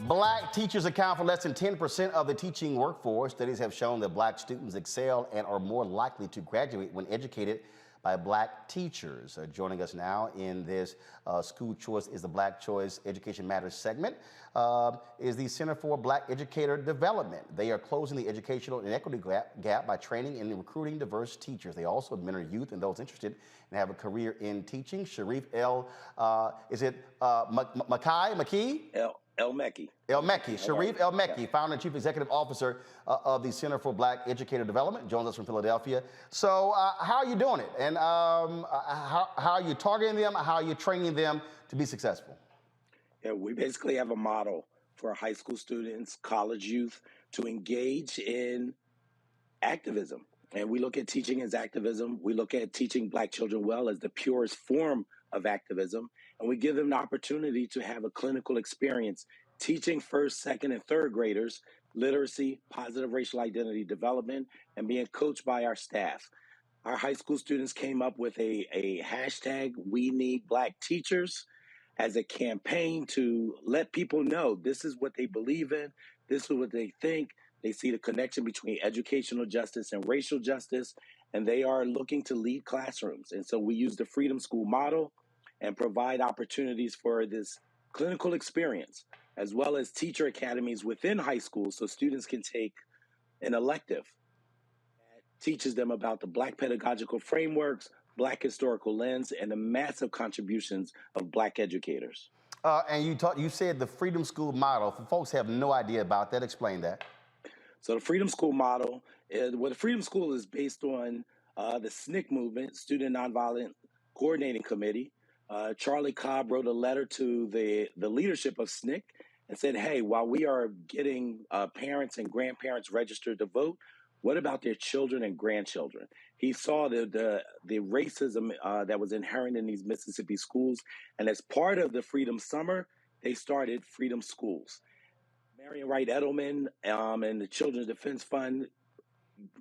Black teachers account for less than 10% of the teaching workforce. Studies have shown that black students excel and are more likely to graduate when educated by black teachers. Joining us now in this School Choice is the Black Choice Education Matters segment is the Center for Black Educator Development. They are closing the educational inequity gap by training and recruiting diverse teachers. They also mentor youth and those interested and have a career in teaching. Sharif El El-Mekki. Sharif El-Mekki, founder and chief executive officer of the Center for Black Educator Development, joins us from Philadelphia. So how are you doing it? And how are you targeting them? How are you training them to be successful? Yeah, we basically have a model for high school students, college youth to engage in activism. And we look at teaching as activism. We look at teaching Black children well as the purest form of activism. And we give them the opportunity to have a clinical experience teaching first, second, and third graders literacy, positive racial identity development, and being coached by our staff. Our high school students came up with a hashtag, We Need Black Teachers, as a campaign to let people know this is what they believe in, this is what they think. They see the connection between educational justice and racial justice, and they are looking to lead classrooms. And so we use the Freedom School model and provide opportunities for this clinical experience, as well as teacher academies within high schools so students can take an elective that teaches them about the Black pedagogical frameworks, Black historical lens, and the massive contributions of Black educators. And you said the Freedom School model. For folks who have no idea about that, explain that. So the Freedom School model, the Freedom School is based on the SNCC movement, Student Nonviolent Coordinating Committee. Charlie Cobb wrote a letter to the leadership of SNCC and said, hey, while we are getting parents and grandparents registered to vote, what about their children and grandchildren? He saw the racism that was inherent in these Mississippi schools. And as part of the Freedom Summer, they started Freedom Schools. Marion Wright Edelman and the Children's Defense Fund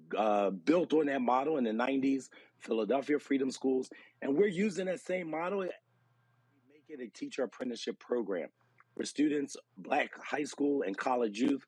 built on that model in the 90s, Philadelphia Freedom Schools. And we're using that same model, we make it a teacher apprenticeship program where students, Black high school and college youth,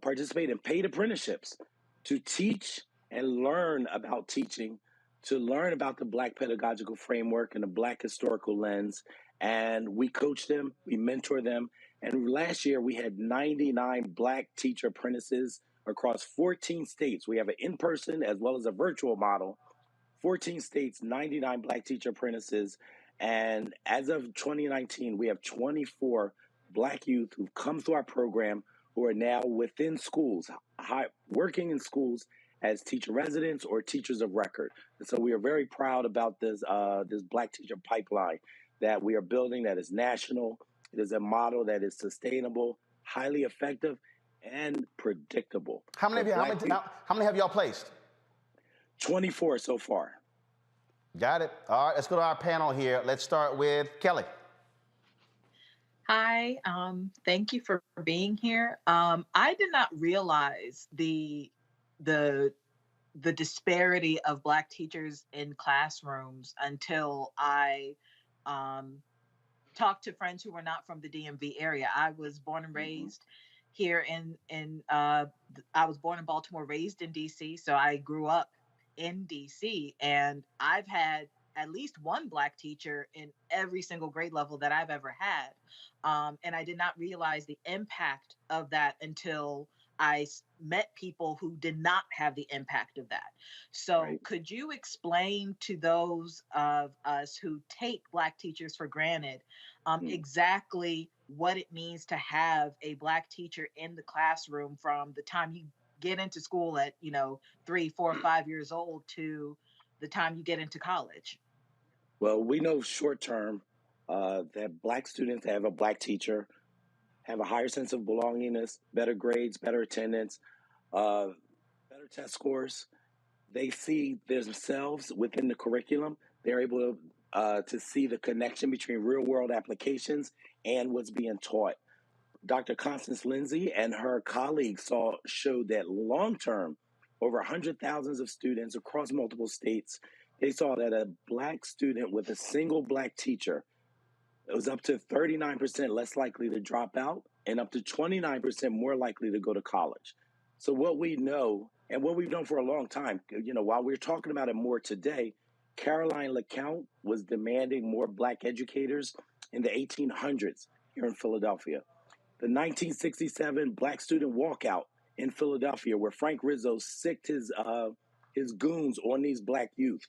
participate in paid apprenticeships to teach and learn about teaching, to learn about the Black pedagogical framework and the Black historical lens. And we coach them, we mentor them. And last year we had 99 Black teacher apprentices across 14 states. We have an in-person as well as a virtual model. 14 states, 99 Black teacher apprentices. And as of 2019, we have 24 Black youth who've come through our program who are now within schools, working in schools as teacher residents or teachers of record. And so we are very proud about this Black teacher pipeline that we are building that is national. It is a model that is sustainable, highly effective, and predictable. How many have y'all placed? 24 so far. Got it. All right, let's go to our panel here. Let's start with Kelly. Hi, thank you for being here. I did not realize the disparity of Black teachers in classrooms until I talked to friends who were not from the DMV area. I was born and raised here I was born in Baltimore, raised in DC, so I grew up in DC, and I've had at least one Black teacher in every single grade level that I've ever had. And I did not realize the impact of that until I met people who did not have the impact of that. So could you explain to those of us who take Black teachers for granted exactly what it means to have a Black teacher in the classroom from the time you get into school at 3, 4, 5 years old to the time you get into college? Well, we know short term that Black students that have a Black teacher have a higher sense of belongingness, better grades, better attendance, better test scores. They see themselves within the curriculum. They're able to see the connection between real world applications and what's being taught. Dr. Constance Lindsay and her colleagues showed that long term, over 100,000 of students across multiple states, they saw that a Black student with a single Black teacher, it was up to 39% less likely to drop out and up to 29% more likely to go to college. So what we know, and what we've known for a long time, while we're talking about it more today, Caroline LeCount was demanding more Black educators in the 1800s here in Philadelphia. The 1967 Black student walkout in Philadelphia, where Frank Rizzo sicked his goons on these Black youth.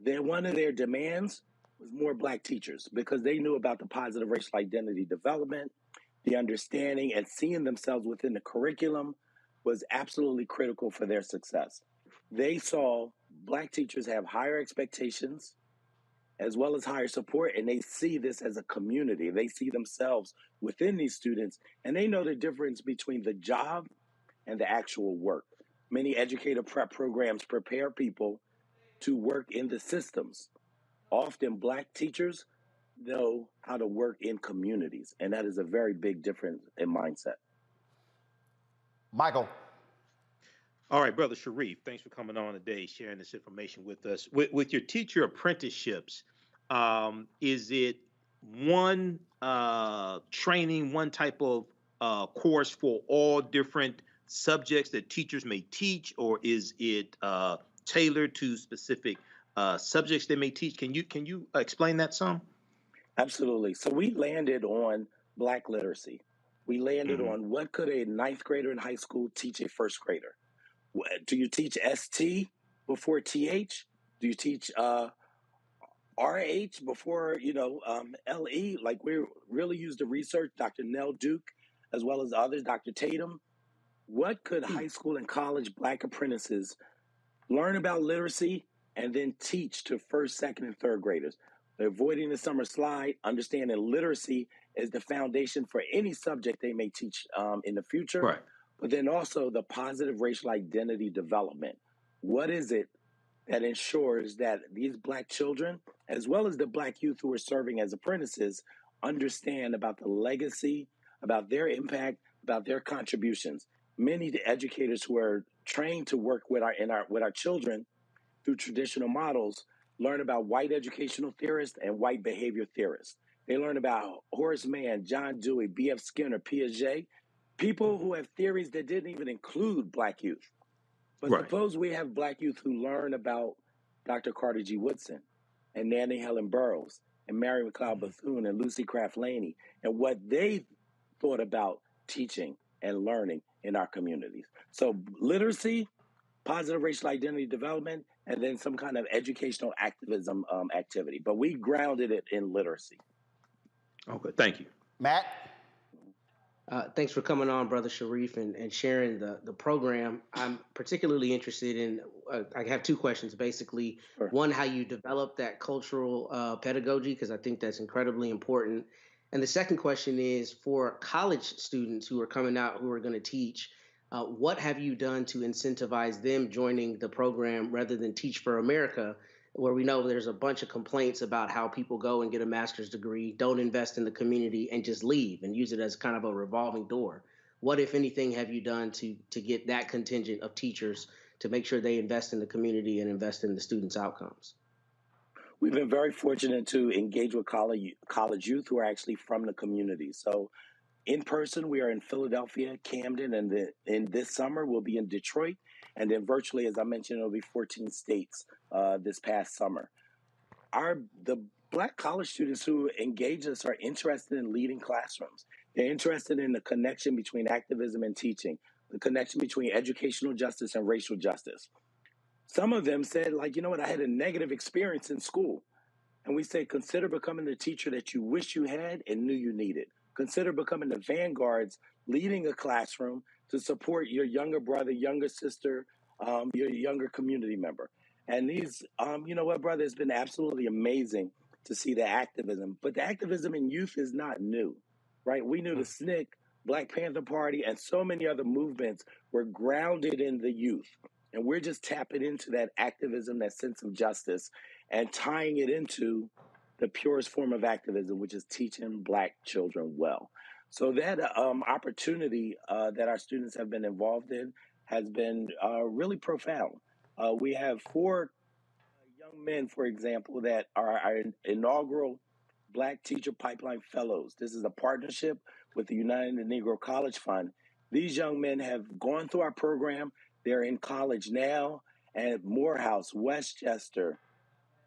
One of their demands was more Black teachers because they knew about the positive racial identity development, the understanding and seeing themselves within the curriculum was absolutely critical for their success. They saw Black teachers have higher expectations, as well as higher support, and they see this as a community. They see themselves within these students, and they know the difference between the job and the actual work. Many educator prep programs prepare people to work in the systems. Often Black teachers know how to work in communities, and that is a very big difference in mindset. Michael. All right, Brother Sharif, thanks for coming on today, sharing this information with us. With your teacher apprenticeships, is it one training, one type of course for all different subjects that teachers may teach, or is it tailored to specific subjects they may teach? Can you explain that some? Absolutely. So we landed on Black literacy. We landed on what could a ninth grader in high school teach a first grader? Do you teach ST before TH? Do you teach RH before, LE? Like, we really used the research, Dr. Nell Duke, as well as others, Dr. Tatum. What could high school and college Black apprentices learn about literacy and then teach to first, second, and third graders? They're avoiding the summer slide, understanding literacy is the foundation for any subject they may teach in the future. Right. But then also the positive racial identity development. What is it that ensures that these Black children, as well as the Black youth who are serving as apprentices, understand about the legacy, about their impact, about their contributions? Many educators who are trained to work with our children through traditional models learn about white educational theorists and white behavior theorists. They learn about Horace Mann, John Dewey, B.F. Skinner, Piaget, people who have theories that didn't even include Black youth. But suppose we have Black youth who learn about Dr. Carter G. Woodson and Nannie Helen Burroughs and Mary McLeod Bethune and Lucy Craft Laney and what they thought about teaching and learning in our communities. So literacy, positive racial identity development, and then some kind of educational activism activity. But we grounded it in literacy. Okay, thank you. Matt? Thanks for coming on, Brother Sharif, and sharing the program. I'm particularly interested in, I have two questions, basically. Sure. One, how you develop that cultural pedagogy, because I think that's incredibly important. And the second question is, for college students who are coming out, who are going to teach, what have you done to incentivize them joining the program rather than Teach for America, where we know there's a bunch of complaints about how people go and get a master's degree, don't invest in the community, and just leave and use it as kind of a revolving door? What, if anything, have you done to get that contingent of teachers to make sure they invest in the community and invest in the students' outcomes? We've been very fortunate to engage with college youth who are actually from the community. So in person, we are in Philadelphia, Camden, and in this summer, we'll be in Detroit. And then virtually, as I mentioned, it'll be 14 states this past summer. The Black college students who engage us are interested in leading classrooms. They're interested in the connection between activism and teaching, the connection between educational justice and racial justice. Some of them said, like, you know what, I had a negative experience in school. And we say, consider becoming the teacher that you wish you had and knew you needed. Consider becoming the vanguards, leading a classroom to support your younger brother, younger sister, your younger community member. And these, you know what, brother, it's been absolutely amazing to see the activism. But the activism in youth is not new, right? We knew the SNCC, Black Panther Party, and so many other movements were grounded in the youth. And we're just tapping into that activism, that sense of justice, and tying it into the purest form of activism, which is teaching Black children well. So that opportunity that our students have been involved in has been really profound. We have 4 young men, for example, that are our inaugural Black Teacher Pipeline Fellows. This is a partnership with the United Negro College Fund. These young men have gone through our program. They're in college now at Morehouse, Westchester,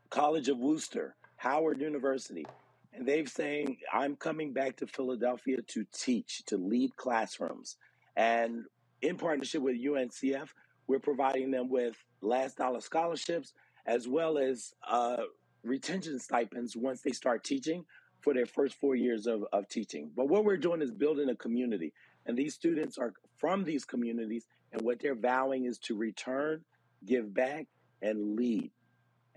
College of Worcester, Howard University. And they've saying, I'm coming back to Philadelphia to teach, to lead classrooms. And in partnership with UNCF, we're providing them with last dollar scholarships, as well as retention stipends once they start teaching for their first 4 years of teaching. But what we're doing is building a community. And these students are from these communities, and what they're vowing is to return, give back, and lead.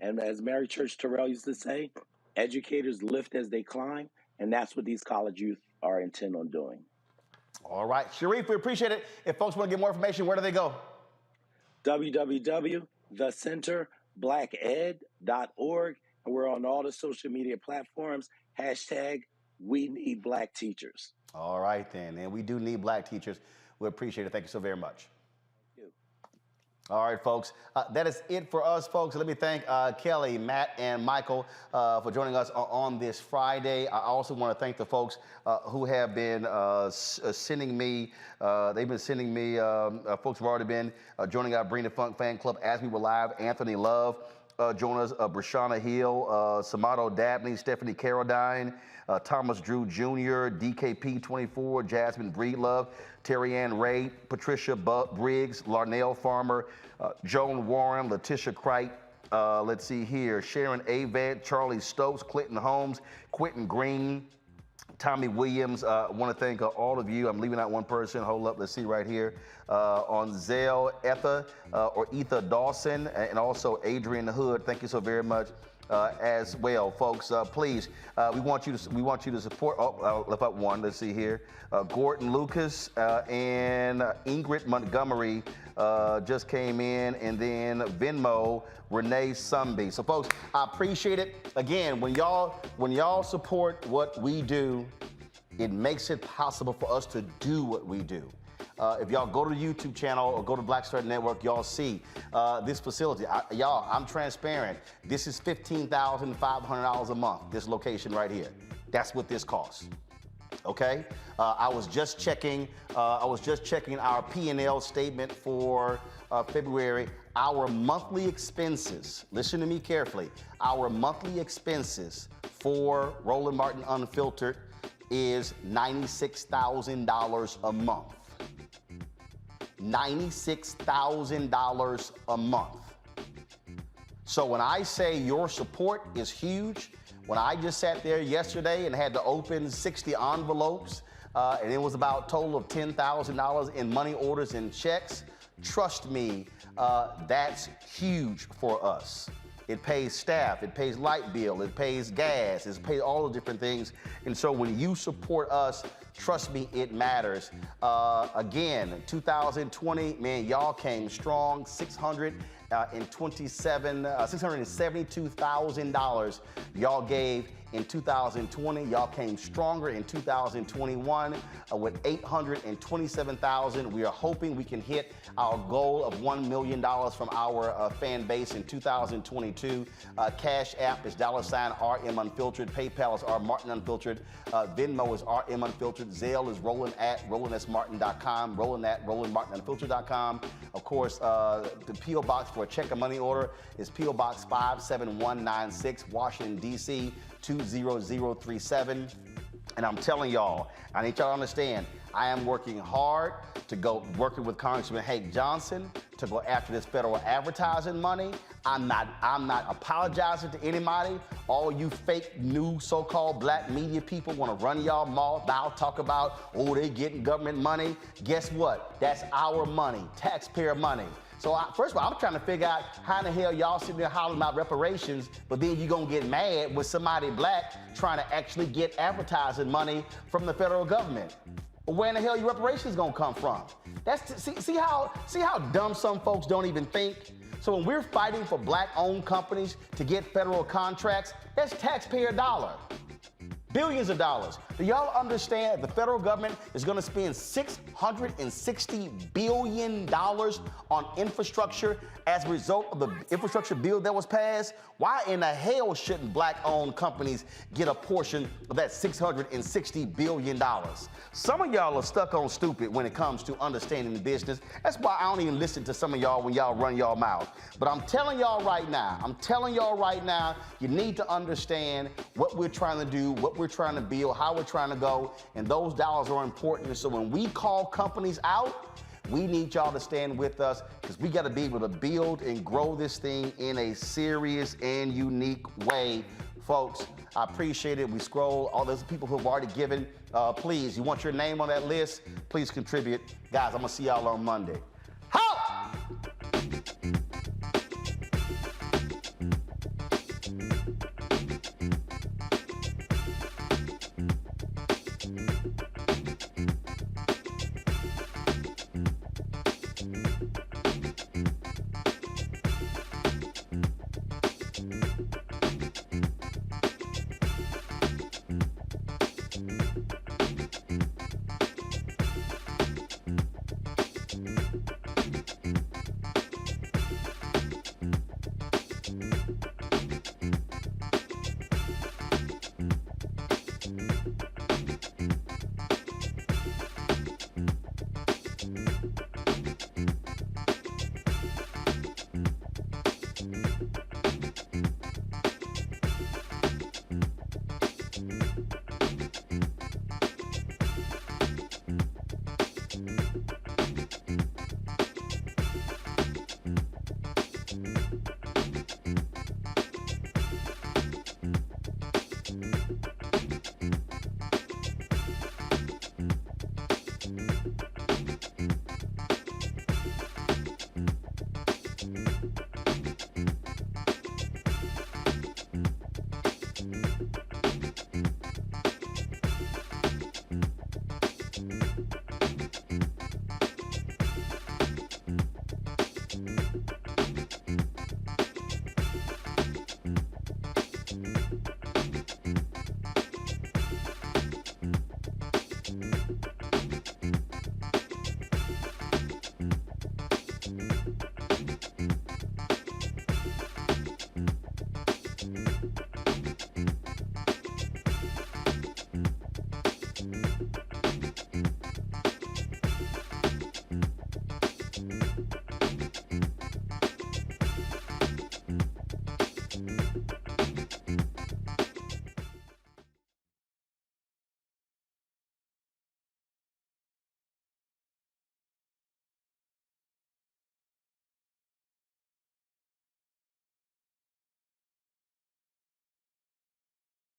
And as Mary Church Terrell used to say, educators lift as they climb, and that's what these college youth are intent on doing. All right, Sharif, we appreciate it. If folks want to get more information, where do they go? www.thecenterblacked.org, and we're on all the social media platforms. #WeNeedBlackTeachers. All right, then. And we do need black teachers. We appreciate it. Thank you so very much. All right, folks. That is it for us, folks. Let me thank Kelly, Matt, and Michael for joining us on this Friday. I also want to thank the folks who have been sending me, they've been sending me, folks have already been joining our Bring the Funk fan club as we were live. Anthony Love joined us, Brashana Hill, Samato Dabney, Stephanie Carradine, Thomas Drew Jr., DKP24, Jasmine Breedlove, Terry Ann Ray, Patricia Briggs, Larnell Farmer, Joan Warren, Letitia Cright, let's see here, Sharon Avett, Charlie Stokes, Clinton Holmes, Quentin Green, Tommy Williams. I want to thank all of you. I'm leaving out one person. Hold up, let's see right here. On Zell, Etha Dawson, and also Adrian Hood. Thank you so very much. As well, folks. Please, we want you to support. Oh, I left out one. Let's see here. Gordon Lucas and Ingrid Montgomery just came in, and then Venmo Renee Sumby. So, folks, I appreciate it. Again, when y'all support what we do, it makes it possible for us to do what we do. If y'all go to the YouTube channel or go to Black Star Network, y'all see this facility. Y'all, I'm transparent. This is $15,500 a month, this location right here. That's what this costs. Okay? I was just checking our P&L statement for February. Our monthly expenses, listen to me carefully, our monthly expenses for Roland Martin Unfiltered is $96,000 a month. $96,000 a month. So when I say your support is huge, when I just sat there yesterday and had to open 60 envelopes, and it was about a total of $10,000 in money orders and checks, trust me, that's huge for us. It pays staff, it pays light bill, it pays gas, it pays all the different things. And so when you support us, trust me, it matters. Again, 2020, man, y'all came strong. $672,000 y'all gave in 2020. Y'all came stronger in 2021 with $827,000. We are hoping we can hit our goal of $1 million from our fan base in 2022. Cash App is $RM Unfiltered. PayPal is R Martin Unfiltered. Venmo is RM Unfiltered. Zelle is Roland at RolandSMartin.com. Roland at RolandMartinUnfiltered.com. Of course, the P.O. Box for a check or money order is P.O. Box 57196, Washington, D.C. 20037. And I'm telling y'all, I need y'all to understand, I am working hard to go working with Congressman Hank Johnson to go after this federal advertising money. I'm not apologizing to anybody. All you fake new so-called black media people want to run y'all mouth, talk about, oh, they getting government money. Guess what? That's our money, taxpayer money. So first of all, I'm trying to figure out how in the hell y'all sitting there hollering about reparations, but then you're going to get mad with somebody black trying to actually get advertising money from the federal government. Well, where in the hell your reparations going to come from? See how dumb some folks don't even think? So when we're fighting for black-owned companies to get federal contracts, that's taxpayer dollar. Billions of dollars. Do y'all understand the federal government is going to spend $660 billion on infrastructure as a result of the infrastructure bill that was passed? Why in the hell shouldn't black-owned companies get a portion of that $660 billion? Some of y'all are stuck on stupid when it comes to understanding the business. That's why I don't even listen to some of y'all when y'all run y'all mouth. But I'm telling y'all right now, you need to understand what we're trying to do, what we're trying to build, how we're trying to go, and those dollars are important. And so when we call companies out, we need y'all to stand with us because we got to be able to build and grow this thing in a serious and unique way. Folks, I appreciate it. We scroll all those people who have already given. Please, you want your name on that list? Please contribute. Guys, I'm going to see y'all on Monday. Ho!